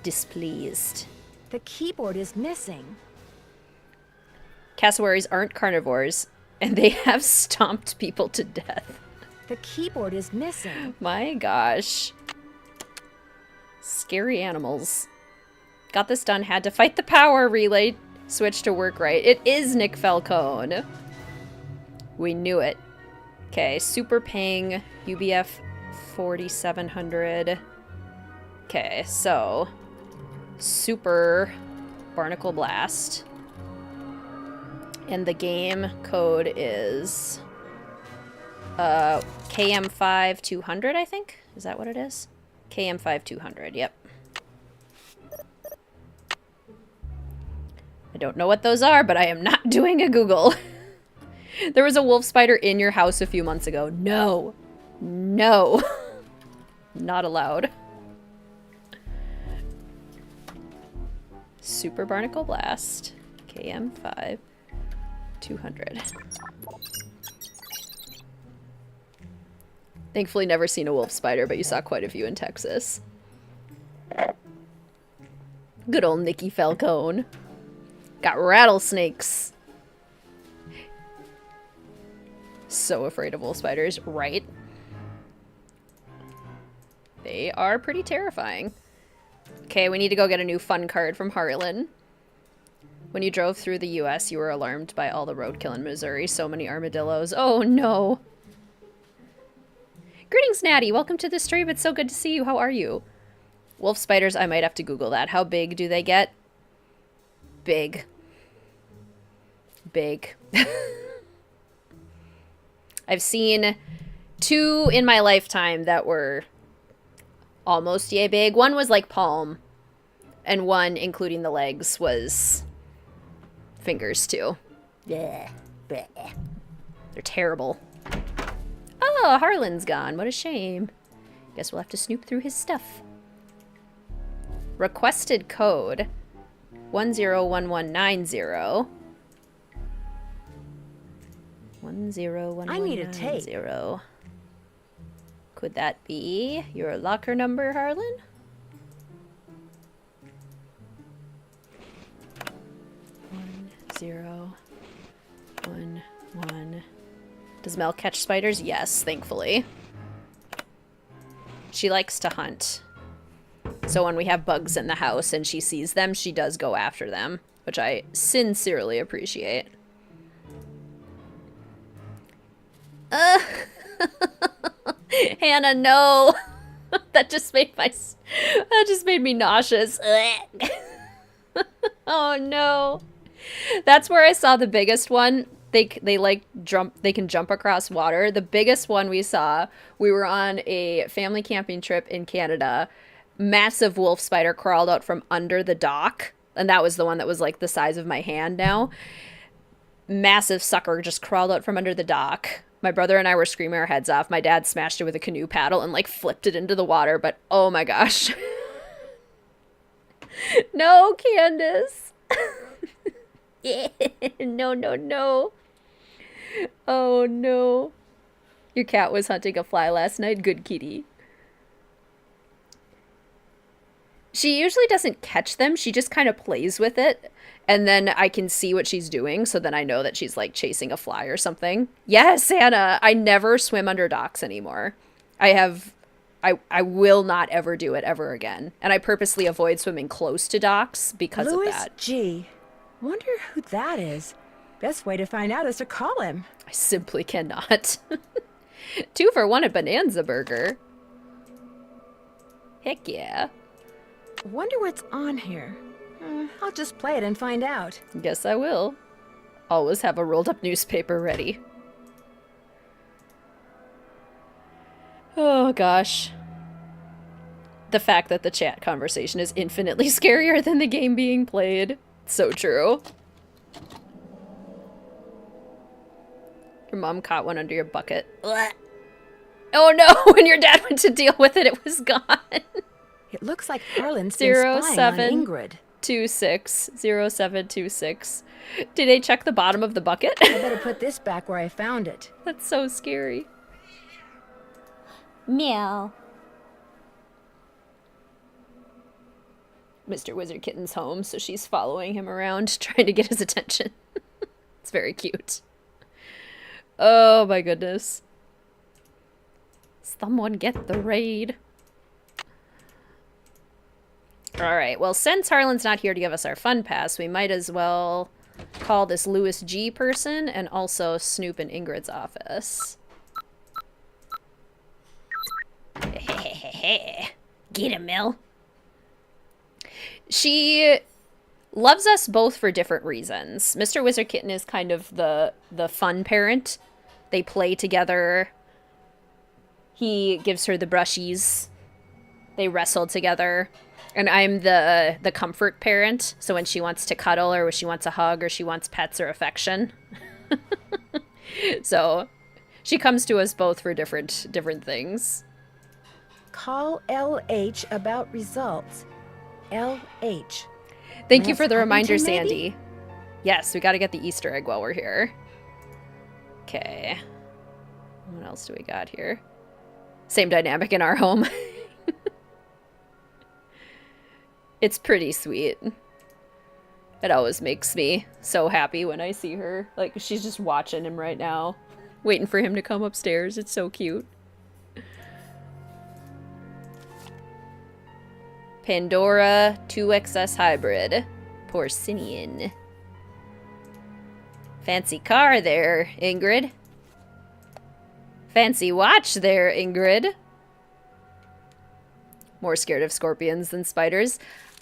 displeased. The keyboard is missing. Cassowaries aren't carnivores, and they have stomped people to death. The keyboard is missing. My gosh. Scary animals. Got this done, had to fight the power relay switch to work right. It is Nick Falcone. We knew it. Okay, Super Ping, UBF 4700. Okay, so Super Barnacle Blast. And the game code is KM5200, I think? Is that what it is? KM5200, yep. I don't know what those are, but I am not doing a Google. There was a wolf spider in your house a few months ago. No. No. Not allowed. Super Barnacle Blast. KM5200. Thankfully never seen a wolf spider, but you saw quite a few in Texas. Good old Nicky Falcone. Got rattlesnakes. So afraid of wolf spiders, right? They are pretty terrifying. Okay, we need to go get a new fun card from Harlan. When you drove through the US, you were alarmed by all the roadkill in Missouri. So many armadillos. Oh no. Greetings, Natty. Welcome to the stream. It's so good to see you. How are you? Wolf spiders, I might have to Google that. How big do they get? Big. Big. I've seen 2 in my lifetime that were almost yay big. One was like palm, and one, including the legs, was fingers too. Yeah. They're terrible. Oh, Harlan's gone. What a shame. Guess we'll have to snoop through his stuff. Requested code 101190. 101190. I need a tape. Could that be your locker number, Harlan? One, 0, 1, 1. Does Mel catch spiders? Yes, thankfully. She likes to hunt. So when we have bugs in the house and she sees them, she does go after them, which I sincerely appreciate. Hannah, no. That just made me nauseous. Oh no. That's where I saw the biggest one. They like jump, they can jump across water. The biggest one we saw, we were on a family camping trip in Canada. Massive wolf spider crawled out from under the dock, and that was the one that was like the size of my hand now. Massive sucker just crawled out from under the dock. My brother and I were screaming our heads off. My dad smashed it with a canoe paddle and like flipped it into the water, but oh my gosh. No, Candace. No, no, no. Oh, no. Your cat was hunting a fly last night. Good kitty. She usually doesn't catch them. She just kind of plays with it. And then I can see what she's doing. So then I know that she's like chasing a fly or something. Yes, Anna. I never swim under docks anymore. I will not ever do it ever again. And I purposely avoid swimming close to docks because of that. Gee, wonder who that is. Best way to find out is to call him. I simply cannot. 2 for 1 at Bonanza Burger. Heck yeah. Wonder what's on here. I'll just play it and find out. Guess I will. Always have a rolled up newspaper ready. Oh gosh. The fact that the chat conversation is infinitely scarier than the game being played. So true. Your mom caught one under your bucket. Oh no, when your dad went to deal with it, it was gone. It looks like Harlan's been spying on Ingrid. 0726. Did they check the bottom of the bucket? I better put this back where I found it. That's so scary. Meow. Mr. Wizard Kitten's home, so she's following him around, trying to get his attention. It's very cute. Oh my goodness. Someone get the raid. Alright, well, since Harlan's not here to give us our fun pass, we might as well call this Louis G person and also snoop in Ingrid's office. Get him, Mel. She loves us both for different reasons. Mr. Wizard Kitten is kind of the fun parent. They play together. He gives her the brushies. They wrestle together. And I'm the comfort parent. So when she wants to cuddle or when she wants a hug or she wants pets or affection. So she comes to us both for different things. Call LH about results. LH. Thank you for the reminder, Huffington, maybe? Sandy. Yes, we got to get the Easter egg while we're here. Okay. What else do we got here? Same dynamic in our home. It's pretty sweet. It always makes me so happy when I see her. Like, she's just watching him right now. Waiting for him to come upstairs. It's so cute. Pandora 2XS Hybrid. Porcinian. Fancy car there, Ingrid. Fancy watch there, Ingrid. More scared of scorpions than spiders.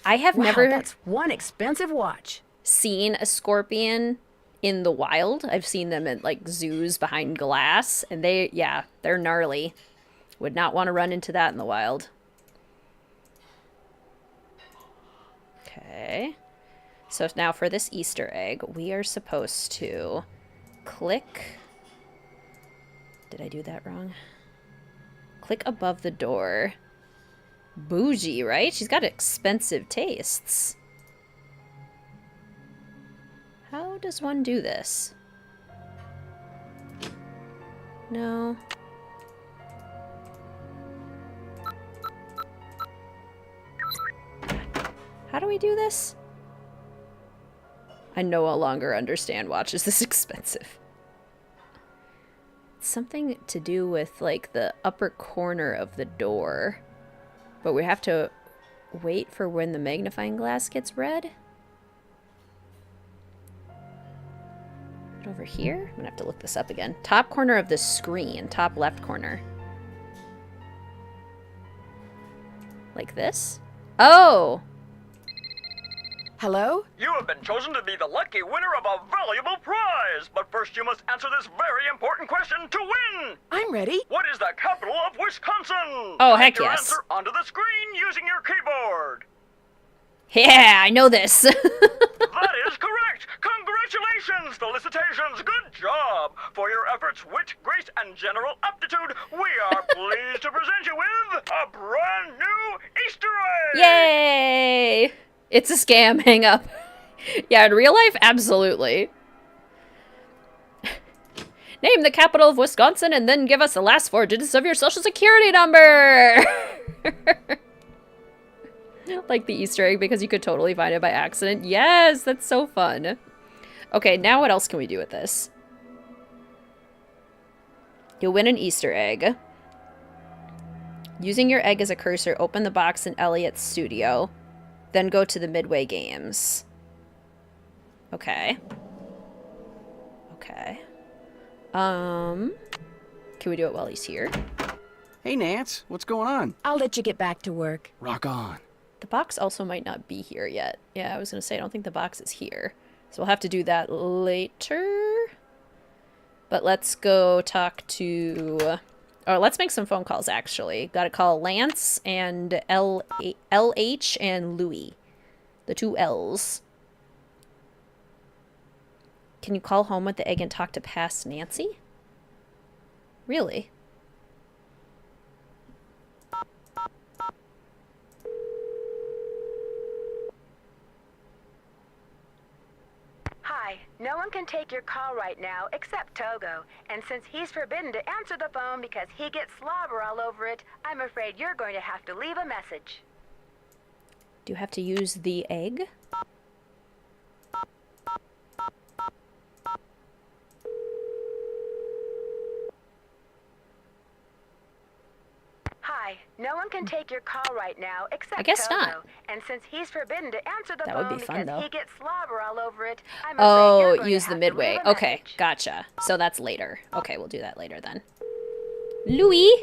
I have never... That's one expensive watch. ...seen a scorpion in the wild. I've seen them at, like, zoos behind glass. And they're gnarly. Would not want to run into that in the wild. Okay. So now for this Easter egg, we are supposed to click... Did I do that wrong? Click above the door. Bougie, right? She's got expensive tastes. How does one do this? No. How do we do this? I no longer understand watches this expensive. It's something to do with, like, the upper corner of the door. But we have to wait for when the magnifying glass gets red. Over here? I'm gonna have to look this up again. Top corner of the screen. Top left corner. Like this? Oh! Hello? You have been chosen to be the lucky winner of a valuable prize. But first you must answer this very important question to win. I'm ready. What is the capital of Wisconsin? Oh, Type heck your yes. answer onto the screen using your keyboard. Yeah, I know this. That is correct. Congratulations, felicitations, good job. For your efforts, wit, grace, and general aptitude, we are pleased to present you with a brand new Easter egg. Yay! It's a scam. Hang up. Yeah, in real life, absolutely. Name the capital of Wisconsin and then give us the last 4 digits of your social security number. Like the Easter egg, because you could totally find it by accident. Yes, that's so fun. Okay, now what else can we do with this? You'll win an Easter egg. Using your egg as a cursor, open the box in Elliot's studio. Then go to the Midway games. Okay. Okay. Can we do it while he's here? Hey, Nance, what's going on? I'll let you get back to work. Rock on. The box also might not be here yet. Yeah, I was gonna say, I don't think the box is here. So we'll have to do that later. But let's go talk to... Oh, let's make some phone calls, actually. Gotta call Lance and LH and Louie. The 2 L's. Can you call home with the egg and talk to past Nancy? Really? Hi, no one can take your call right now except Togo. And since he's forbidden to answer the phone because he gets slobber all over it, I'm afraid you're going to have to leave a message. Do you have to use the egg? Hi, no one can take your call right now except I guess Togo. not. And since he's forbidden to answer the That would phone be fun, because though. he gets slobber all over it, I'm afraid Oh, you're going use to the have to Midway. leave a Okay, message. gotcha. So that's later. Okay, we'll do that later then. Louis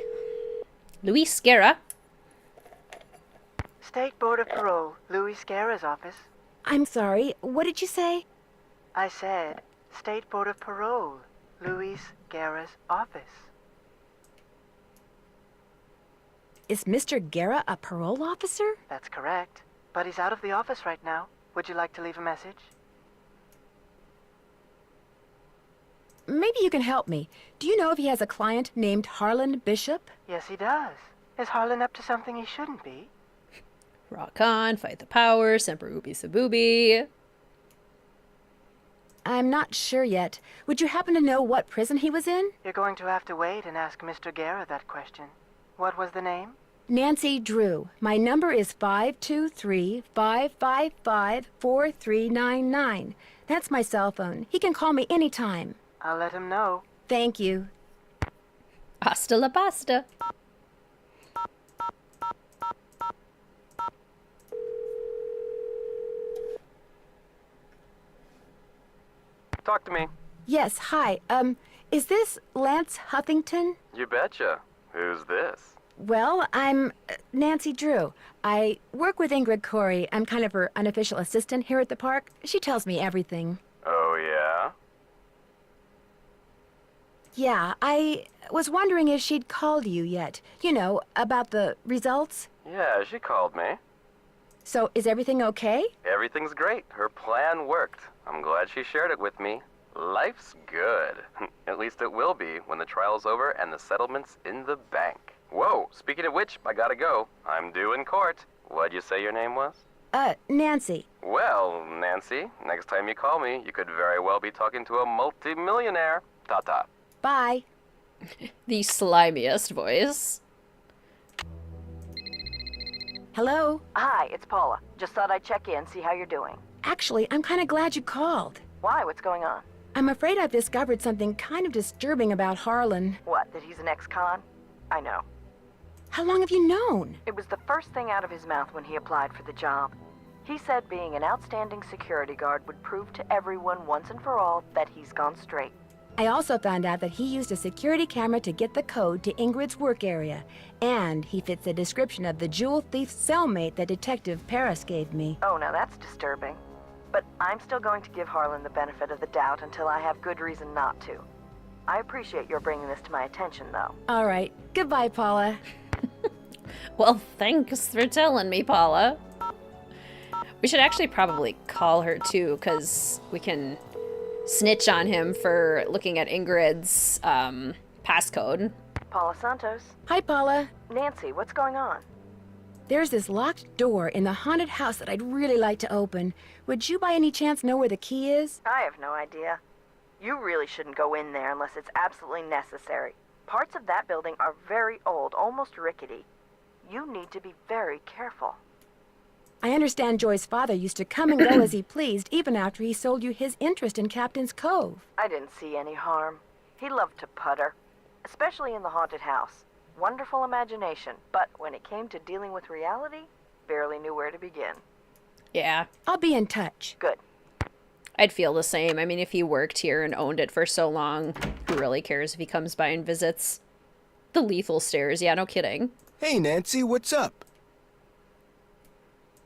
Scara. State Board of Parole, Louis Scarra's office. I'm sorry, what did you say? I said, State Board of Parole, Louis Scarra's office. Is Mr. Guerra a parole officer? That's correct. But he's out of the office right now. Would you like to leave a message? Maybe you can help me. Do you know if he has a client named Harlan Bishop? Yes, he does. Is Harlan up to something he shouldn't be? Rock on, fight the power, semper ubi sabubi. I'm not sure yet. Would you happen to know what prison he was in? You're going to have to wait and ask Mr. Guerra that question. What was the name? Nancy Drew. My number is 523-555-4399. That's my cell phone. He can call me anytime. I'll let him know. Thank you. Hasta la pasta. Talk to me. Yes, hi. Is this Lance Huffington? You betcha. Who's this? Well, I'm Nancy Drew. I work with Ingrid Corey. I'm kind of her unofficial assistant here at the park. She tells me everything. Oh, yeah? Yeah, I was wondering if she'd called you yet. You know, about the results. Yeah, she called me. So, is everything okay? Everything's great. Her plan worked. I'm glad she shared it with me. Life's good. At least it will be when the trial's over and the settlement's in the bank. Whoa, speaking of which, I gotta go. I'm due in court. What'd you say your name was? Nancy. Well, Nancy, next time you call me, you could very well be talking to a multi-millionaire. Ta-ta. Bye. The slimiest voice. Hello? Hi, it's Paula. Just thought I'd check in, see how you're doing. Actually, I'm kind of glad you called. Why? What's going on? I'm afraid I've discovered something kind of disturbing about Harlan. What, that he's an ex-con? I know. How long have you known? It was the first thing out of his mouth when he applied for the job. He said being an outstanding security guard would prove to everyone once and for all that he's gone straight. I also found out that he used a security camera to get the code to Ingrid's work area. And he fits the description of the jewel thief's cellmate that Detective Paris gave me. Oh, now that's disturbing. But I'm still going to give Harlan the benefit of the doubt until I have good reason not to. I appreciate your bringing this to my attention, though. All right. Goodbye, Paula. Well, thanks for telling me, Paula. We should actually probably call her, too, because we can snitch on him for looking at Ingrid's passcode. Paula Santos. Hi, Paula. Nancy, what's going on? There's this locked door in the haunted house that I'd really like to open. Would you by any chance know where the key is? I have no idea. You really shouldn't go in there unless it's absolutely necessary. Parts of that building are very old, almost rickety. You need to be very careful. I understand Joy's father used to come and go as he pleased, even after he sold you his interest in Captain's Cove. I didn't see any harm. He loved to putter, especially in the haunted house. Wonderful imagination, but when it came to dealing with reality, barely knew where to begin. Yeah. I'll be in touch. Good. I'd feel the same. I mean, if he worked here and owned it for so long, who really cares if he comes by and visits? The lethal stairs, yeah, no kidding. Hey, Nancy, what's up?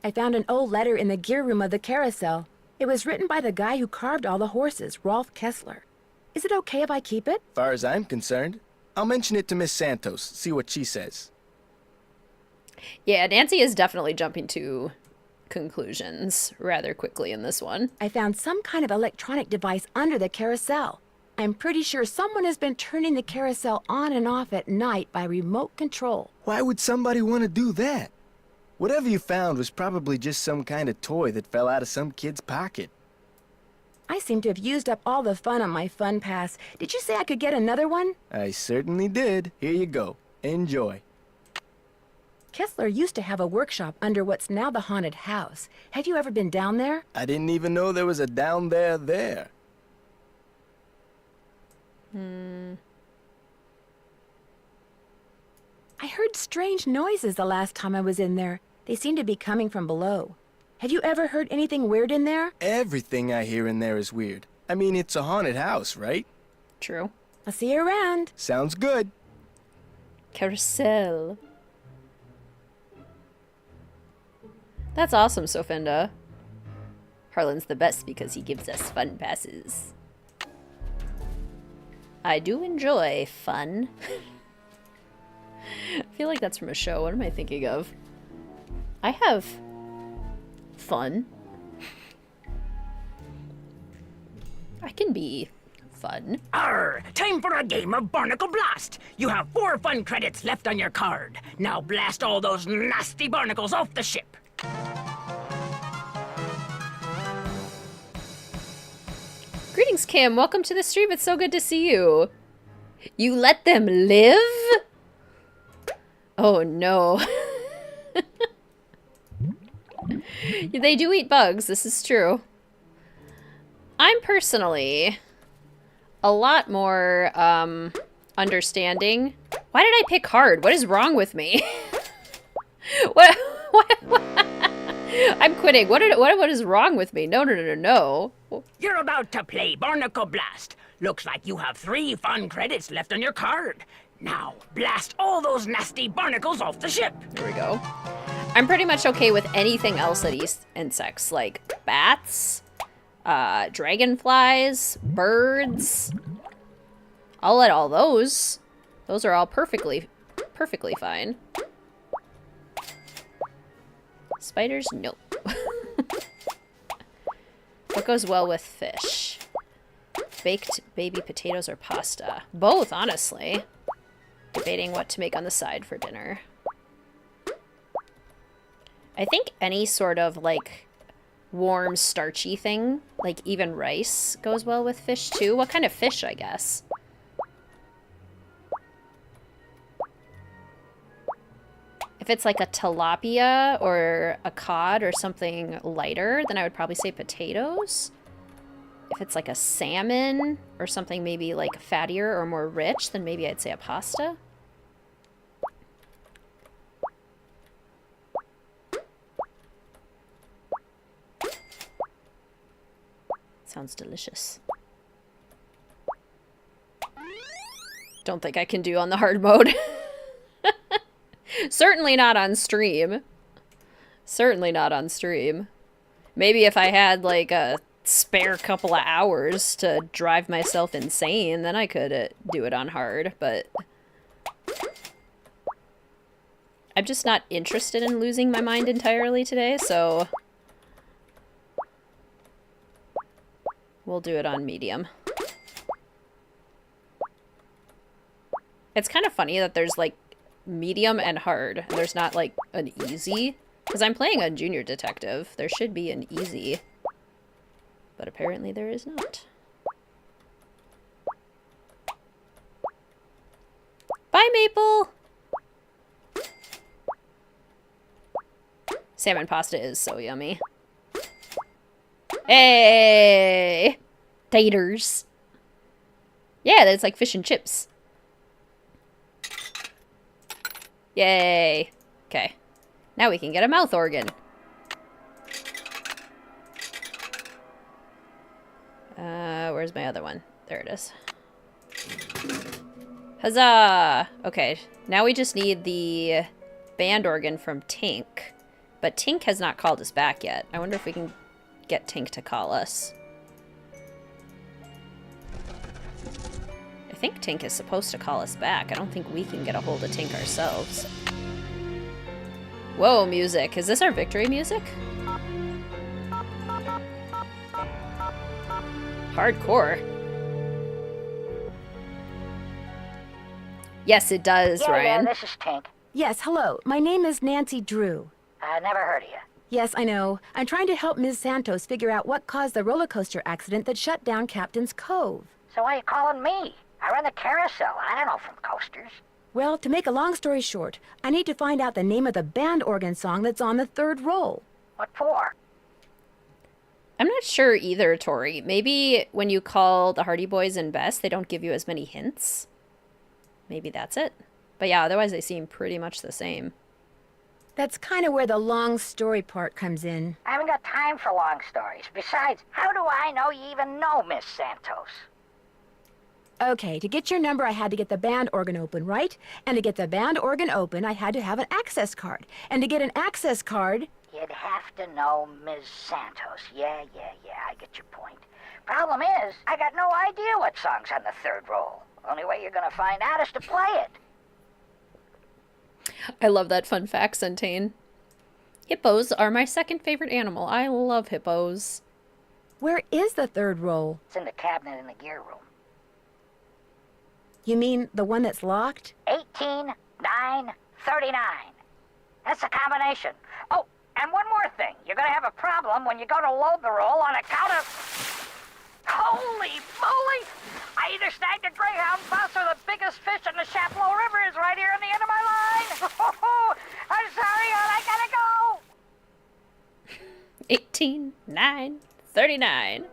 I found an old letter in the gear room of the Carousel. It was written by the guy who carved all the horses, Rolf Kessler. Is it okay if I keep it? Far as I'm concerned. I'll mention it to Miss Santos, see what she says. Yeah, Nancy is definitely jumping to conclusions rather quickly in this one. I found some kind of electronic device under the Carousel. I'm pretty sure someone has been turning the Carousel on and off at night by remote control. Why would somebody want to do that? Whatever you found was probably just some kind of toy that fell out of some kid's pocket. I seem to have used up all the fun on my fun pass. Did you say I could get another one? I certainly did. Here you go. Enjoy. Kessler used to have a workshop under what's now the haunted house. Have you ever been down there? I didn't even know there was a down there there. I heard strange noises the last time I was in there. They seem to be coming from below. Have you ever heard anything weird in there? Everything I hear in there is weird. I mean, it's a haunted house, right? True. I'll see you around. Sounds good. Carousel. That's awesome, Sofinda. Harlan's the best because he gives us fun passes. I do enjoy fun. I feel like that's from a show. What am I thinking of? I have fun. I can be fun. Arr! Time for a game of Barnacle Blast! You have 4 fun credits left on your card. Now blast all those nasty barnacles off the ship. Greetings, Kim. Welcome to the stream. It's so good to see you. You let them live? Oh, no. They do eat bugs. This is true. I'm personally a lot more understanding. Why did I pick hard? What is wrong with me? What? I'm quitting. What is wrong with me? No. You're about to play Barnacle Blast. Looks like you have 3 fun credits left on your card. Now, blast all those nasty barnacles off the ship. There we go. I'm pretty much okay with anything else that eats insects, like bats, dragonflies, birds. I'll let all those. Those are all perfectly fine. Spiders, nope. What goes well with fish? Baked baby potatoes or pasta? Both, honestly. Debating what to make on the side for dinner. I think any sort of, like, warm, starchy thing, like even rice, goes well with fish, too. What kind of fish, I guess? If it's like a tilapia or a cod or something lighter, then I would probably say potatoes. If it's like a salmon or something maybe like fattier or more rich, then maybe I'd say a pasta. Sounds delicious. Don't think I can do on the hard mode. Certainly not on stream. Certainly not on stream. Maybe if I had like a spare couple of hours to drive myself insane, then I could do it on hard, but I'm just not interested in losing my mind entirely today, so we'll do it on medium. It's kind of funny that there's like medium and hard. There's not like an easy. Because I'm playing a junior detective. There should be an easy. But apparently there is not. Bye, Maple! Salmon pasta is so yummy. Hey! Taters. Yeah, that's like fish and chips. Yay. Okay. Now we can get a mouth organ. Where's my other one? There it is. Huzzah! Okay, now we just need the band organ from Tink. But Tink has not called us back yet. I wonder if we can get Tink to call us. I think Tink is supposed to call us back. I don't think we can get a hold of Tink ourselves. Whoa, music. Is this our victory music? Hardcore. Yes, it does, Ryan. this is Tink. Yes, hello. My name is Nancy Drew. I never heard of you. Yes, I know. I'm trying to help Ms. Santos figure out what caused the roller coaster accident that shut down Captain's Cove. So why are you calling me? I run the Carousel. I don't know from coasters. Well, to make a long story short, I need to find out the name of the band organ song that's on the third roll. What for? I'm not sure either, Tori. Maybe when you call the Hardy Boys and Bess, they don't give you as many hints. Maybe that's it. But yeah, otherwise they seem pretty much the same. That's kind of where the long story part comes in. I haven't got time for long stories. Besides, how do I know you even know Miss Santos? Okay, to get your number, I had to get the band organ open, right? And to get the band organ open, I had to have an access card. And to get an access card... You'd have to know Ms. Santos. Yeah, I get your point. Problem is, I got no idea what song's on the third roll. Only way you're gonna find out is to play it. I love that fun fact, Centane. Hippos are my second favorite animal. I love hippos. Where is the third roll? It's in the cabinet in the gear room. You mean the one that's locked? 18, 9, 39. That's the combination. Oh, and one more thing. You're gonna have a problem when you go to load the roll on account of... Holy moly! I either snagged a Greyhound bus or the biggest fish in the Chapleau River is right here on the end of my line. I'm sorry, I gotta go. 18, 9, 39.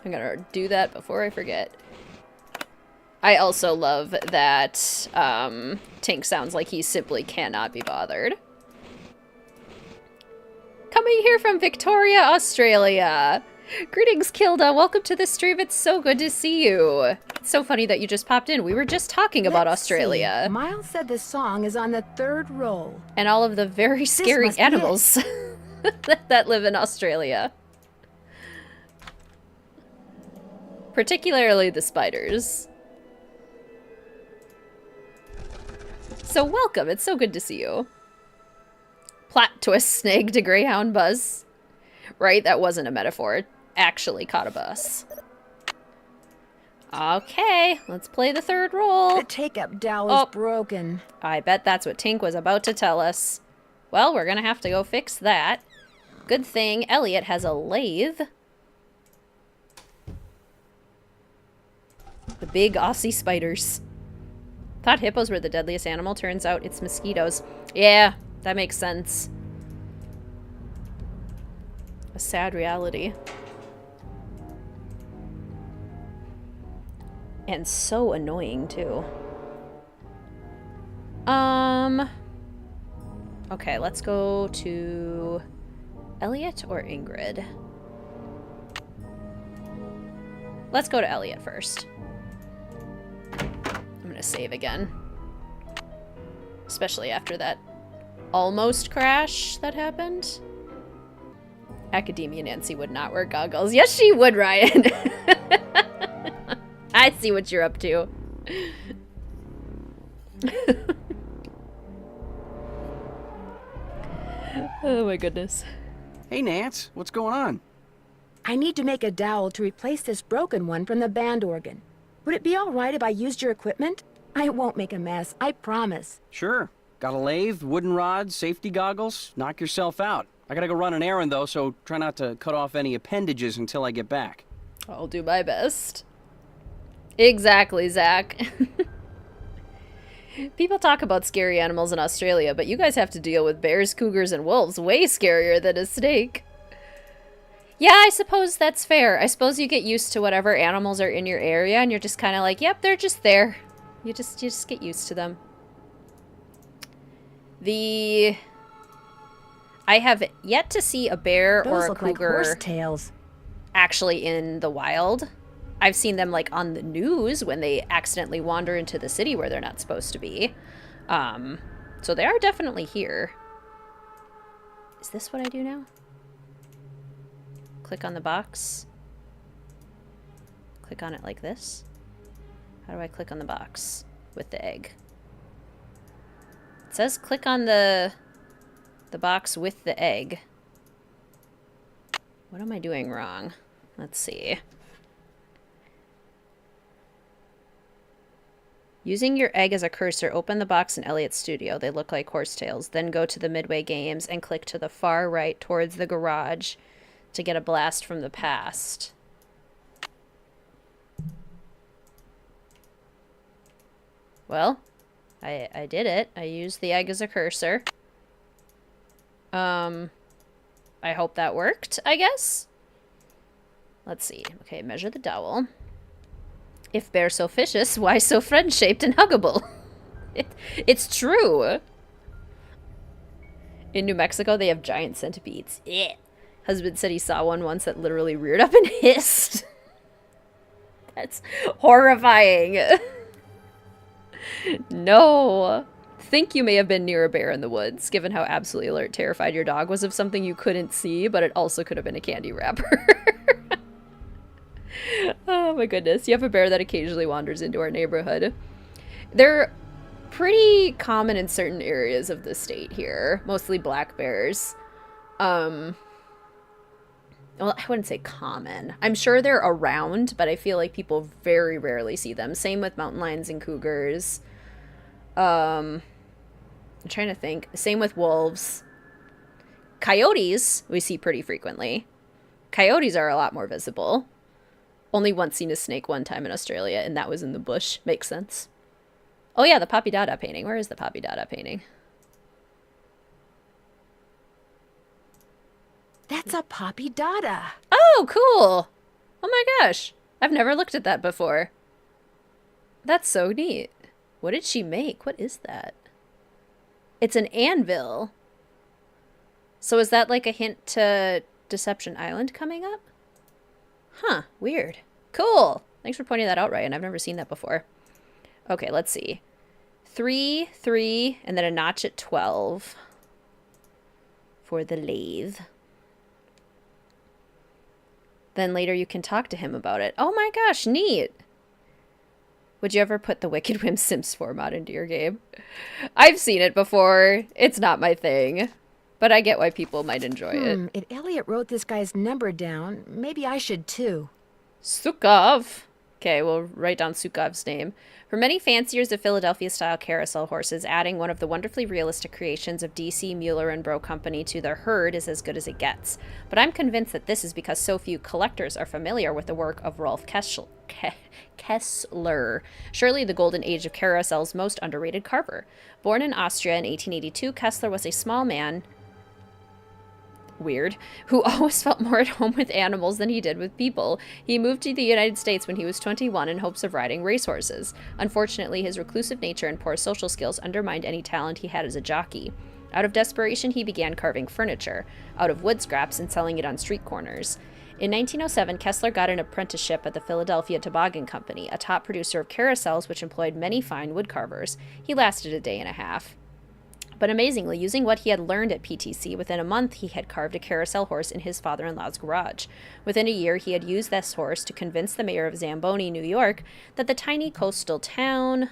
I'm gonna do that before I forget. I also love that Tink sounds like he simply cannot be bothered. Coming here from Victoria, Australia. Greetings, Kilda. Welcome to the stream. It's so good to see you. It's so funny that you just popped in. We were just talking about Australia. See. Miles said the song is on the third roll. And all of the very scary animals that live in Australia. Particularly the spiders. So welcome. It's so good to see you. Plot twist, snagged a Greyhound bus. Right? That wasn't a metaphor. It actually caught a bus. Okay, let's play the third roll. The take-up dowel is broken. I bet that's what Tink was about to tell us. Well, we're gonna have to go fix that. Good thing Elliot has a lathe. The big Aussie spiders. Thought hippos were the deadliest animal. Turns out it's mosquitoes. Yeah, that makes sense. A sad reality. And so annoying, too. Okay, let's go to Elliot or Ingrid. Let's go to Elliot first. I'm gonna save again. Especially after that almost crash that happened. Academia Nancy would not wear goggles. Yes, she would, Ryan. I see what you're up to. Oh my goodness. Hey, Nance. What's going on? I need to make a dowel to replace this broken one from the band organ. Would it be all right if I used your equipment? I won't make a mess, I promise. Sure. Got a lathe, wooden rods, safety goggles. Knock yourself out. I gotta go run an errand, though, so try not to cut off any appendages until I get back. I'll do my best. Exactly, Zach. People talk about scary animals in Australia, but you guys have to deal with bears, cougars, and wolves. Way scarier than a snake. Yeah, I suppose that's fair. I suppose you get used to whatever animals are in your area, and you're just kind of like, yep, they're just there. You just get used to them. I have yet to see a bear Those or a look like cougar horsetails. actually in the wild. I've seen them like on the news when they accidentally wander into the city where they're not supposed to be. So they are definitely here. Is this what I do now? Click on the box. Click on it like this. How do I click on the box with the egg? It says click on the box with the egg. What am I doing wrong? Let's see. Using your egg as a cursor, open the box in Elliot's studio. They look like horsetails. Then go to the Midway games and click to the far right towards the garage to get a blast from the past. Well, I did it. I used the egg as a cursor. I hope that worked, I guess. Let's see. Okay, measure the dowel. If bear so vicious, why so friend-shaped and huggable? It's true. In New Mexico, they have giant centipedes. Yeah. Husband said he saw one once that literally reared up and hissed. That's horrifying. No. Think you may have been near a bear in the woods, given how absolutely alert, terrified your dog was of something you couldn't see, but it also could have been a candy wrapper. Oh my goodness. You have a bear that occasionally wanders into our neighborhood. They're pretty common in certain areas of the state here. Mostly black bears. Well, I wouldn't say common. I'm sure they're around, but I feel like people very rarely see them. Same with mountain lions and cougars. I'm trying to think. Same with wolves. Coyotes we see pretty frequently. Coyotes are a lot more visible. Only once seen a snake one time in Australia, and that was in the bush. Makes sense. Oh yeah, the Papi Dada painting. Where is the Papi Dada painting? That's a Papi Dada. Oh, cool. Oh my gosh. I've never looked at that before. That's so neat. What did she make? What is that? It's an anvil. So is that like a hint to Deception Island coming up? Huh, weird. Cool. Thanks for pointing that out, Ryan. I've never seen that before. Okay, let's see. 3, 3, and then a notch at 12 for the lathe. Then later you can talk to him about it. Oh my gosh, neat. Would you ever put the Wicked Whim Sims 4 mod into your game? I've seen it before. It's not my thing. But I get why people might enjoy it. If Elliot wrote this guy's number down, maybe I should too. Sukov. Okay, we'll write down Sukov's name. For many fanciers of Philadelphia-style carousel horses, adding one of the wonderfully realistic creations of DC, Mueller, and Bro Company to their herd is as good as it gets. But I'm convinced that this is because so few collectors are familiar with the work of Rolf Kessler, surely the golden age of Carousel's most underrated carver. Born in Austria in 1882, Kessler was a small man, weird, who always felt more at home with animals than he did with people. He moved to the United States when he was 21 in hopes of riding racehorses. Unfortunately, his reclusive nature and poor social skills undermined any talent he had as a jockey. Out of desperation, he began carving furniture out of wood scraps and selling it on street corners. In 1907, Kessler got an apprenticeship at the Philadelphia Toboggan Company, a top producer of carousels which employed many fine woodcarvers. He lasted a day and a half. But amazingly, using what he had learned at PTC, within a month he had carved a carousel horse in his father-in-law's garage. Within a year, he had used this horse to convince the mayor of Zamboni, New York, that the tiny coastal town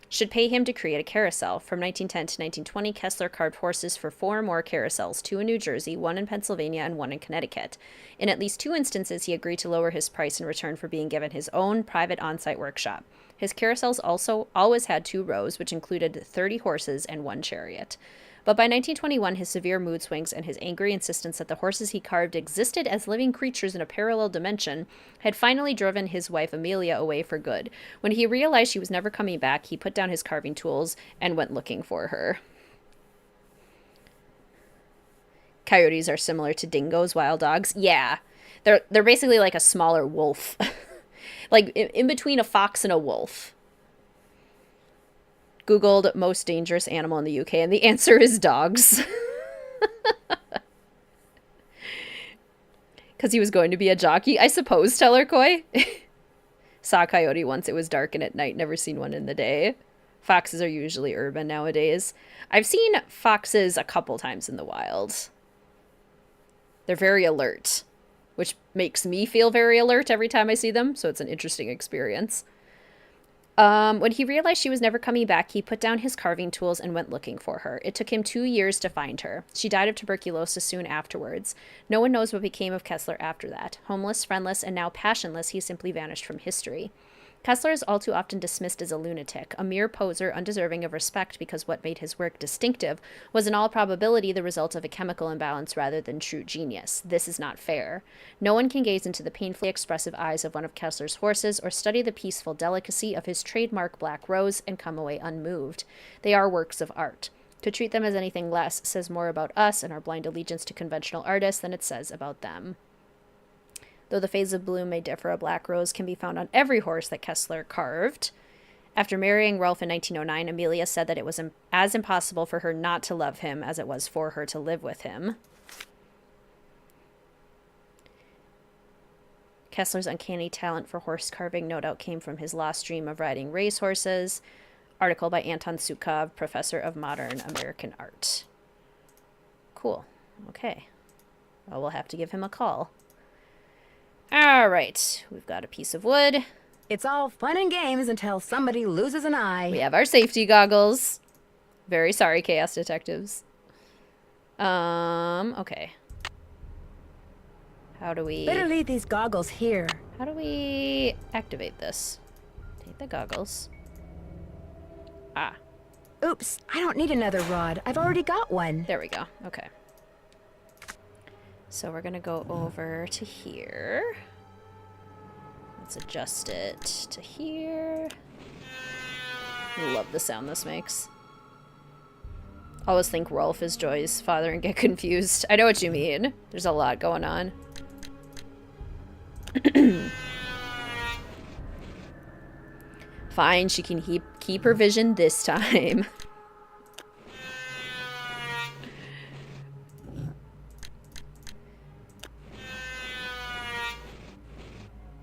should pay him to create a carousel. From 1910 to 1920, Kessler carved horses for 4 more carousels, 2 in New Jersey, 1 in Pennsylvania, and 1 in Connecticut. In at least 2 instances, he agreed to lower his price in return for being given his own private on-site workshop. His carousels also always had 2 rows, which included 30 horses and 1 chariot. But by 1921, his severe mood swings and his angry insistence that the horses he carved existed as living creatures in a parallel dimension had finally driven his wife Amelia away for good. When he realized she was never coming back, he put down his carving tools and went looking for her. Coyotes are similar to dingoes, wild dogs. Yeah, they're basically like a smaller wolf. Like in between a fox and a wolf. Googled most dangerous animal in the UK, and the answer is dogs. Because he was going to be a jockey, I suppose, Tellercoy. Saw a coyote once. It was dark and at night. Never seen one in the day. Foxes are usually urban nowadays. I've seen foxes a couple times in the wild. They're very alert, which makes me feel very alert every time I see them, so it's an interesting experience. When he realized she was never coming back, he put down his carving tools and went looking for her. It took him 2 years to find her. She died of tuberculosis soon afterwards. No one knows what became of Kessler after that. Homeless, friendless, and now passionless, he simply vanished from history. Kessler is all too often dismissed as a lunatic, a mere poser undeserving of respect because what made his work distinctive was in all probability the result of a chemical imbalance rather than true genius. This is not fair. No one can gaze into the painfully expressive eyes of one of Kessler's horses or study the peaceful delicacy of his trademark black rose and come away unmoved. They are works of art. To treat them as anything less says more about us and our blind allegiance to conventional artists than it says about them. Though the phase of bloom may differ, a black rose can be found on every horse that Kessler carved. After marrying Rolf in 1909, Amelia said that it was as impossible for her not to love him as it was for her to live with him. Kessler's uncanny talent for horse carving no doubt came from his lost dream of riding racehorses. Article by Anton Sukov, professor of modern American art. Cool. Okay. Well, we'll have to give him a call. All right, we've got a piece of wood. It's all fun and games until somebody loses an eye. We have our safety goggles. Very sorry, Chaos Detectives. Okay. How do we... Better leave these goggles here. How do we activate this? Take the goggles. Ah. Oops, I don't need another rod. I've already got one. There we go. Okay. So we're gonna go over to here. Let's adjust it to here. I love the sound this makes. Always think Rolf is Joy's father and get confused. I know what you mean. There's a lot going on. Fine, she can keep her vision this time.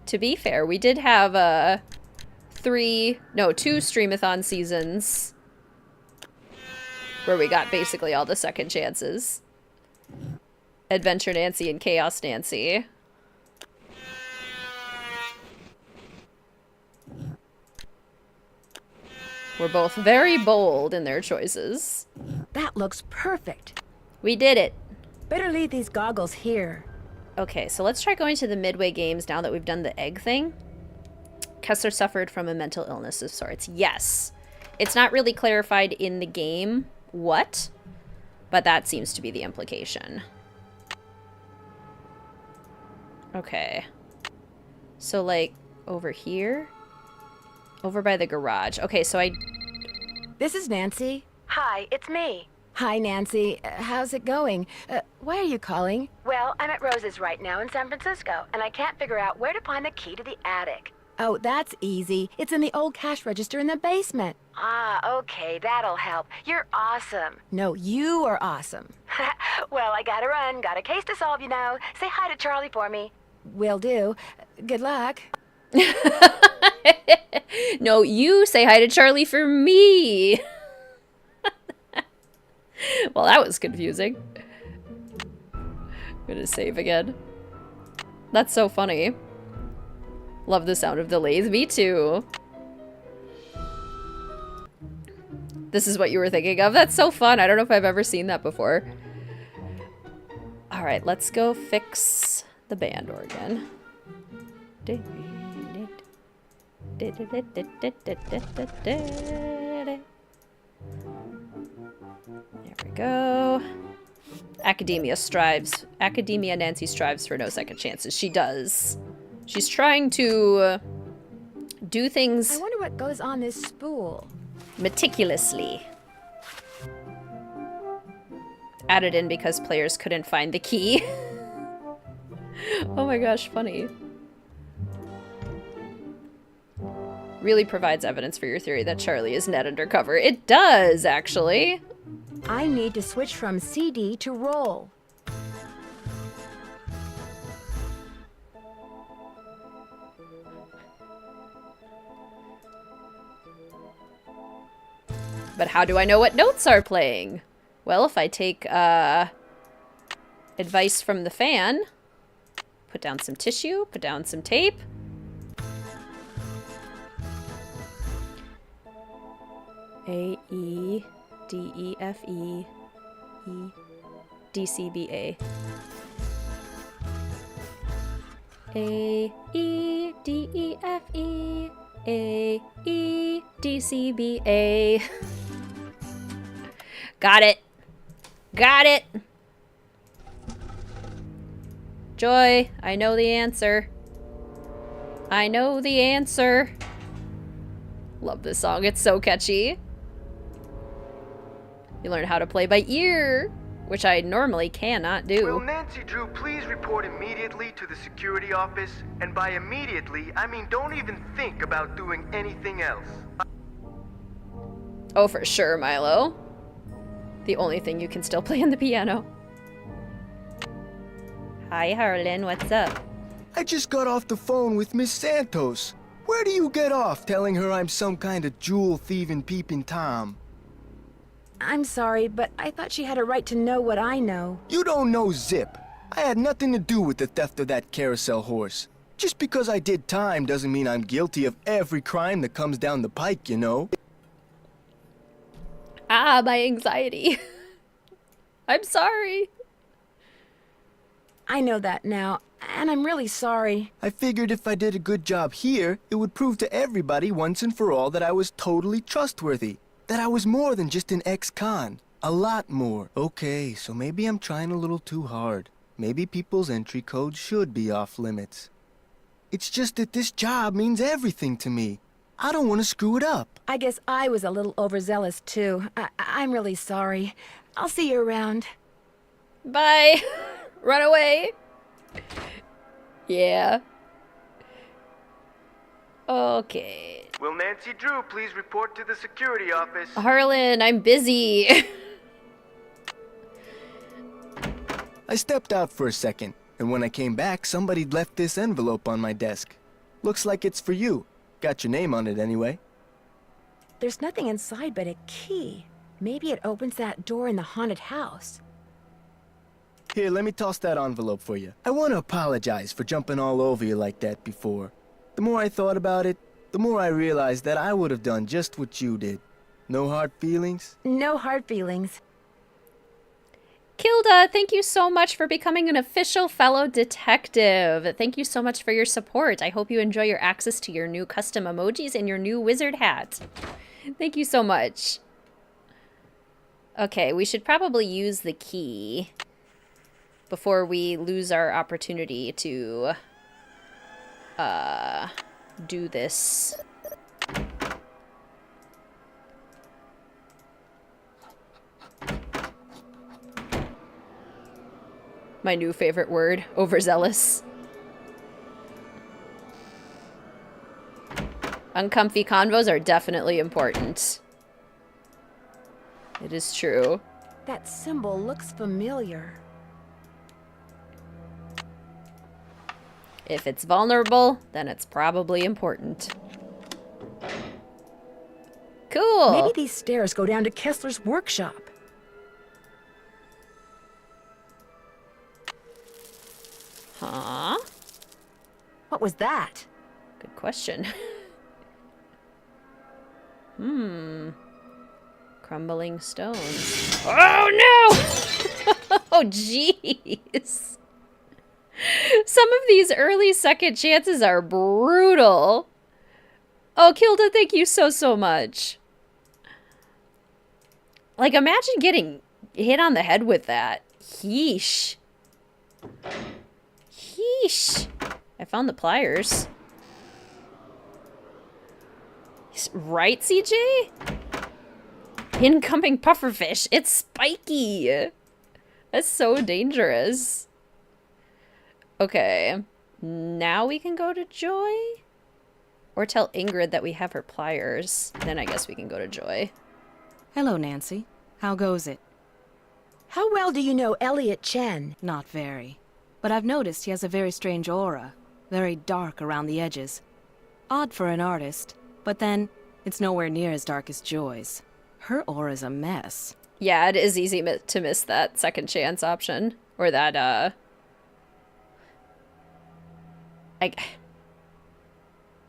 To be fair, we did have 2 Streamathon seasons where we got basically all the second chances. Adventure Nancy and Chaos Nancy. Were both very bold in their choices. That looks perfect. We did it. Better leave these goggles here. Okay, so let's try going to the Midway games now that we've done the egg thing. Kessler suffered from a mental illness of sorts. Yes. It's not really clarified in the game what, but that seems to be the implication. Okay. So, like, over here? Over by the garage. Okay, so This is Nancy. Hi, it's me. Hi, Nancy. How's it going? Why are you calling? Well, I'm at Rose's right now in San Francisco, and I can't figure out where to find the key to the attic. Oh, that's easy. It's in the old cash register in the basement. Ah, okay, that'll help. You're awesome. No, you are awesome. Well, I gotta run. Got a case to solve, you know. Say hi to Charlie for me. Will do. Good luck. No, you say hi to Charlie for me. Well, that was confusing. I'm gonna save again. That's so funny. Love the sound of the lathe. Me too. This is what you were thinking of. That's so fun. I don't know if I've ever seen that before. All right, let's go fix the band organ. There we go. Academia Nancy strives for no second chances. She does. She's trying to do things. I wonder what goes on this spool. Meticulously. Added in because players couldn't find the key. Oh my gosh, funny. Really provides evidence for your theory that Charlie is Ned undercover. It does, actually. I need to switch from CD to roll. But how do I know what notes are playing? Well, if I take advice from the fan, put down some tissue, put down some tape. A, E, D, E, F, E, E, D, C, B, A. A, E, D, E, F, E, A, E, D, C, B, A. Got it. Got it. Joy, I know the answer. I know the answer. Love this song. It's so catchy. You learn how to play by ear, which I normally cannot do. Will Nancy Drew please report immediately to the security office? And by immediately, I mean don't even think about doing anything else. Oh, for sure, Milo. The only thing you can still play on the piano. Hi, Harlan. What's up? I just got off the phone with Miss Santos. Where do you get off telling her I'm some kind of jewel-thieving peeping Tom? I'm sorry, but I thought she had a right to know what I know. You don't know zip. I had nothing to do with the theft of that carousel horse. Just because I did time doesn't mean I'm guilty of every crime that comes down the pike, you know? Ah, my anxiety. I'm sorry. I know that now, and I'm really sorry. I figured if I did a good job here, it would prove to everybody once and for all that I was totally trustworthy. That I was more than just an ex-con. A lot more. Okay, so maybe I'm trying a little too hard. Maybe people's entry codes should be off limits. It's just that this job means everything to me. I don't want to screw it up. I guess I was a little overzealous too. I'm really sorry. I'll see you around. Bye. Run away. Yeah. Okay. Will Nancy Drew please report to the security office? Harlan, I'm busy. I stepped out for a second, and when I came back, somebody'd left this envelope on my desk. Looks like it's for you. Got your name on it anyway. There's nothing inside but a key. Maybe it opens that door in the haunted house. Here, let me toss that envelope for you. I want to apologize for jumping all over you like that before. The more I thought about it, the more I realized that I would have done just what you did. No hard feelings? No hard feelings. Kilda, thank you so much for becoming an official fellow detective. Thank you so much for your support. I hope you enjoy your access to your new custom emojis and your new wizard hat. Thank you so much. Okay, we should probably use the key before we lose our opportunity to do this. My new favorite word, overzealous. Uncomfy convos are definitely important. It is true. That symbol looks familiar. If it's vulnerable, then it's probably important. Cool. Maybe these stairs go down to Kessler's workshop. Huh? What was that? Good question. Crumbling stones. Oh no! Oh jeez. Some of these early second chances are brutal. Oh, Kilda, thank you so much. Like, imagine getting hit on the head with that. Yeesh. Yeesh. I found the pliers. Right, CJ? Incoming pufferfish. It's spiky. That's so dangerous. Okay. Now we can go to Joy? Or tell Ingrid that we have her pliers. Then I guess we can go to Joy. Hello, Nancy. How goes it? How well do you know Elliot Chen? Not very. But I've noticed he has a very strange aura. Very dark around the edges. Odd for an artist. But then, it's nowhere near as dark as Joy's. Her aura's a mess. Yeah, it is easy to miss that second chance option. Or that,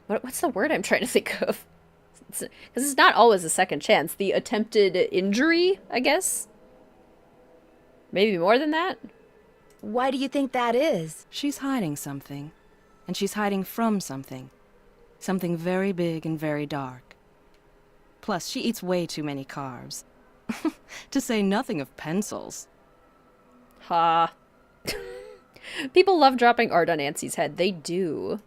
what's the word I'm trying to think of? Because it's not always a second chance. The attempted injury, I guess? Maybe more than that? Why do you think that is? She's hiding something. And she's hiding from something. Something very big and very dark. Plus, she eats way too many carbs. To say nothing of pencils. Ha. People love dropping art on Nancy's head. They do.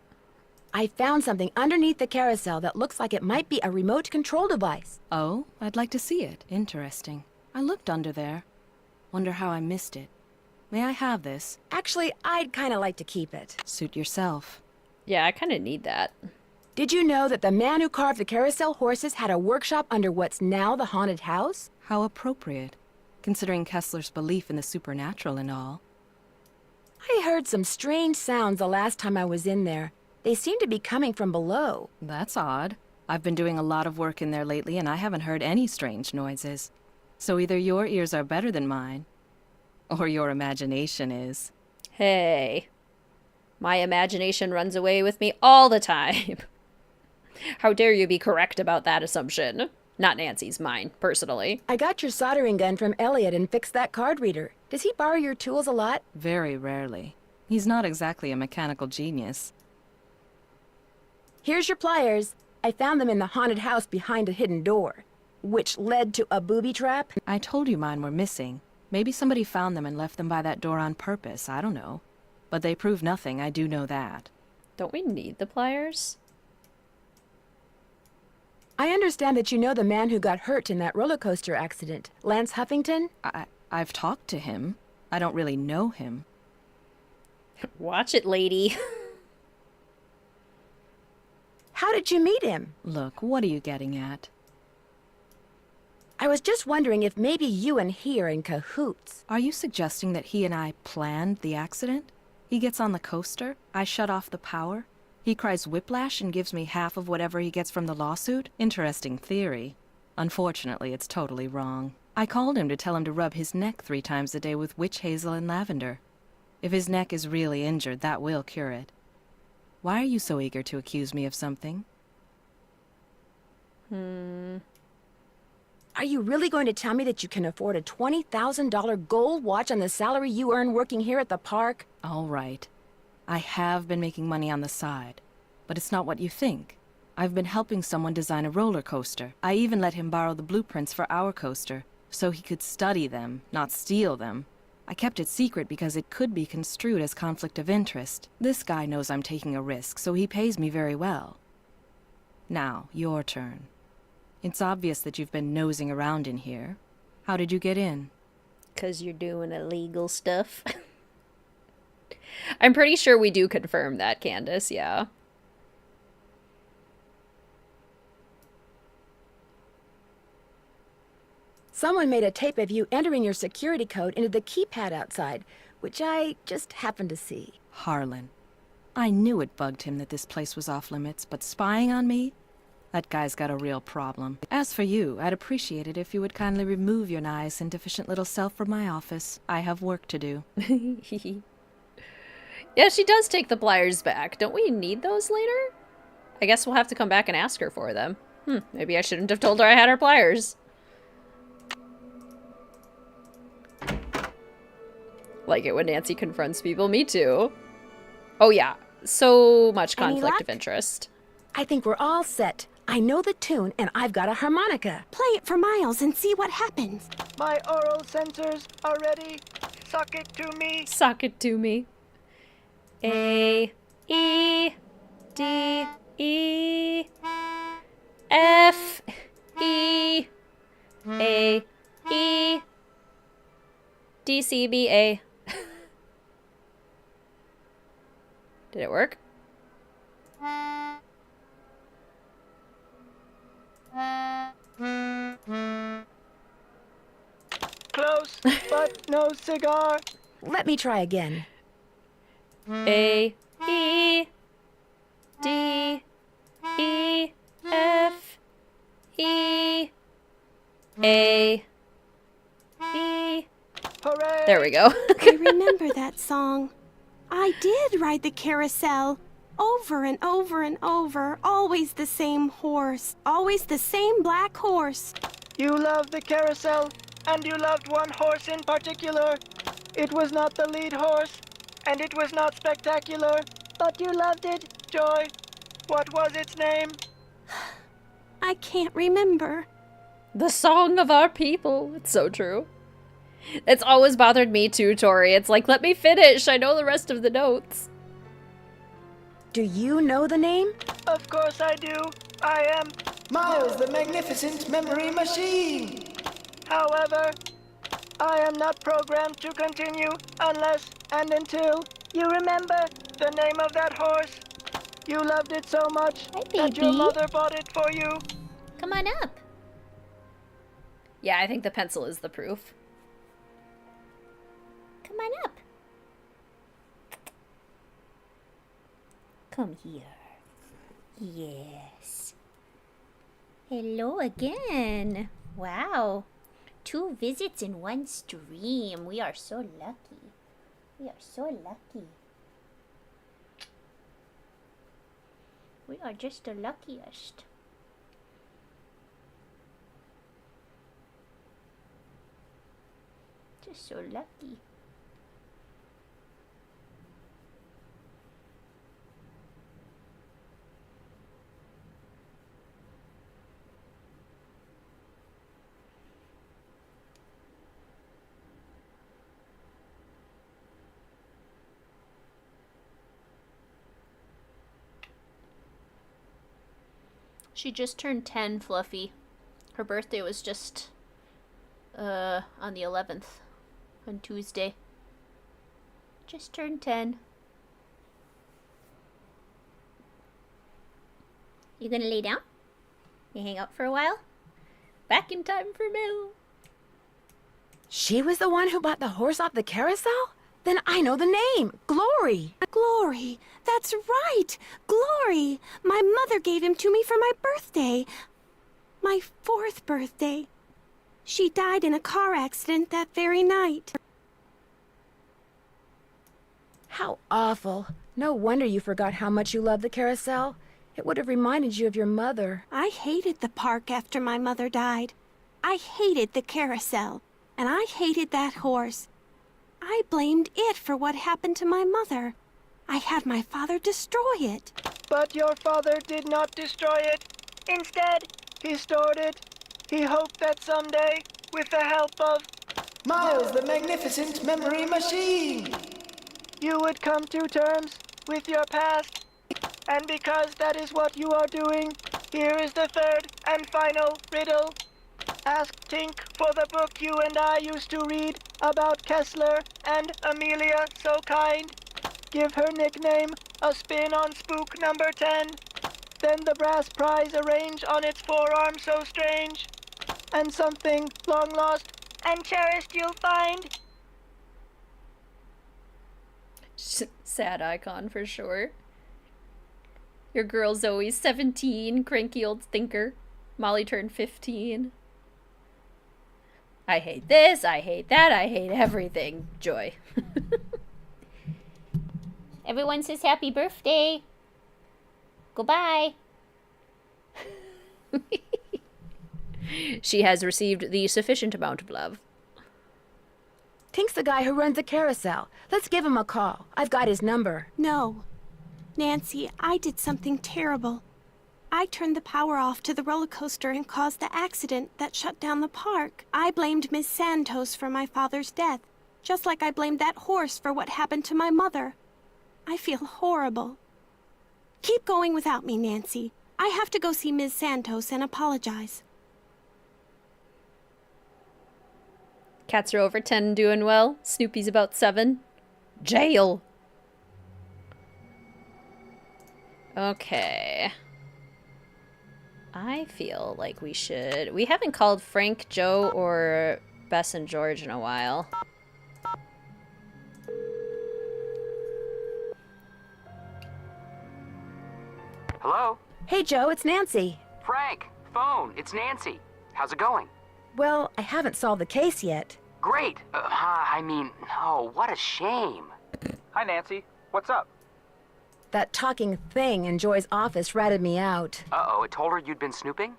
I found something underneath the carousel that looks like it might be a remote control device. Oh, I'd like to see it. Interesting. I looked under there. Wonder how I missed it. May I have this? Actually, I'd kind of like to keep it. Suit yourself. Yeah, I kind of need that. Did you know that the man who carved the carousel horses had a workshop under what's now the haunted house? How appropriate, considering Kessler's belief in the supernatural and all. I heard some strange sounds the last time I was in there. They seem to be coming from below. That's odd. I've been doing a lot of work in there lately and I haven't heard any strange noises. So either your ears are better than mine, or your imagination is. Hey. My imagination runs away with me all the time. How dare you be correct about that assumption? Not Nancy's, mine, personally. I got your soldering gun from Elliot and fixed that card reader. Does he borrow your tools a lot? Very rarely. He's not exactly a mechanical genius. Here's your pliers. I found them in the haunted house behind a hidden door, which led to a booby trap. I told you mine were missing. Maybe somebody found them and left them by that door on purpose, I don't know. But they prove nothing, I do know that. Don't we need the pliers? I understand that you know the man who got hurt in that roller coaster accident, Lance Huffington? I've talked to him. I don't really know him. Watch it, lady. How did you meet him? Look, what are you getting at? I was just wondering if maybe you and he are in cahoots. Are you suggesting that he and I planned the accident? He gets on the coaster, I shut off the power. He cries whiplash and gives me half of whatever he gets from the lawsuit? Interesting theory. Unfortunately, it's totally wrong. I called him to tell him to rub his neck 3 times a day with witch hazel and lavender. If his neck is really injured, that will cure it. Why are you so eager to accuse me of something? Are you really going to tell me that you can afford a $20,000 gold watch on the salary you earn working here at the park? All right. I have been making money on the side, but it's not what you think. I've been helping someone design a roller coaster. I even let him borrow the blueprints for our coaster, so he could study them, not steal them. I kept it secret because it could be construed as conflict of interest. This guy knows I'm taking a risk, so he pays me very well. Now, your turn. It's obvious that you've been nosing around in here. How did you get in? 'Cause you're doing illegal stuff. I'm pretty sure we do confirm that, Candace, yeah. Someone made a tape of you entering your security code into the keypad outside, which I just happened to see. Harlan. I knew it bugged him that this place was off limits, but spying on me? That guy's got a real problem. As for you, I'd appreciate it if you would kindly remove your nice and deficient little self from my office. I have work to do. Yeah, she does take the pliers back. Don't we need those later? I guess we'll have to come back and ask her for them. Maybe I shouldn't have told her I had her pliers. Like it when Nancy confronts people. Me too. Oh yeah, so much Any conflict luck? of interest. I think we're all set. I know the tune, and I've got a harmonica. Play it for Miles and see what happens. My oral sensors are ready. Suck it to me. Suck it to me. A, E, D, E, F, E, A, E, D, C, B, A. Did it work? Close, but no cigar. Let me try again. A, E, D, E, F, E, A, E. Hooray! There we go. I remember that song. I did ride the carousel. Over and over and over. Always the same horse. Always the same black horse. You loved the carousel, and you loved one horse in particular. It was not the lead horse, and it was not spectacular, but you loved it, Joy. What was its name? I can't remember. The song of our people. It's so true. It's always bothered me too, Tori. It's like, let me finish. I know the rest of the notes. Do you know the name? Of course I do. I am Miles the Magnificent Memory Machine. However, I am not programmed to continue unless and until you remember the name of that horse. You loved it so much that your baby. mother bought it for you. Come on up. Yeah, I think the pencil is the proof. Come on up. Come here. Yes. Hello again. Wow. 2 visits in 1 stream. We are so lucky. We are so lucky. We are just the luckiest. Just so lucky. She just turned 10, Fluffy. Her birthday was just on the 11th, on Tuesday. Just turned 10. You gonna lay down? You hang out for a while? Back in time for Mill. She was the one who bought the horse off the carousel? Then I know the name. Glory. Glory. That's right. Glory. My mother gave him to me for my birthday. My 4th birthday. She died in a car accident that very night. How awful. No wonder you forgot how much you loved the carousel. It would have reminded you of your mother. I hated the park after my mother died. I hated the carousel. And I hated that horse. I blamed it for what happened to my mother. I had my father destroy it. But your father did not destroy it. Instead, he stored it. He hoped that someday, with the help of Miles the Magnificent Memory Machine, you would come to terms with your past. And because that is what you are doing, here is the 3rd and final riddle. Ask Tink for the book you and I used to read about Kessler and Amelia So Kind. Give her nickname a spin on spook number 10. Then the brass prize arrange on its forearm so strange. And something long lost and cherished you'll find. Sad icon for sure. Your girl Zoe's 17, cranky old stinker. Molly turned 15. I hate this, I hate that, I hate everything. Joy. Everyone says happy birthday. Goodbye. She has received the sufficient amount of love. Tink's the guy who runs the Carousel. Let's give him a call. I've got his number. No. Nancy, I did something terrible. I turned the power off to the roller coaster and caused the accident that shut down the park. I blamed Miss Santos for my father's death, just like I blamed that horse for what happened to my mother. I feel horrible. Keep going without me, Nancy. I have to go see Ms. Santos and apologize. Cats are over 10 and doing well. Snoopy's about 7. Jail. Okay. I feel like we should... We haven't called Frank, Joe, or Bess and George in a while. Hello? Hey, Joe, it's Nancy. Frank, phone, it's Nancy. How's it going? Well, I haven't solved the case yet. Great. No, what a shame. Hi, Nancy. What's up? That talking thing in Joy's office ratted me out. Uh-oh, it told her you'd been snooping?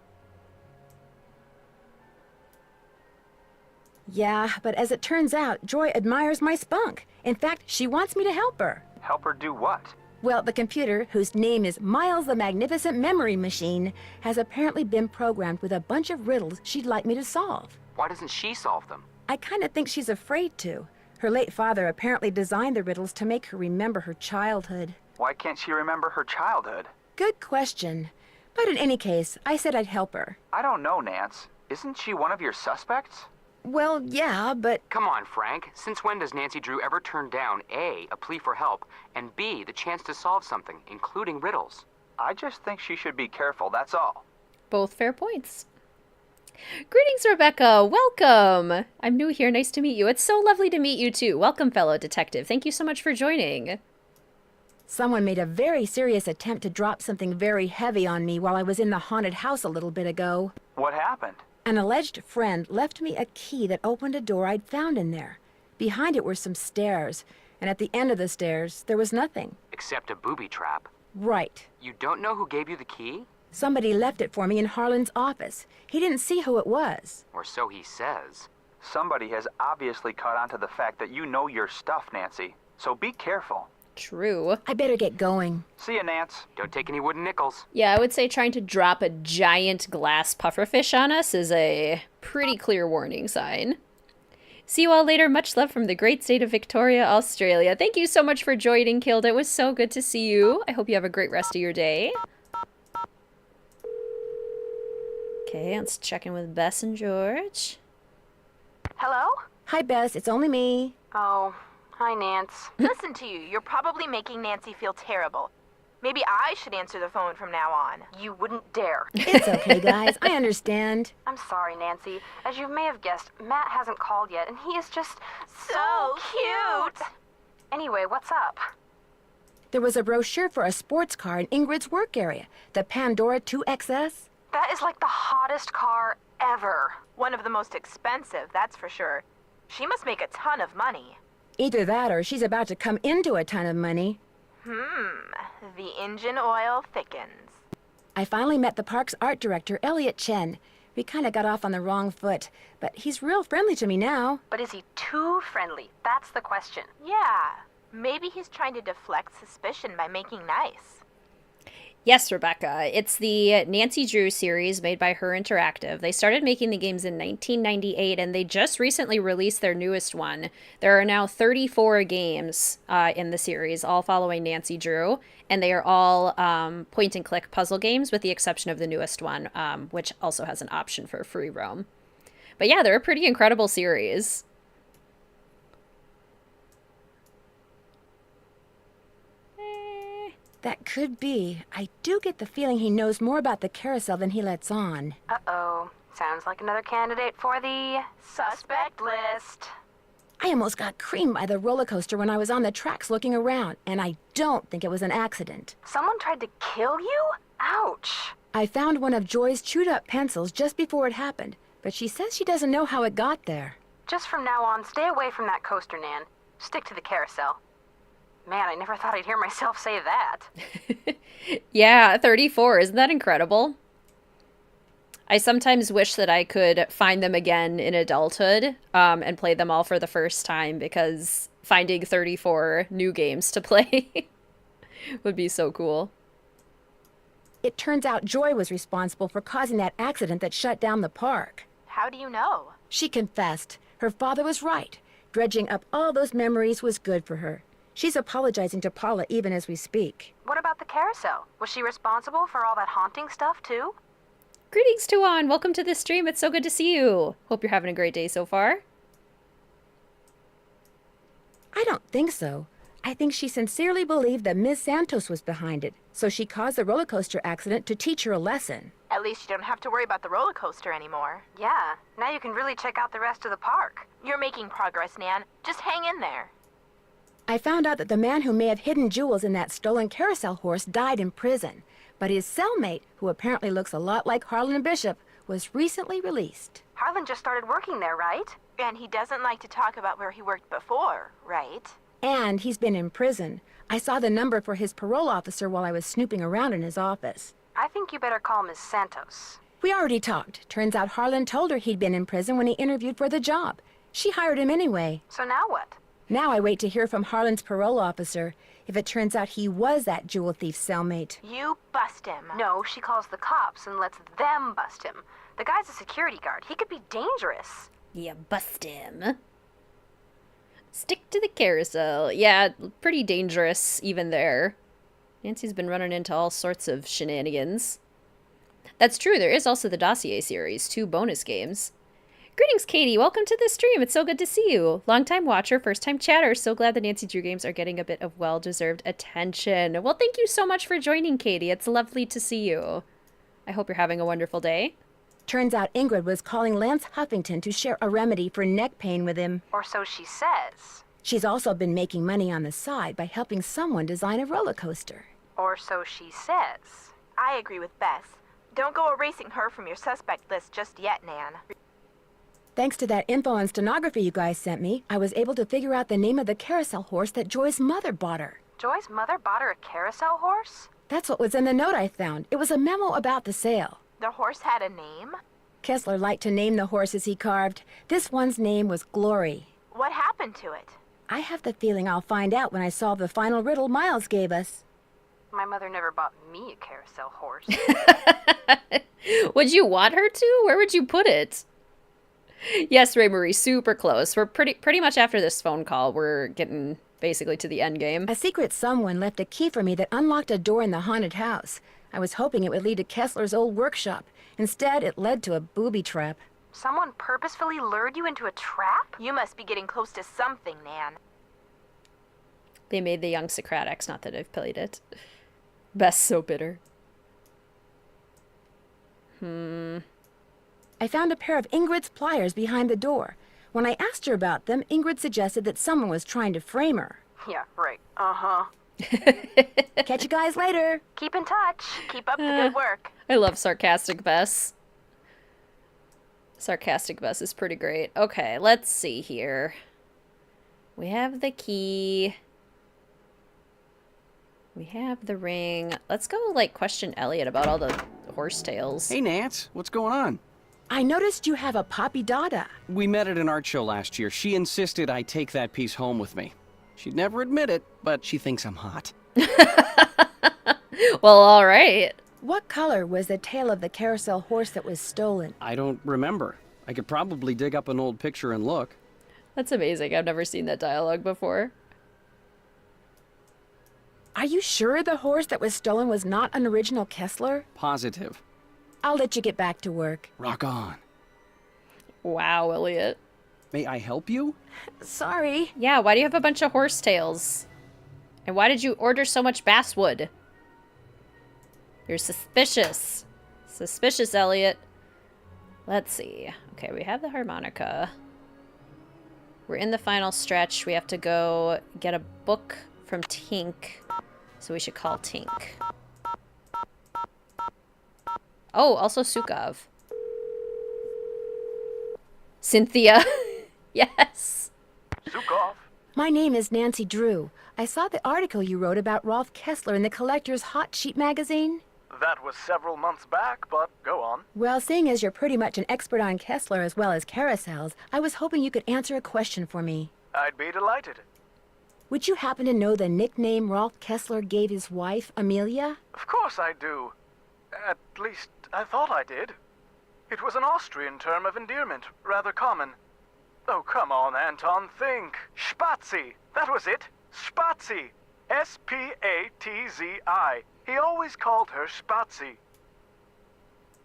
Yeah, but as it turns out, Joy admires my spunk. In fact, she wants me to help her. Help her do what? Well, the computer, whose name is Miles the Magnificent Memory Machine, has apparently been programmed with a bunch of riddles she'd like me to solve. Why doesn't she solve them? I kind of think she's afraid to. Her late father apparently designed the riddles to make her remember her childhood. Why can't she remember her childhood? Good question. But in any case, I said I'd help her. I don't know, Nance. Isn't she one of your suspects? Well, yeah, but... Come on, Frank. Since when does Nancy Drew ever turn down A, a plea for help, and B, the chance to solve something, including riddles? I just think she should be careful, that's all. Both fair points. Greetings, Rebecca. Welcome. I'm new here. Nice to meet you. It's so lovely to meet you, too. Welcome, fellow detective. Thank you so much for joining. Someone made a very serious attempt to drop something very heavy on me while I was in the haunted house a little bit ago. What happened? An alleged friend left me a key that opened a door I'd found in there. Behind it were some stairs, and at the end of the stairs, there was nothing. Except a booby trap. Right. You don't know who gave you the key? Somebody left it for me in Harlan's office. He didn't see who it was. Or so he says. Somebody has obviously caught on to the fact that you know your stuff, Nancy. So be careful. True. I better get going. See ya, Nance. Don't take any wooden nickels. Yeah, I would say trying to drop a giant glass pufferfish on us is a pretty clear warning sign. See you all later. Much love from the great state of Victoria, Australia. Thank you so much for joining, Killed. It was so good to see you. I hope you have a great rest of your day. Okay, let's check in with Bess and George. Hello? Hi, Bess. It's only me. Oh, hi, Nance. Listen to you. You're probably making Nancy feel terrible. Maybe I should answer the phone from now on. You wouldn't dare. It's okay, guys. I understand. I'm sorry, Nancy. As you may have guessed, Matt hasn't called yet, and he is just so cute. Anyway, what's up? There was a brochure for a sports car in Ingrid's work area, the Pandora 2XS. That is like the hottest car ever. One of the most expensive, that's for sure. She must make a ton of money. Either that or she's about to come into a ton of money. The engine oil thickens. I finally met the park's art director, Elliot Chen. We kind of got off on the wrong foot, but he's real friendly to me now. But is he too friendly? That's the question. Yeah, maybe he's trying to deflect suspicion by making nice. Yes, Rebecca. It's the Nancy Drew series made by Her Interactive. They started making the games in 1998, and they just recently released their newest one. There are now 34 games in the series, all following Nancy Drew, and they are all point-and-click puzzle games, with the exception of the newest one, which also has an option for free roam. But yeah, they're a pretty incredible series. That could be. I do get the feeling he knows more about the carousel than he lets on. Uh-oh. Sounds like another candidate for the suspect list. I almost got creamed by the roller coaster when I was on the tracks looking around, and I don't think it was an accident. Someone tried to kill you? Ouch. I found one of Joy's chewed-up pencils just before it happened, but she says she doesn't know how it got there. Just from now on, stay away from that coaster, Nan. Stick to the carousel. Man, I never thought I'd hear myself say that. Yeah, 34. Isn't that incredible? I sometimes wish that I could find them again in adulthood and play them all for the first time, because finding 34 new games to play would be so cool. It turns out Joy was responsible for causing that accident that shut down the park. How do you know? She confessed. Her father was right. Dredging up all those memories was good for her. She's apologizing to Paula even as we speak. What about the carousel? Was she responsible for all that haunting stuff, too? Greetings, Tuan. Welcome to the stream. It's so good to see you. Hope you're having a great day so far. I don't think so. I think she sincerely believed that Ms. Santos was behind it, so she caused the roller coaster accident to teach her a lesson. At least you don't have to worry about the roller coaster anymore. Yeah, now you can really check out the rest of the park. You're making progress, Nan. Just hang in there. I found out that the man who may have hidden jewels in that stolen carousel horse died in prison, but his cellmate, who apparently looks a lot like Harlan Bishop, was recently released. Harlan just started working there, right? And he doesn't like to talk about where he worked before, right? And he's been in prison. I saw the number for his parole officer while I was snooping around in his office. I think you better call Miss Santos. We already talked. Turns out Harlan told her he'd been in prison when he interviewed for the job. She hired him anyway. So now what? Now I wait to hear from Harlan's parole officer. If it turns out he was that jewel thief's cellmate. You bust him. No, she calls the cops and lets them bust him. The guy's a security guard. He could be dangerous. Yeah, bust him. Stick to the carousel. Yeah, pretty dangerous even there. Nancy's been running into all sorts of shenanigans. That's true, there is also the Dossier series, 2 bonus games. Greetings, Katie. Welcome to the stream. It's so good to see you. Long-time watcher, first-time chatter. So glad the Nancy Drew games are getting a bit of well-deserved attention. Well, thank you so much for joining, Katie. It's lovely to see you. I hope you're having a wonderful day. Turns out Ingrid was calling Lance Huffington to share a remedy for neck pain with him. Or so she says. She's also been making money on the side by helping someone design a roller coaster. Or so she says. I agree with Bess. Don't go erasing her from your suspect list just yet, Nan. Thanks to that info on stenography you guys sent me, I was able to figure out the name of the carousel horse that Joy's mother bought her. Joy's mother bought her a carousel horse? That's what was in the note I found. It was a memo about the sale. The horse had a name? Kessler liked to name the horses he carved. This one's name was Glory. What happened to it? I have the feeling I'll find out when I solve the final riddle Miles gave us. My mother never bought me a carousel horse. Would you want her to? Where would you put it? Yes, Ray Marie, super close. We're pretty much after this phone call. We're getting basically to the end game. A secret someone left a key for me that unlocked a door in the haunted house. I was hoping it would lead to Kessler's old workshop. Instead, it led to a booby trap. Someone purposefully lured you into a trap? You must be getting close to something, Nan. They made the young Socratics, not that I've played it. Best so bitter. I found a pair of Ingrid's pliers behind the door. When I asked her about them, Ingrid suggested that someone was trying to frame her. Yeah, right. Uh-huh. Catch you guys later. Keep in touch. Keep up the good work. I love Sarcastic Bess. Sarcastic Bess is pretty great. Okay, let's see here. We have the key. We have the ring. Let's go, like, question Elliot about all the horse tails. Hey, Nance. What's going on? I noticed you have a Poppy Dada. We met at an art show last year. She insisted I take that piece home with me. She'd never admit it, but she thinks I'm hot. Well, all right. What color was the tail of the carousel horse that was stolen? I don't remember. I could probably dig up an old picture and look. That's amazing. I've never seen that dialogue before. Are you sure the horse that was stolen was not an original Kessler? Positive. I'll let you get back to work. Rock on. Wow, Elliot. May I help you? Sorry. Yeah, why do you have a bunch of horse tails? And why did you order so much basswood? You're suspicious. Suspicious, Elliot. Let's see. Okay, we have the harmonica. We're in the final stretch. We have to go get a book from Tink. So we should call Tink. Oh, also Sukov. Cynthia. Yes. Zukov. My name is Nancy Drew. I saw the article you wrote about Rolf Kessler in the Collector's Hot Sheet magazine. That was several months back, but go on. Well, seeing as you're pretty much an expert on Kessler as well as carousels, I was hoping you could answer a question for me. I'd be delighted. Would you happen to know the nickname Rolf Kessler gave his wife, Amelia? Of course I do. At least, I thought I did. It was an Austrian term of endearment, rather common. Oh, come on, Anton, think. Spazi. That was it. Spazi. S-P-A-T-Z-I. He always called her Spazi.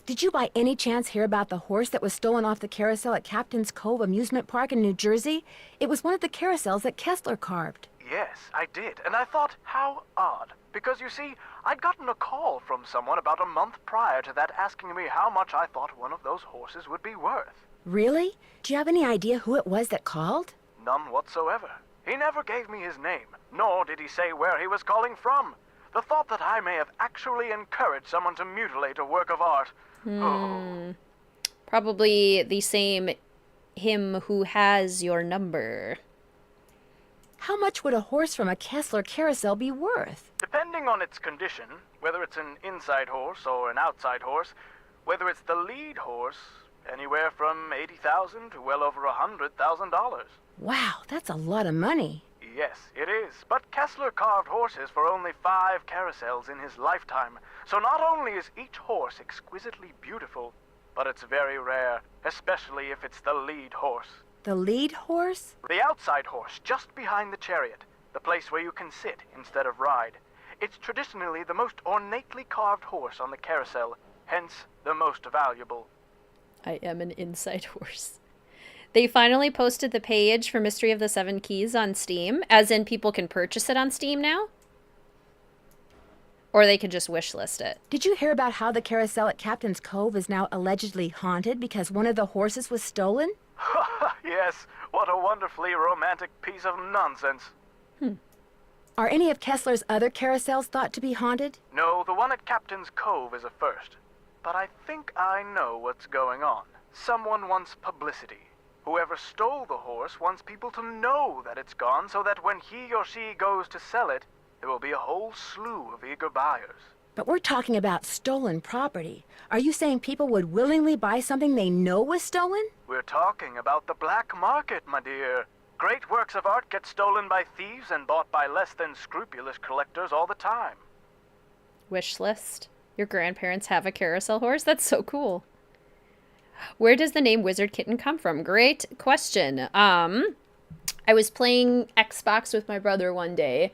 Did you by any chance hear about the horse that was stolen off the carousel at Captain's Cove Amusement Park in New Jersey? It was one of the carousels that Kessler carved. Yes, I did, and I thought, how odd. Because you see, I'd gotten a call from someone about a month prior to that asking me how much I thought one of those horses would be worth. Really? Do you have any idea who it was that called? None whatsoever. He never gave me his name, nor did he say where he was calling from. The thought that I may have actually encouraged someone to mutilate a work of art. Oh. Probably the same him who has your number. How much would a horse from a Kessler carousel be worth? Depending on its condition, whether it's an inside horse or an outside horse, whether it's the lead horse, anywhere from $80,000 to well over $100,000. Wow, that's a lot of money. Yes, it is. But Kessler carved horses for only 5 carousels in his lifetime. So not only is each horse exquisitely beautiful, but it's very rare, especially if it's the lead horse. The lead horse? The outside horse, just behind the chariot, the place where you can sit instead of ride. It's traditionally the most ornately carved horse on the carousel, hence the most valuable. I am an inside horse. They finally posted the page for Mystery of the Seven Keys on Steam, as in people can purchase it on Steam now. Or they can just wishlist it. Did you hear about how the carousel at Captain's Cove is now allegedly haunted because one of the horses was stolen? Yes, what a wonderfully romantic piece of nonsense. Are any of Kessler's other carousels thought to be haunted? No, the one at Captain's Cove is a first. But I think I know what's going on. Someone wants publicity. Whoever stole the horse wants people to know that it's gone so that when he or she goes to sell it, there will be a whole slew of eager buyers. But we're talking about stolen property. Are you saying people would willingly buy something they know was stolen? We're talking about the black market, my dear. Great works of art get stolen by thieves and bought by less than scrupulous collectors all the time. Wishlist. Your grandparents have a carousel horse? That's so cool. Where does the name Wizard Kitten come from? Great question. I was playing Xbox with my brother one day,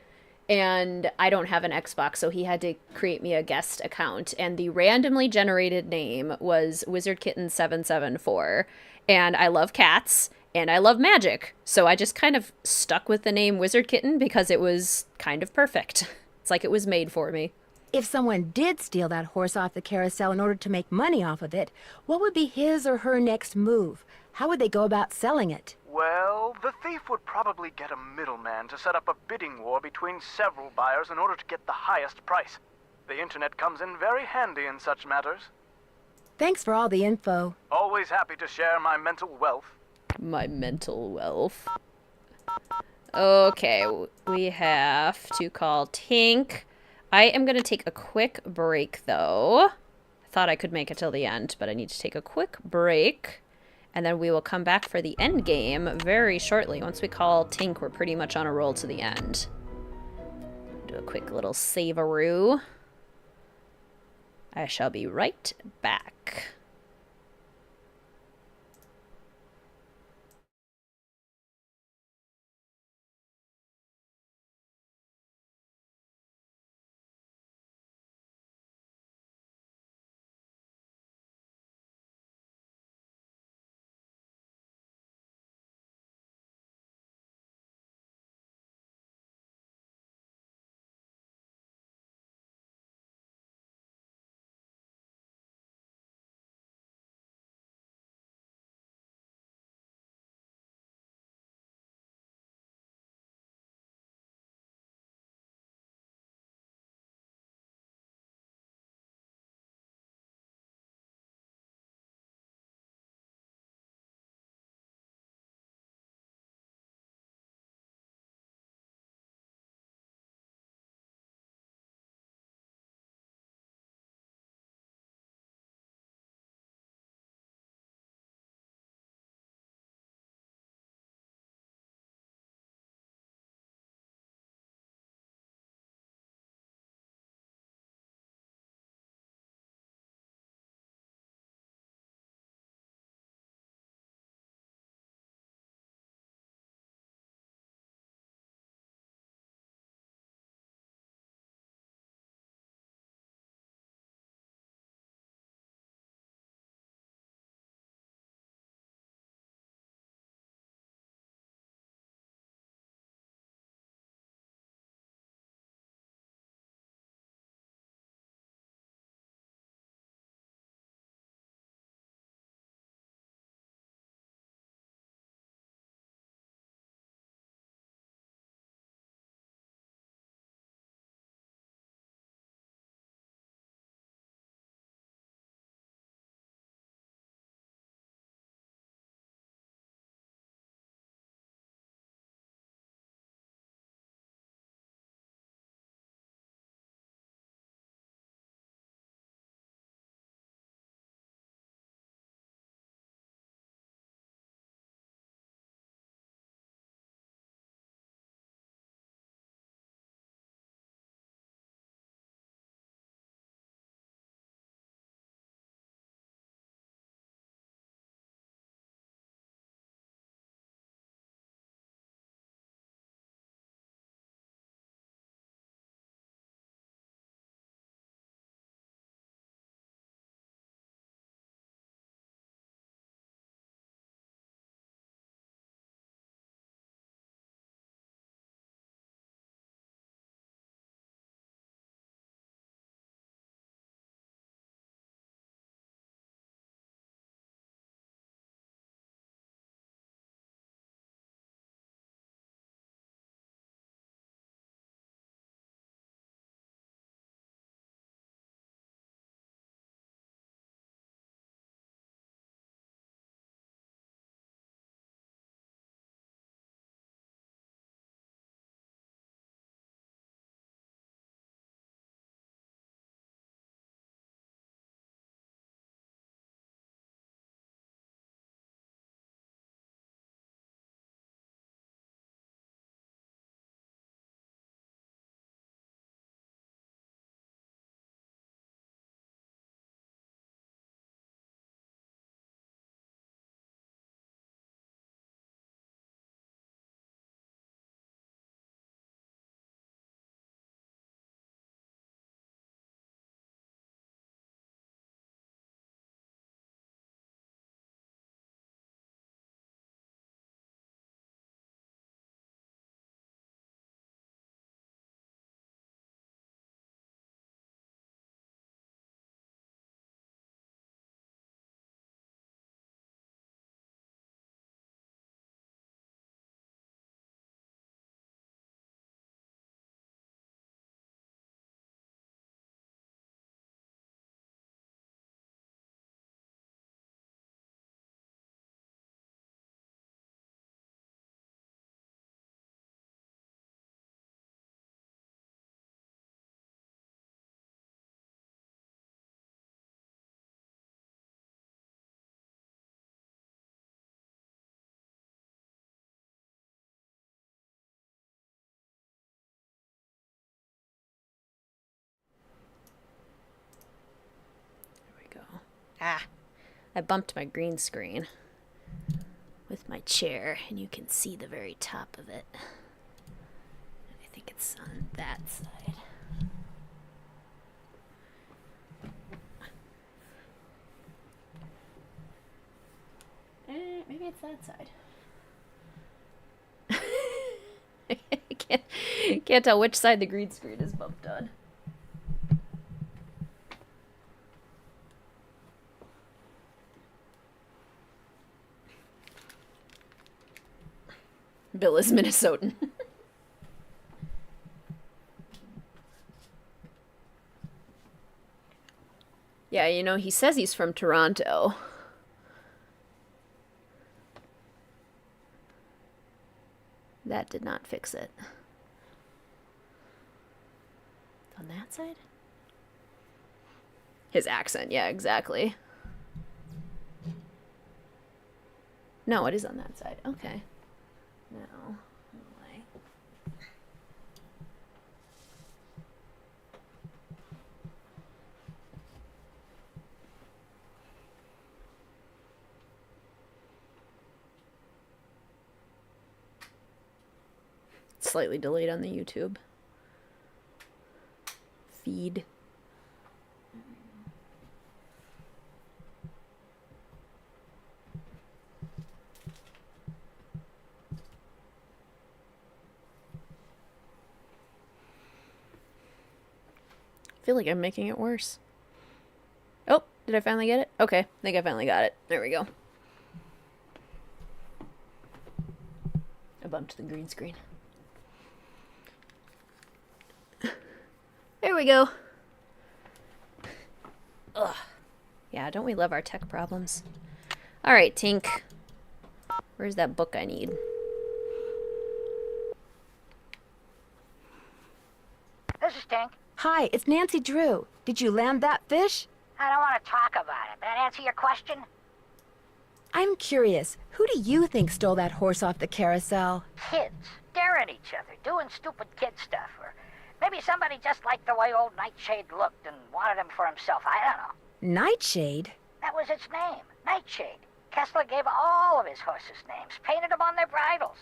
and I don't have an Xbox, so he had to create me a guest account, and the randomly generated name was Wizard Kitten 774. And I love cats, and I love magic, so I just kind of stuck with the name Wizard Kitten because it was kind of perfect. It's like it was made for me. If someone did steal that horse off the carousel in order to make money off of it, what would be his or her next move? How would they go about selling it? Well, the thief would probably get a middleman to set up a bidding war between several buyers in order to get the highest price. The internet comes in very handy in such matters. Thanks for all the info. Always happy to share my mental wealth. My mental wealth. Okay, we have to call Tink. I am going to take a quick break, though. I thought I could make it till the end, but I need to take a quick break. And then we will come back for the end game very shortly. Once we call Tink, we're pretty much on a roll to the end. Do a quick little save-a-roo. I shall be right back. Ah, I bumped my green screen with my chair, and you can see the very top of it. I think it's on that side. Maybe it's that side. I can't tell which side the green screen is bumped on. Bill is Minnesotan. Yeah, you know, he says he's from Toronto. That did not fix it. On that side? His accent, yeah, exactly. No, it is on that side. Okay. No. Slightly delayed on the YouTube feed. I feel like I'm making it worse. Oh, did I finally get it? Okay, I think I finally got it. There we go. I bumped the green screen. There we go. Ugh. Yeah, don't we love our tech problems? All right, Tink. Where's that book I need? This is Tink. Hi, it's Nancy Drew. Did you land that fish? I don't want to talk about it. That answer your question? I'm curious. Who do you think stole that horse off the carousel? Kids. Staring at each other, doing stupid kid stuff. Or maybe somebody just liked the way old Nightshade looked and wanted him for himself. I don't know. Nightshade? That was its name. Nightshade. Kessler gave all of his horses names, painted them on their bridles.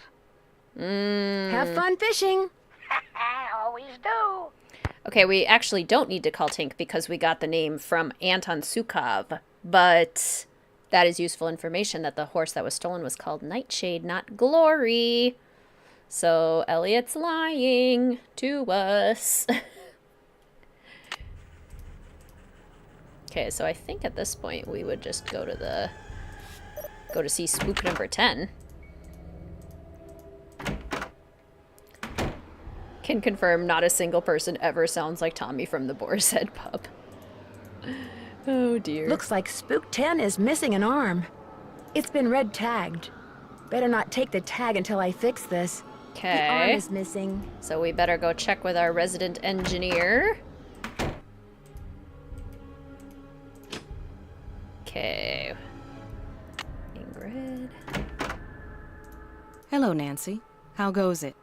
Have fun fishing. Always do. Okay, we actually don't need to call Tink because we got the name from Anton Sukov, but that is useful information that the horse that was stolen was called Nightshade, not Glory. So Elliot's lying to us. Okay, so I think at this point we would just go to see spook number 10. Can confirm not a single person ever sounds like Tommy from the Boar's Head Pub. Oh dear. Looks like Spook 10 is missing an arm. It's been red tagged. Better not take the tag until I fix this. Okay. The arm is missing. So we better go check with our resident engineer. Okay. Ingrid. Hello, Nancy. How goes it?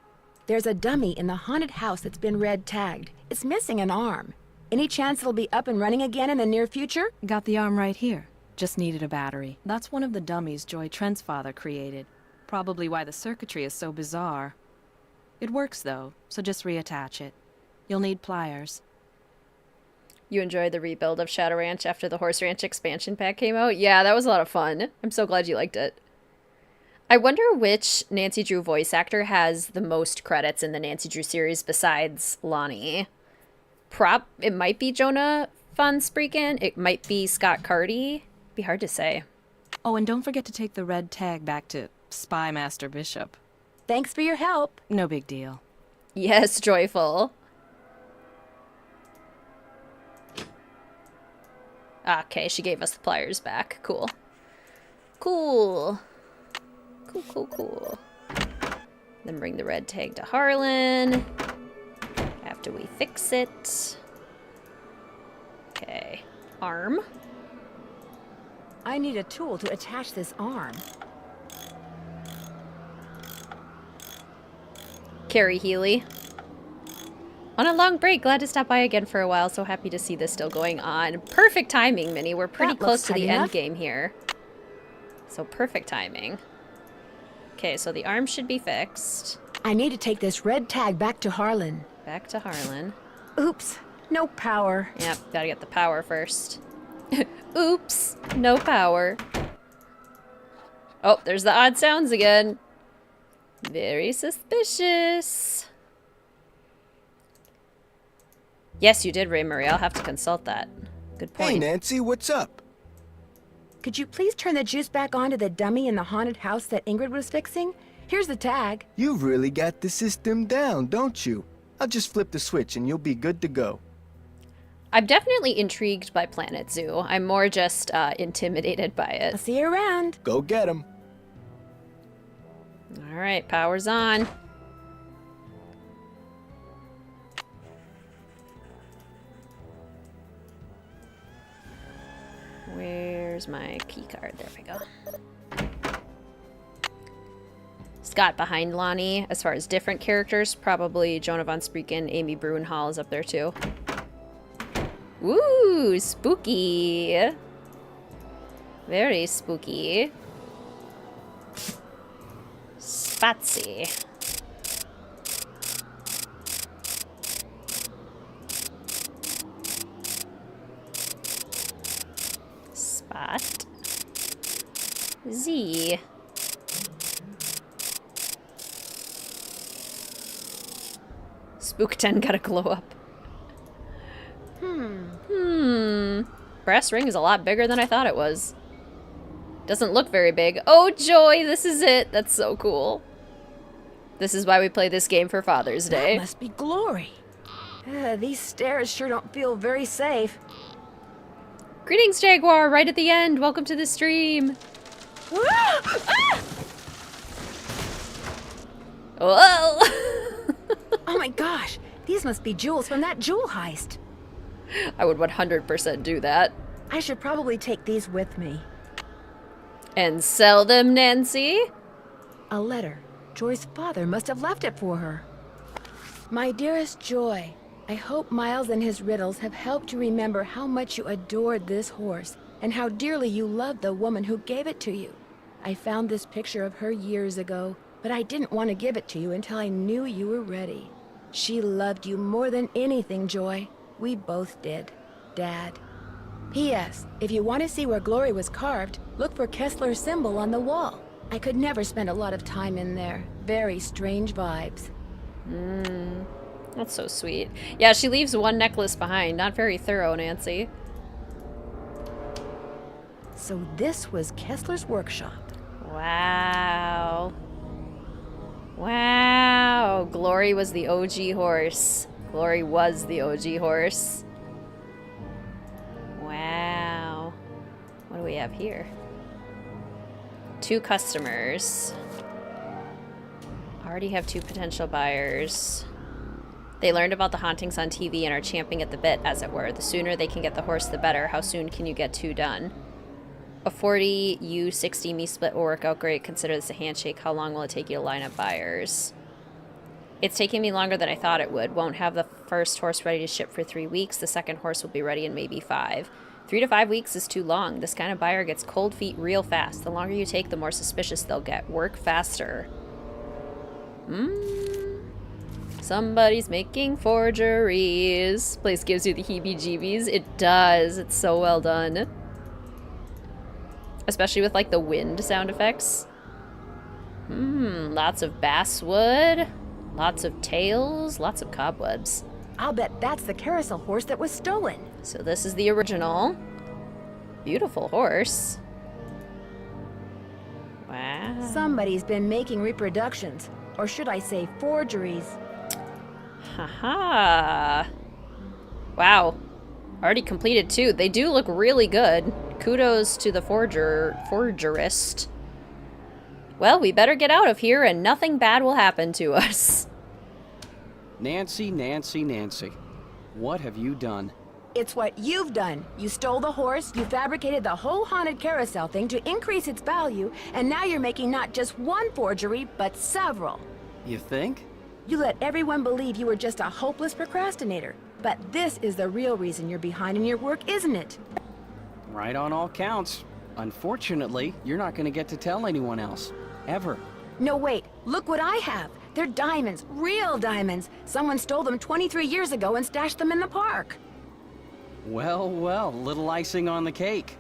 There's a dummy in the haunted house that's been red tagged. It's missing an arm. Any chance it'll be up and running again in the near future? Got the arm right here. Just needed a battery. That's one of the dummies Joy Trent's father created. Probably why the circuitry is so bizarre. It works though, so just reattach it. You'll need pliers. You enjoyed the rebuild of Shadow Ranch after the Horse Ranch expansion pack came out? Yeah, that was a lot of fun. I'm so glad you liked it. I wonder which Nancy Drew voice actor has the most credits in the Nancy Drew series besides Lonnie. It might be Jonah Von Spreeken. It might be Scott Carty. Be hard to say. Oh, and don't forget to take the red tag back to Spy Master Bishop. Thanks for your help. No big deal. Yes, Joyful. Okay, she gave us the pliers back. Cool. Cool. Cool. Then bring the red tag to Harlan after we fix it. Okay. Arm. I need a tool to attach this arm. Carrie Healy. On a long break, glad to stop by again for a while. So happy to see this still going on. Perfect timing, Minnie. We're pretty That close looks to the tight end enough. game here. So perfect timing. Okay, so the arm should be fixed. I need to take this red tag back to Harlan. Back to Harlan. Oops, no power. Yep, gotta get the power first. Oops, no power. Oh, there's the odd sounds again. Very suspicious. Yes, you did, Ray Murray. I'll have to consult that. Good point. Hey, Nancy, what's up? Could you please turn the juice back on to the dummy in the haunted house that Ingrid was fixing? Here's the tag. You've really got the system down, don't you? I'll just flip the switch and you'll be good to go. I'm definitely intrigued by Planet Zoo. I'm more just intimidated by it. I'll see you around. Go get 'em. All right, power's on. Where's my key card? There we go. Scott behind Lonnie. As far as different characters, probably Jonah Von Spreeken, Amy Bruenhall is up there too. Ooh, spooky. Very spooky. Spatsy. Spot. Z. Spook 10 gotta glow up. Brass ring is a lot bigger than I thought it was. Doesn't look very big. Oh, joy, this is it. That's so cool. This is why we play this game for Father's Day. That must be Glory. These stairs sure don't feel very safe. Greetings, Jaguar, right at the end. Welcome to the stream. Whoa! Oh my gosh, these must be jewels from that jewel heist. I would 100% do that. I should probably take these with me. And sell them, Nancy? A letter. Joy's father must have left it for her. My dearest Joy, I hope Miles and his riddles have helped you remember how much you adored this horse and how dearly you loved the woman who gave it to you. I found this picture of her years ago, but I didn't want to give it to you until I knew you were ready. She loved you more than anything, Joy. We both did. Dad. P.S. If you want to see where Glory was carved, look for Kessler's symbol on the wall. I could never spend a lot of time in there. Very strange vibes. That's so sweet. Yeah, she leaves one necklace behind. Not very thorough, Nancy. So this was Kessler's workshop. Wow. Wow. Glory was the OG horse. Glory was the OG horse. Wow. What do we have here? 2 customers. Already have 2 potential buyers. They learned about the hauntings on TV and are champing at the bit, as it were. The sooner they can get the horse, the better. How soon can you get 2 done? A 40 you 60 me split will work out great. Consider this a handshake. How long will it take you to line up buyers? It's taking me longer than I thought it would. Won't have the first horse ready to ship for 3 weeks. The second horse will be ready in maybe 5. 3 to 5 weeks is too long. This kind of buyer gets cold feet real fast. The longer you take, the more suspicious they'll get. Work faster. Somebody's making forgeries. Place gives you the heebie-jeebies. It does. It's so well done. Especially with, like, the wind sound effects. Lots of basswood. Lots of tails. Lots of cobwebs. I'll bet that's the carousel horse that was stolen. So this is the original. Beautiful horse. Wow. Somebody's been making reproductions. Or should I say forgeries. Haha. Wow. Already completed 2. They do look really good. Kudos to the forgerist. Well, we better get out of here and nothing bad will happen to us. Nancy, Nancy, Nancy. What have you done? It's what you've done. You stole the horse, you fabricated the whole haunted carousel thing to increase its value, and now you're making not just one forgery, but several. You think? You let everyone believe you were just a hopeless procrastinator. But this is the real reason you're behind in your work, isn't it? Right on all counts. Unfortunately, you're not gonna get to tell anyone else. Ever. No, wait. Look what I have. They're diamonds. Real diamonds. Someone stole them 23 years ago and stashed them in the park. Well, well, little icing on the cake.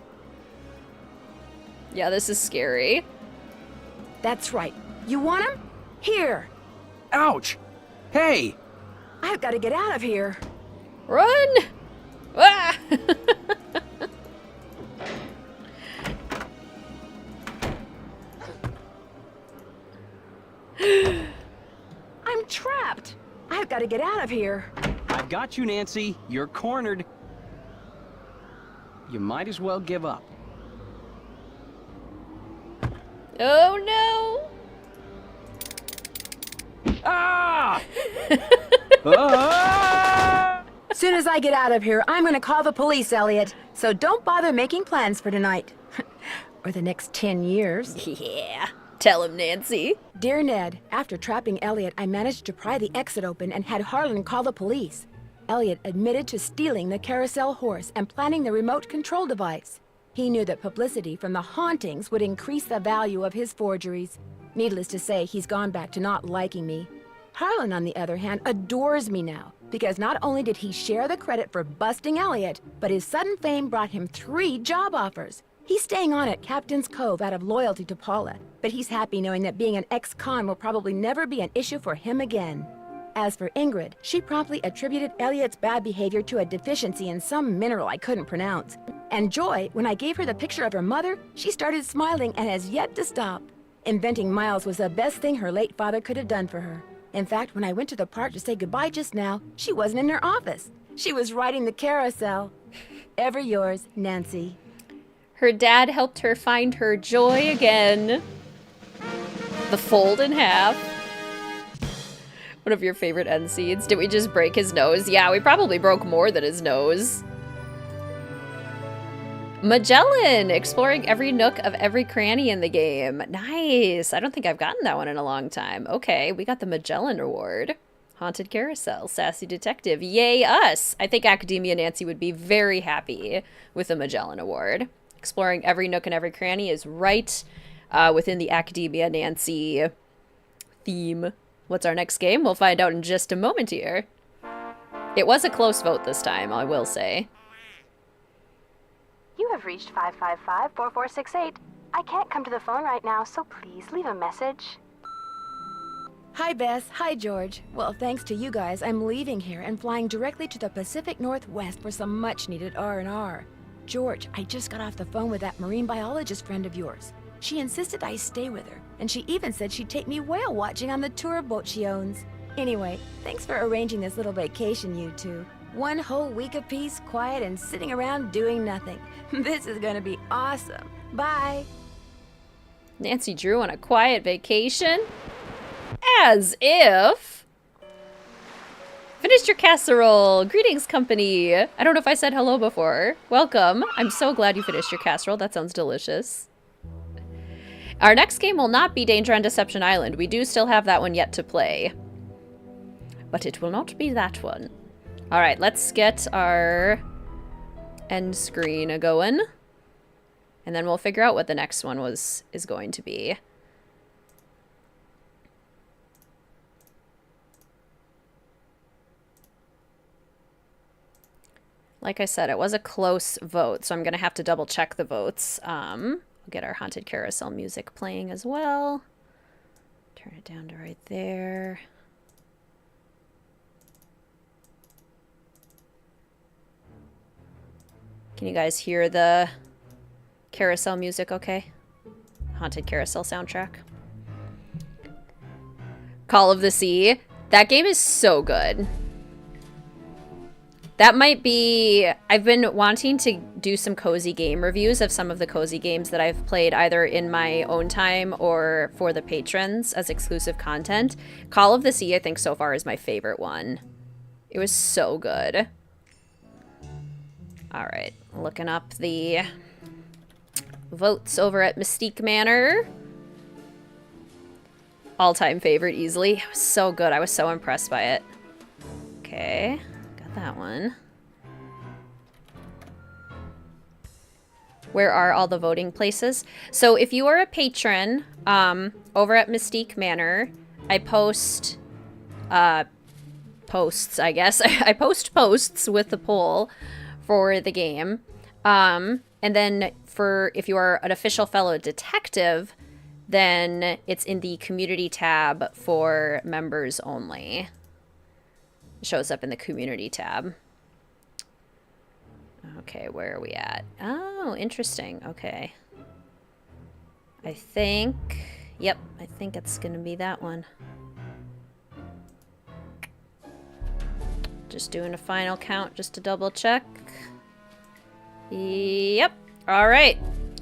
Yeah, this is scary. That's right. You want them? Here. Ouch! Hey! I've got to get out of here. Run! Ah! I'm trapped. I've got to get out of here. I've got you, Nancy. You're cornered. You might as well give up. Oh no! Ah! Ah! Soon as I get out of here, I'm gonna call the police, Elliot. So don't bother making plans for tonight. Or the next 10 years. Yeah. Tell him, Nancy. Dear Ned, after trapping Elliot, I managed to pry the exit open and had Harlan call the police. Elliot admitted to stealing the Carousel horse and planning the remote control device. He knew that publicity from the hauntings would increase the value of his forgeries. Needless to say, he's gone back to not liking me. Harlan, on the other hand, adores me now, because not only did he share the credit for busting Elliot, but his sudden fame brought him 3 job offers. He's staying on at Captain's Cove out of loyalty to Paula, but he's happy knowing that being an ex-con will probably never be an issue for him again. As for Ingrid, she promptly attributed Elliot's bad behavior to a deficiency in some mineral I couldn't pronounce. And Joy, when I gave her the picture of her mother, she started smiling and has yet to stop. Inventing Miles was the best thing her late father could have done for her. In fact, when I went to the park to say goodbye just now, she wasn't in her office. She was riding the carousel. Ever yours, Nancy. Her dad helped her find her joy again. The fold in half. One of your favorite end scenes. Did we just break his nose? Yeah, we probably broke more than his nose. Magellan, exploring every nook of every cranny in the game. Nice. I don't think I've gotten that one in a long time. Okay, we got the Magellan Award. Haunted Carousel, Sassy Detective. Yay us! I think Academia Nancy would be very happy with the Magellan Award. Exploring every nook and every cranny is right within the Academia Nancy theme. What's our next game? We'll find out in just a moment here. It was a close vote this time, I will say. You have reached 555-4468. I can't come to the phone right now, so please leave a message. Hi, Bess. Hi, George. Well, thanks to you guys, I'm leaving here and flying directly to the Pacific Northwest for some much-needed R&R. George, I just got off the phone with that marine biologist friend of yours. She insisted I stay with her, and she even said she'd take me whale watching on the tour boat she owns. Anyway, thanks for arranging this little vacation, you two. 1 whole week of peace, quiet, and sitting around doing nothing. This is gonna be awesome. Bye. Nancy Drew on a quiet vacation? As if. Finished your casserole. Greetings, company. I don't know if I said hello before. Welcome. I'm so glad you finished your casserole. That sounds delicious. Our next game will not be Danger on Deception Island. We do still have that one yet to play. But it will not be that one. Alright, let's get our end screen going. And then we'll figure out what the next one is going to be. Like I said, it was a close vote, so I'm going to have to double check the votes. We'll get our Haunted Carousel music playing as well. Turn it down to right there. Can you guys hear the carousel music okay? Haunted Carousel soundtrack. Call of the Sea. That game is so good. That might be... I've been wanting to do some cozy game reviews of some of the cozy games that I've played either in my own time or for the patrons as exclusive content. Call of the Sea, I think, so far is my favorite one. It was so good. Alright, looking up the votes over at Mystique Manor. All-time favorite easily. It was so good. I was so impressed by it. Okay, got that one. Where are all the voting places? So if you are a patron over at Mystique Manor, I post posts, I guess. I post posts with the poll for the game. And then for if you are an official fellow detective, then it's in the community tab for members only. It shows up in the community tab. Okay, where are we at? Oh, interesting. Okay. I think... Yep, I think it's gonna be that one. Just doing a final count just to double check. Yep. All right.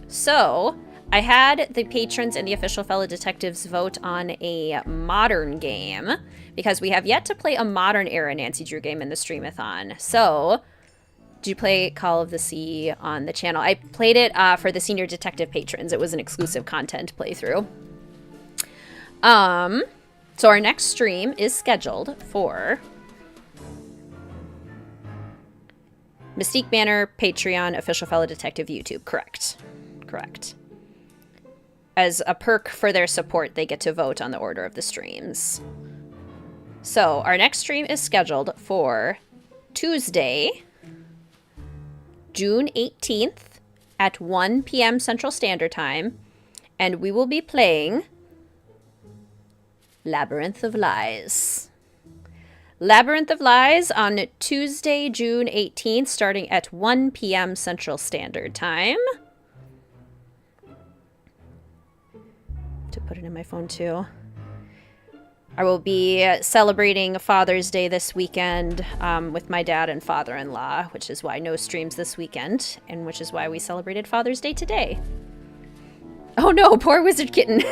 So, I had the patrons and the official fellow detectives vote on a modern game because we have yet to play a modern era Nancy Drew game in the Streamathon. So, did you play Call of the Sea on the channel? I played it for the senior detective patrons. It was an exclusive content playthrough. So our next stream is scheduled for Mystique Manor, Patreon, official fellow detective, YouTube. Correct. Correct. As a perk for their support, they get to vote on the order of the streams. So our next stream is scheduled for Tuesday, June 18th at 1 p.m. Central Standard Time, and we will be playing Labyrinth of Lies. Labyrinth of Lies on Tuesday, June 18th, starting at 1 p.m. Central Standard Time. To put it in my phone too. I will be celebrating Father's Day this weekend with my dad and father-in-law, which is why no streams this weekend, and which is why we celebrated Father's Day today. Oh no, poor Wizard Kitten.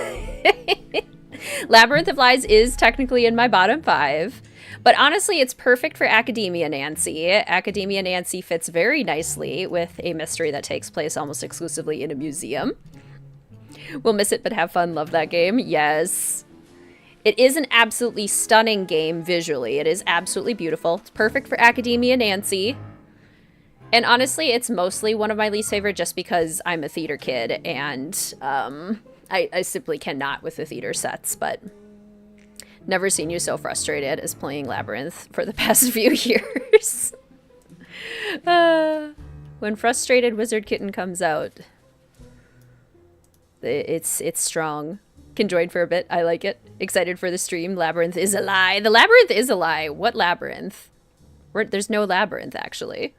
Labyrinth of Lies is technically in my bottom 5, but honestly, it's perfect for Academia Nancy. Academia Nancy fits very nicely with a mystery that takes place almost exclusively in a museum. We'll miss it, but have fun. Love that game. Yes. It is an absolutely stunning game visually. It is absolutely beautiful. It's perfect for Academia Nancy. And honestly, it's mostly one of my least favorite just because I'm a theater kid and I simply cannot with the theater sets, but never seen you so frustrated as playing Labyrinth for the past few years. When Frustrated Wizard Kitten comes out, it's strong. Can join for a bit. I like it. Excited for the stream. Labyrinth is a lie. The labyrinth is a lie. What labyrinth? There's no labyrinth, actually.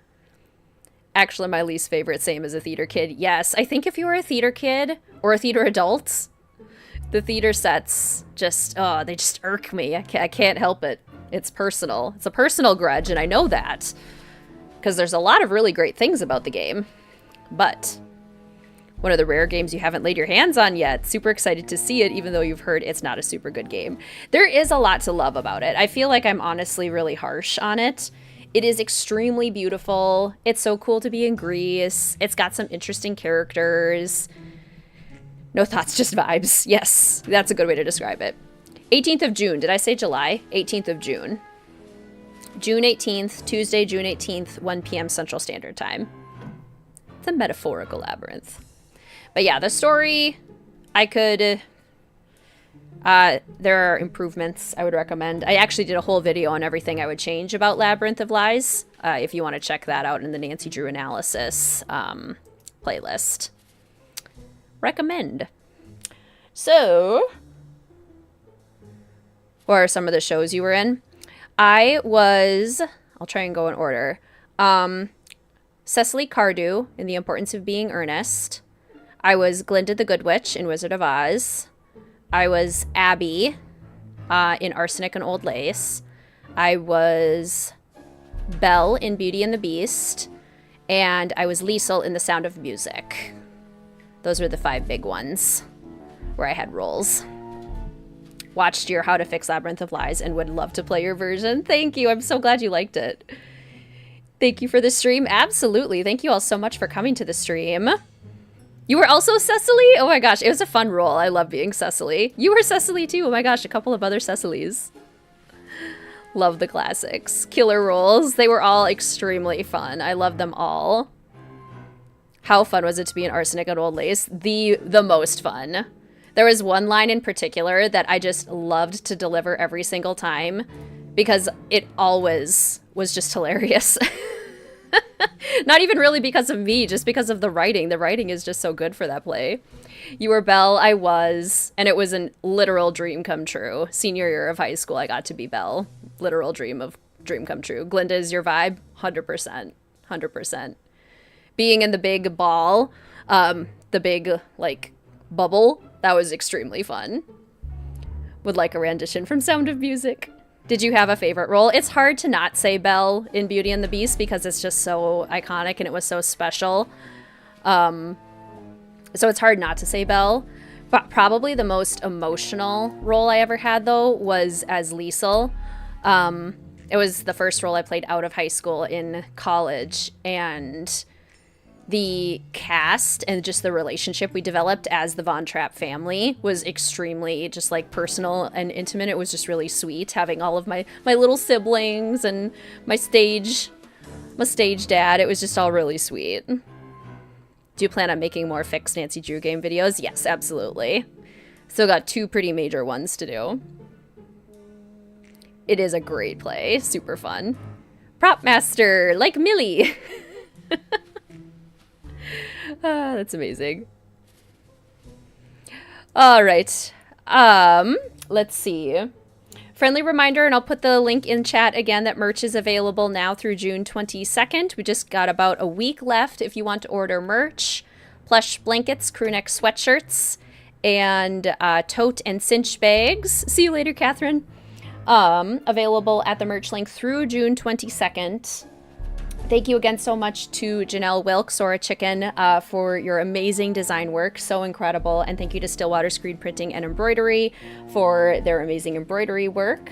Actually, my least favorite, same as a theater kid. Yes, I think if you were a theater kid or a theater adult, the theater sets just, oh, they just irk me. I can't help it. It's personal. It's a personal grudge, and I know that. Because there's a lot of really great things about the game. But one of the rare games you haven't laid your hands on yet. Super excited to see it, even though you've heard it's not a super good game. There is a lot to love about it. I feel like I'm honestly really harsh on it. It is extremely beautiful. It's so cool to be in Greece. It's got some interesting characters. No thoughts, just vibes. Yes, that's a good way to describe it. 18th of June. Did I say July? 18th of June. June 18th, Tuesday, June 18th, 1 p.m. Central Standard Time. It's a metaphorical labyrinth. But yeah, the story, I could... there are improvements I would recommend. I actually did a whole video on everything I would change about Labyrinth of Lies, if you want to check that out in the Nancy Drew Analysis playlist. Recommend. So, what are some of the shows you were in? I'll try and go in order. Cecily Cardew in The Importance of Being Earnest. I was Glinda the Good Witch in Wizard of Oz. I was Abby in Arsenic and Old Lace. I was Belle in Beauty and the Beast. And I was Liesel in The Sound of Music. Those were the 5 big ones where I had roles. Watched your How to Fix Labyrinth of Lies and would love to play your version. Thank you. I'm so glad you liked it. Thank you for the stream. Absolutely. Thank you all so much for coming to the stream. You were also Cecily? Oh my gosh, it was a fun role. I love being Cecily. You were Cecily too. Oh my gosh, a couple of other Cecilys. Love the classics. Killer roles. They were all extremely fun. I love them all. How fun was it to be an arsenic and old lace? The most fun. There was one line in particular that I just loved to deliver every single time because it always was just hilarious. Not even really because of me, just because of the writing. The writing is just so good for that play. You were Belle, I was, and it was a literal dream come true. Senior year of high school, I got to be Belle. Literal dream come true. Glinda is your vibe? 100%. 100%. Being in the big ball, the big, like, bubble, that was extremely fun. Would like a rendition from Sound of Music. Did you have a favorite role? It's hard to not say Belle in Beauty and the Beast because it's just so iconic and it was so special. So it's hard not to say Belle. But probably the most emotional role I ever had, though, was as Liesel. It was the first role I played out of high school in college, and the cast and just the relationship we developed as the Von Trapp family was extremely just like personal and intimate. It was just really sweet having all of my little siblings and my stage dad. It was just all really sweet. Do you plan on making more fixed Nancy Drew game videos? Yes, absolutely. Still got 2 pretty major ones to do. It is a great play. Super fun. Prop master, like Millie. That's amazing. All right. Let's see. Friendly reminder, and I'll put the link in chat again, that merch is available now through June 22nd. We just got about a week left if you want to order merch. Plush blankets, crewneck sweatshirts, and tote and cinch bags. See you later, Catherine. Available at the merch link through June 22nd. Thank you again so much to Janelle Wilkes, or a Chicken, for your amazing design work. So incredible. And thank you to Stillwater Screen Printing and Embroidery for their amazing embroidery work.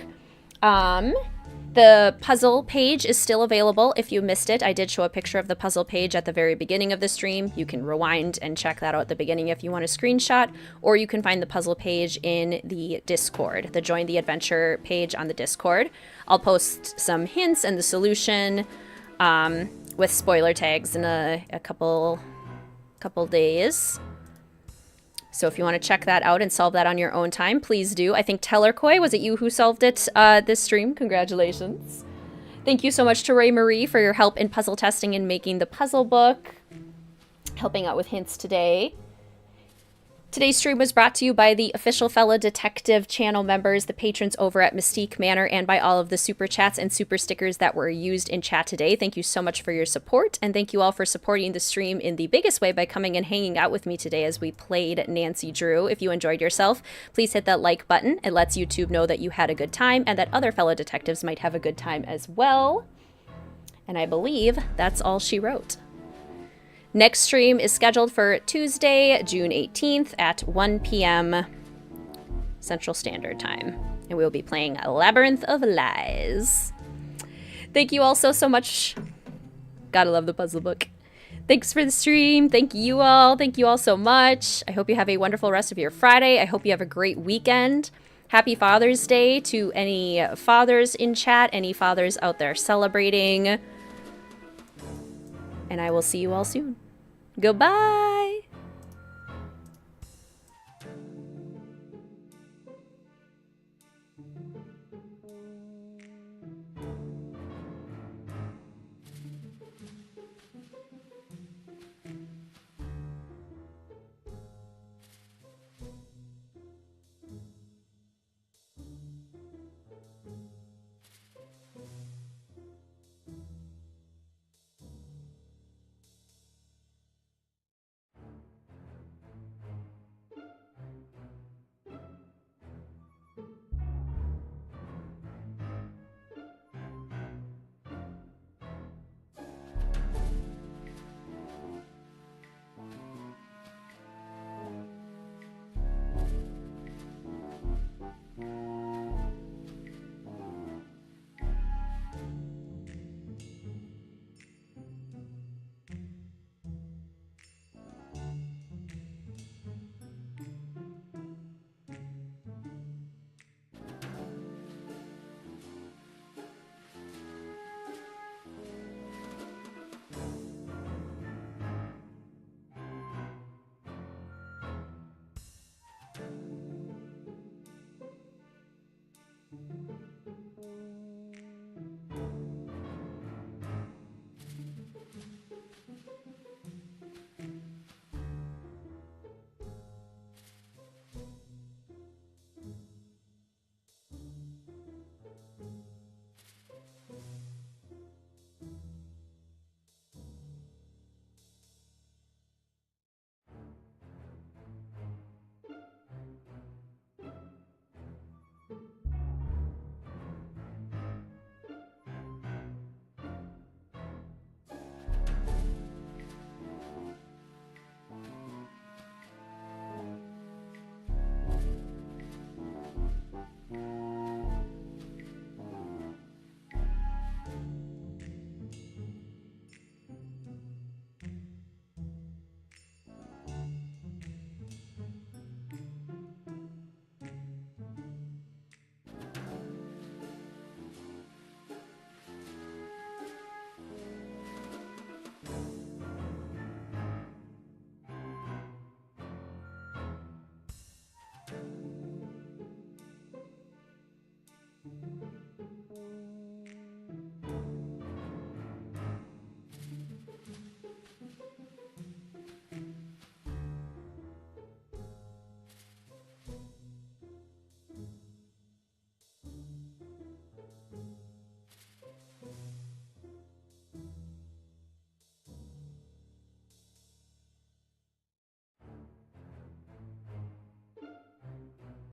The puzzle page is still available if you missed it. I did show a picture of the puzzle page at the very beginning of the stream. You can rewind and check that out at the beginning if you want a screenshot, or you can find the puzzle page in the Discord, the Join the Adventure page on the Discord. I'll post some hints and the solution with spoiler tags in a couple days. So if you want to check that out and solve that on your own time, please do. I think Tellercoy, was it you who solved it this stream? Congratulations. Thank you so much to Ray Marie for your help in puzzle testing and making the puzzle book, helping out with hints today. Today's stream was brought to you by the official Fella Detective channel members, the patrons over at Mystique Manor, and by all of the super chats and super stickers that were used in chat today. Thank you so much for your support, and thank you all for supporting the stream in the biggest way by coming and hanging out with me today as we played Nancy Drew. If you enjoyed yourself, please hit that like button. It lets YouTube know that you had a good time and that other fellow detectives might have a good time as well. And I believe that's all she wrote. Next stream is scheduled for Tuesday, June 18th at 1 p.m. Central Standard Time. And we'll be playing Labyrinth of Lies. Thank you all so much. Gotta love the puzzle book. Thanks for the stream. Thank you all. Thank you all so much. I hope you have a wonderful rest of your Friday. I hope you have a great weekend. Happy Father's Day to any fathers in chat, any fathers out there celebrating. And I will see you all soon. Goodbye.